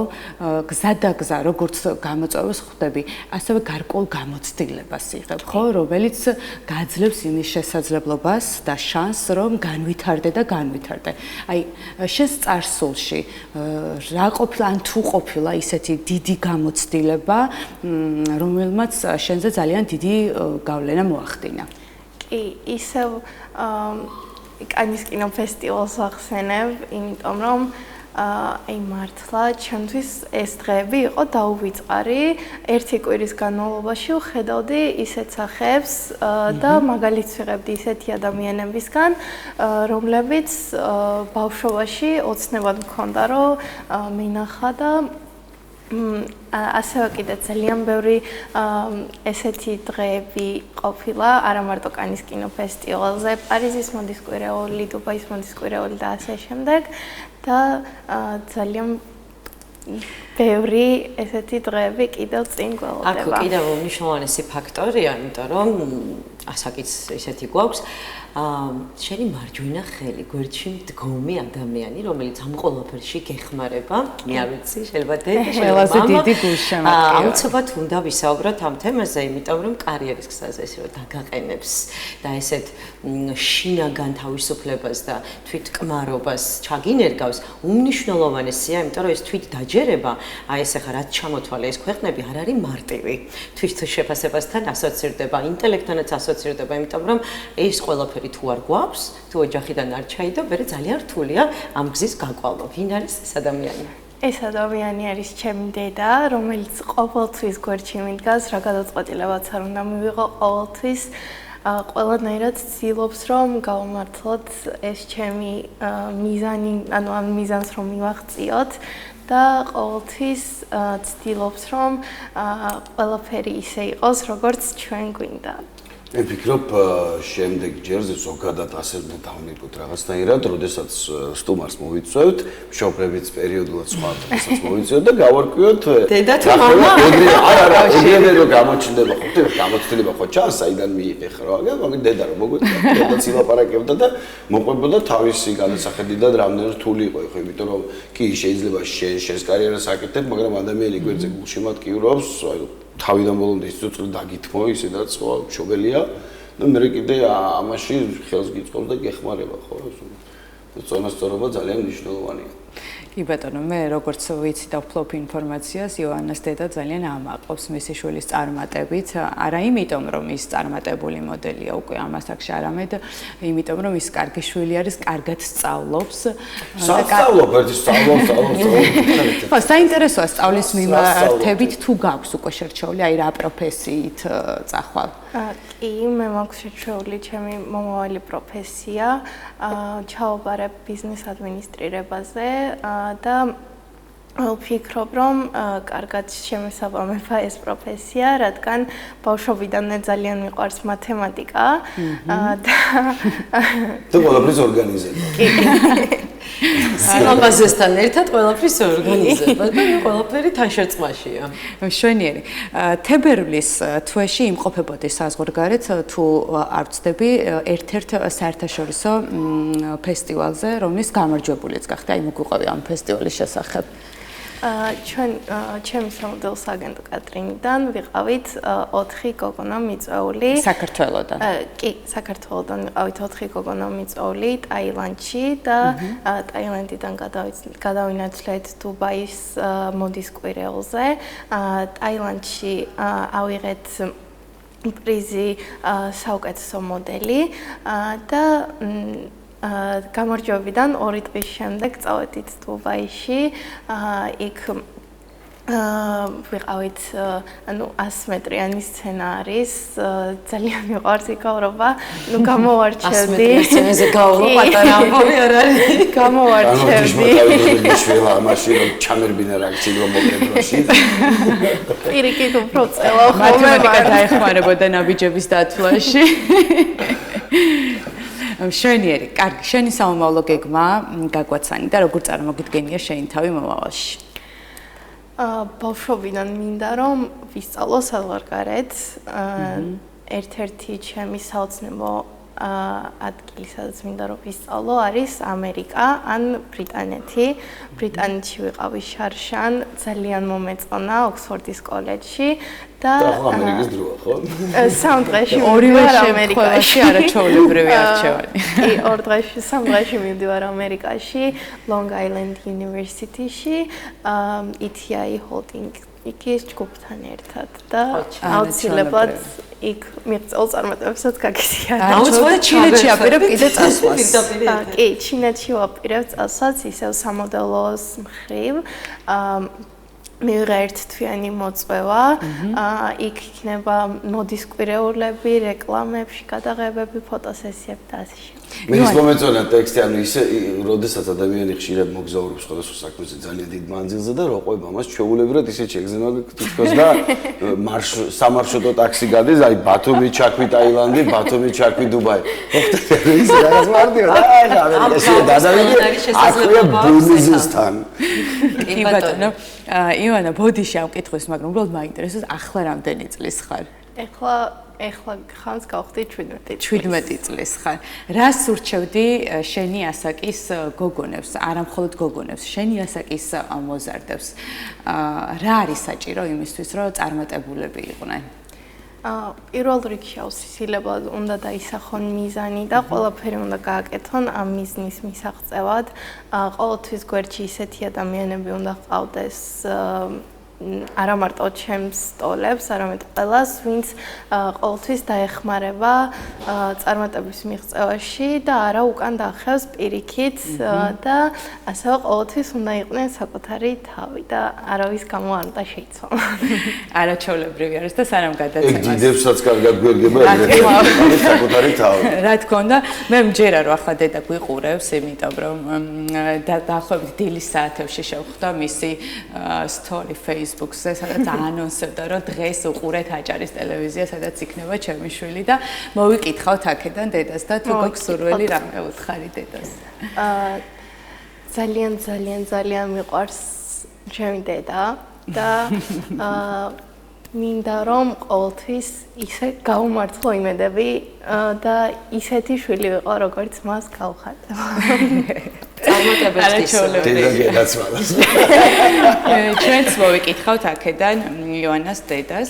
გზადაგზა, როგორც გამოწვევას ხვდები, ასევე გარკვეულ გამოცდილებას იღებ, ხო? რომელიც გაძლევს იმის შესაძლებლობას და შანსს, რომ განვითარდე და განვითარდე. აი, შენს წარსულში რა ყოფილა, ან თუ ყოფილა ისეთი დიდი გამოცდილება, რომელმაც შენზე ძალიან დიდი გავლენა მოახდინა. კი, ისევ კანის კინოფესტივალს ახსენებ, იმიტომ რომ აი მართლა ჩემთვის ეს დღეები იყო დაუვიწყარი. ერთი კვირის განმავლობაში ვხედავდი ისეთ სახეებს და მაგალითს ვიღებდი ისეთი ადამიანებისგან, რომლებიც ბავშვობაში ოცნებად მქონდა, რომ მინახა და ასევე კიდე ძალიან ბევრი ესეთი დღეები ყოფილა, არა მარტო კანის კინოფესტივალზე, პარიზის მოდის კვირეული, დუბაის მოდის კვირეული და ასე შემდეგ და ძალიან ბევრი ესეთი დღეები კიდევ წინ გველოდება. აქ კიდევ მნიშვნელოვანი ფაქტორია, იმიტომ რომ ასაკიც ისეთი გვაქვს, შენი მარჯვენა ხელი, გვერდში მდგომი ადამიანი, რომელიც ამ ყველაფერში გეხმარება, მე არ ვიცი, შეიძლება დედა, ყველაზე დიდი გულშემატკივარი. აუცილებლად უნდა ვისაუბროთ ამ თემაზე, იმიტომ რომ კარიერის გზაზე ესე რომ დაგაყენებს და ესეთ შინაგან თავისუფლებას და თვითკმარობას ჩაგინერგავს, უმნიშვნელოვანესია, იმიტომ რომ ეს თვითდაჯერება, აი ეს ახლა რაც ჩამოთვალე ეს ქვეყნები არ არის მარტივი. თვითშეფასებასთან ასოცირდება, ინტელექტთანაც ასოცირდება, იმიტომ რომ ეს ყველაფერი თუ არ გვაქვს, თუ ოჯახიდან არ ჩაიდო, მე ძალიან რთულია ამ გზის გაკვალვა. ვინ არის ეს ადამიანი? ეს ადამიანი არის ჩემი დედა, რომელიც ყოველთვის გვერდში მიდგას, რა გადაწყვეტილებაც არ უნდა მივიღო ყოველთვის. ყველანაირად ცდილობს რომ გავამართლოთ ეს ჩემი მიზანი, ანუ ამ მიზანს რომ მივაღწიოთ და ყოველთვის ცდილობს რომ ყველაფერი ისე იყოს, როგორც ჩვენ გვინდა. მე ვფიქრობ, შემდეგ ჯერზე ზოგადად ასე უნდა დავნებოთ რაღაცნაირად, როდესაც სტუმარს მოვიწვევთ, მშობლებიც პერიოდულად სხვა დროსაც მოვიწვევთ და გავარკვიოთ დედა თუ მამა? არა, ეგრევე რომ გამოჩნდება, ხო, გამოცდილება ხო ჩანს, საიდან მიიღე ხო, მაგრამ დედა რომ მოგვიწევთ, დედაც ილაპარაკებდა და მოყვებოდა თავისი განსახედი და რამდენად რთული იყო, ხო, იმიტომ რომ კი შეიძლება შენს კარიერას აკეთებ, მაგრამ ადამიანი გვერდზე გულში მატკივრობს, აი თავიდან ბოლომდე სიცოცხლე დაგითმო, ისედაც ხო, მშობელია. და მე კიდე ამაში ხელს გიწყობს და გეხმარება, ხო? წონასწორობა ძალიან მნიშვნელოვანია. კი ბატონო, მე როგორც ვიცი და ვფლობ ინფორმაციას, იოანას დედა ძალიან ამაყობს მისი შვილის წარმატებით, არა იმიტომ რომ ის წარმატებული მოდელია უკვე ამ ასაკში, არამედ იმიტომ რომ ის კარგი შვილი არის, კარგად სწავლობს. სწავლობ, ერთი სწავლობს. ხო, საინტერესოა სწავლის მიმართებით თუ გაქვს უკვე შერჩეული, აი რა პროფესიით წახვალ? კი, მე მაქვს შერჩეული ჩემი მომავალი პროფესია, ჩავაბარებ ბიზნეს ადმინისტრირებაზე და ვფიქრობ, რომ კარგად შემესაბამება ეს პროფესია, რადგან ბავშვობიდანვე ძალიან მიყვარს მათემატიკა და ყველაფრის ორგანიზება. სილამაზესთან ერთად ყველაფრის ორგანიზება და ყველაფერი თანშერწმაშია. მშვენიერი. თებერვლის თვეში იმყოფებოდი საზღვარგარეთ, თუ არ ვცდები, ერთ-ერთ საერთაშორისო ფესტივალზე, რომლის გამარჯვებულიც გახდა, აი მოგვიყვები ამ ფესტივალის შესახებ. ჩვენ ჩემი სამოდელო აგენტ კატრინიდან ვიყავით 4 გოგონა მიწვეული საქართველოდან. კი, საქართველოდან ვიყავით 4 გოგონა მიწვეული ტაილანდში და ტაილანდიდან გადავინაცვლეთ დუბაის მოდის კვირეულზე. ტაილანდში ავიღეთ პრიზი საუკეთესო მოდელი და გამარჯვებიდან 2 დღის შემდეგ წავედით დუბაიში. იქ ვიყავით, ანუ 100 მეტრიანი სცენა არის, ძალიან მიყვარს იქავრობა, ნუ გამოვარჩევდი. 100 მეტრიანი სცენაზე გავლა პატარა ამბავი არ არის. გამოვარჩევდი. შველა ამაში რომ ჩამერბინა რა გცილო მოკრებაში. პირიქით უფრო წელა ხოლმე. მათემატიკა დაეხმარებოდა ნაბიჯების დათვლაში. მშვენიერი, კარგი, შენი სამომავლო გეგმა გაგვაცანი და როგორ წარმოგიდგენია შენი თავი მომავალში? ბავშვობიდან მინდა რომ ვისწავლო საზღვარგარეთ. ერთ-ერთი ჩემი საოცნებო ადგილი, სადაც მინდა რომ ვისწავლო, არის ამერიკა ან ბრიტანეთი. ბრიტანეთში ვიყავი შარშან, ძალიან მომეწონა ოქსფორდის კოლეჯში და ამერიკის დროა, ხო? 3 დღეში ორივე შემთხვევაში არაჩვეულებრივი არჩევანი. კი, 2 დღეში, 3 დღეში მივდივარ ამერიკაში, Long Island University-ში, ETI Holding იქის ჯგუფთან ერთად და აუცილებლად იქ მიღწეულ წარმატებებსაც გაგიზიარებ. აუცილებლად ჩინეთში აპირებ კიდე წასვლას. კი, ჩინეთში ვაპირებ წასვლას ისევ სამოდელოს მხრივ. მივიღე ერთთვიანი მოწვევა. იქ იქნება მოდის კვირეულები, რეკლამებში გადაღებები, ფოტოსესიები და ასე შემდეგ. მე ის მომეწონა ტექსტი, ანუ ისე, როდესაც ადამიანი ხშირად მოგზაურობს სხვადასხვა საქმეზე ძალიან დიდ მანძილზე და რო ყვება მას ჩვეულებრივად ისე შეგზნება თითქოს და სამარშრუტო ტაქსი გადის, აი ბათუმი ჩაქვი ტაილანდი, ბათუმი ჩაქვი დუბაი. ხო, ის რაღაც მარტივად, აი ამერიკაში გადავიდი, აქვეა ბიზნესთან. კი ბატონო, ივანა ბოდიში ამ კითხვის, მაგრამ უბრალოდ მაინტერესებს, ახლა რამდენი წლის ხარ? ეხლა ხანს გავხდი 17 წლის. 17 წლის ხარ. რას ურჩევდი შენი ასაკის გოგონებს, არა მხოლოდ გოგონებს, შენი ასაკის მოზარდებს? რა არის საჭირო იმისთვის, რომ წარმატებულები იყვნენ? პირველ რიგში აუცილებლად უნდა დაისახონ მიზანი და ყველაფერი უნდა გააკეთონ ამ მიზნის მისაღწევად. ყოველთვის გვერდში ისეთი ადამიანები უნდა ჰყავდეს, არა მარტო ჩემს სტოლებს, არამედ ყველას, ვინც ყოველთვის დაეხმარება წარმატების მიღწევაში და არა უკან დახევს პირიქით და ასევე ყოველთვის უნდა იყვნენ საკუთარი თავი და არავის გამო არ უნდა შეიცვალონ. არაჩვეულებრივი არის და სანამ გადაცემას. ეგ დიდებსაც კარგად გვერგება ეგრე საკუთარი თავი. რა თქმა უნდა, მე მჯერა რომ ახლა დედა გვიყურებს, იმიტომ რომ დაახლოებით დილის საათებში შევხვდა მისი story Facebook-ზე, სადაც აანონსებდა, რომ დღეს უყურეთ აჭარის ტელევიზია, სადაც იქნება ჩემი შვილი და მოვიკითხავთ აქედან დედას და თუ გვაქვს სურვილი რამე უთხარი დედას. ძალიან მიყვარს ჩემი დედა და მინდა რომ ყოველთვის ისე გაუმართლო იმედები და ისეთი შვილი ვიყო, როგორც მას გავხატებ. ჩვენც მოვიკითხავთ აქედან იონას დედას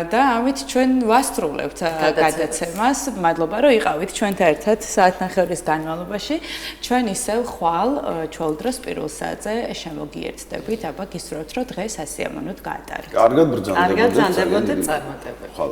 და ამით ჩვენ ვასრულებთ გადაცემას. მადლობა რომ იყავით ჩვენთან ერთად საათნახევრის განმავლობაში. ჩვენ ისევ ხვალ ჩვეუldrოს პირველ საათზე შემოგიერთდებით. აბა გისურვებთ რომ დღეს ასიამოვნოთ გაატაროთ. კარგად ბრძანდებოდეთ. კარგად ბრძანდებოდეთ წარმატებები. ხვალ.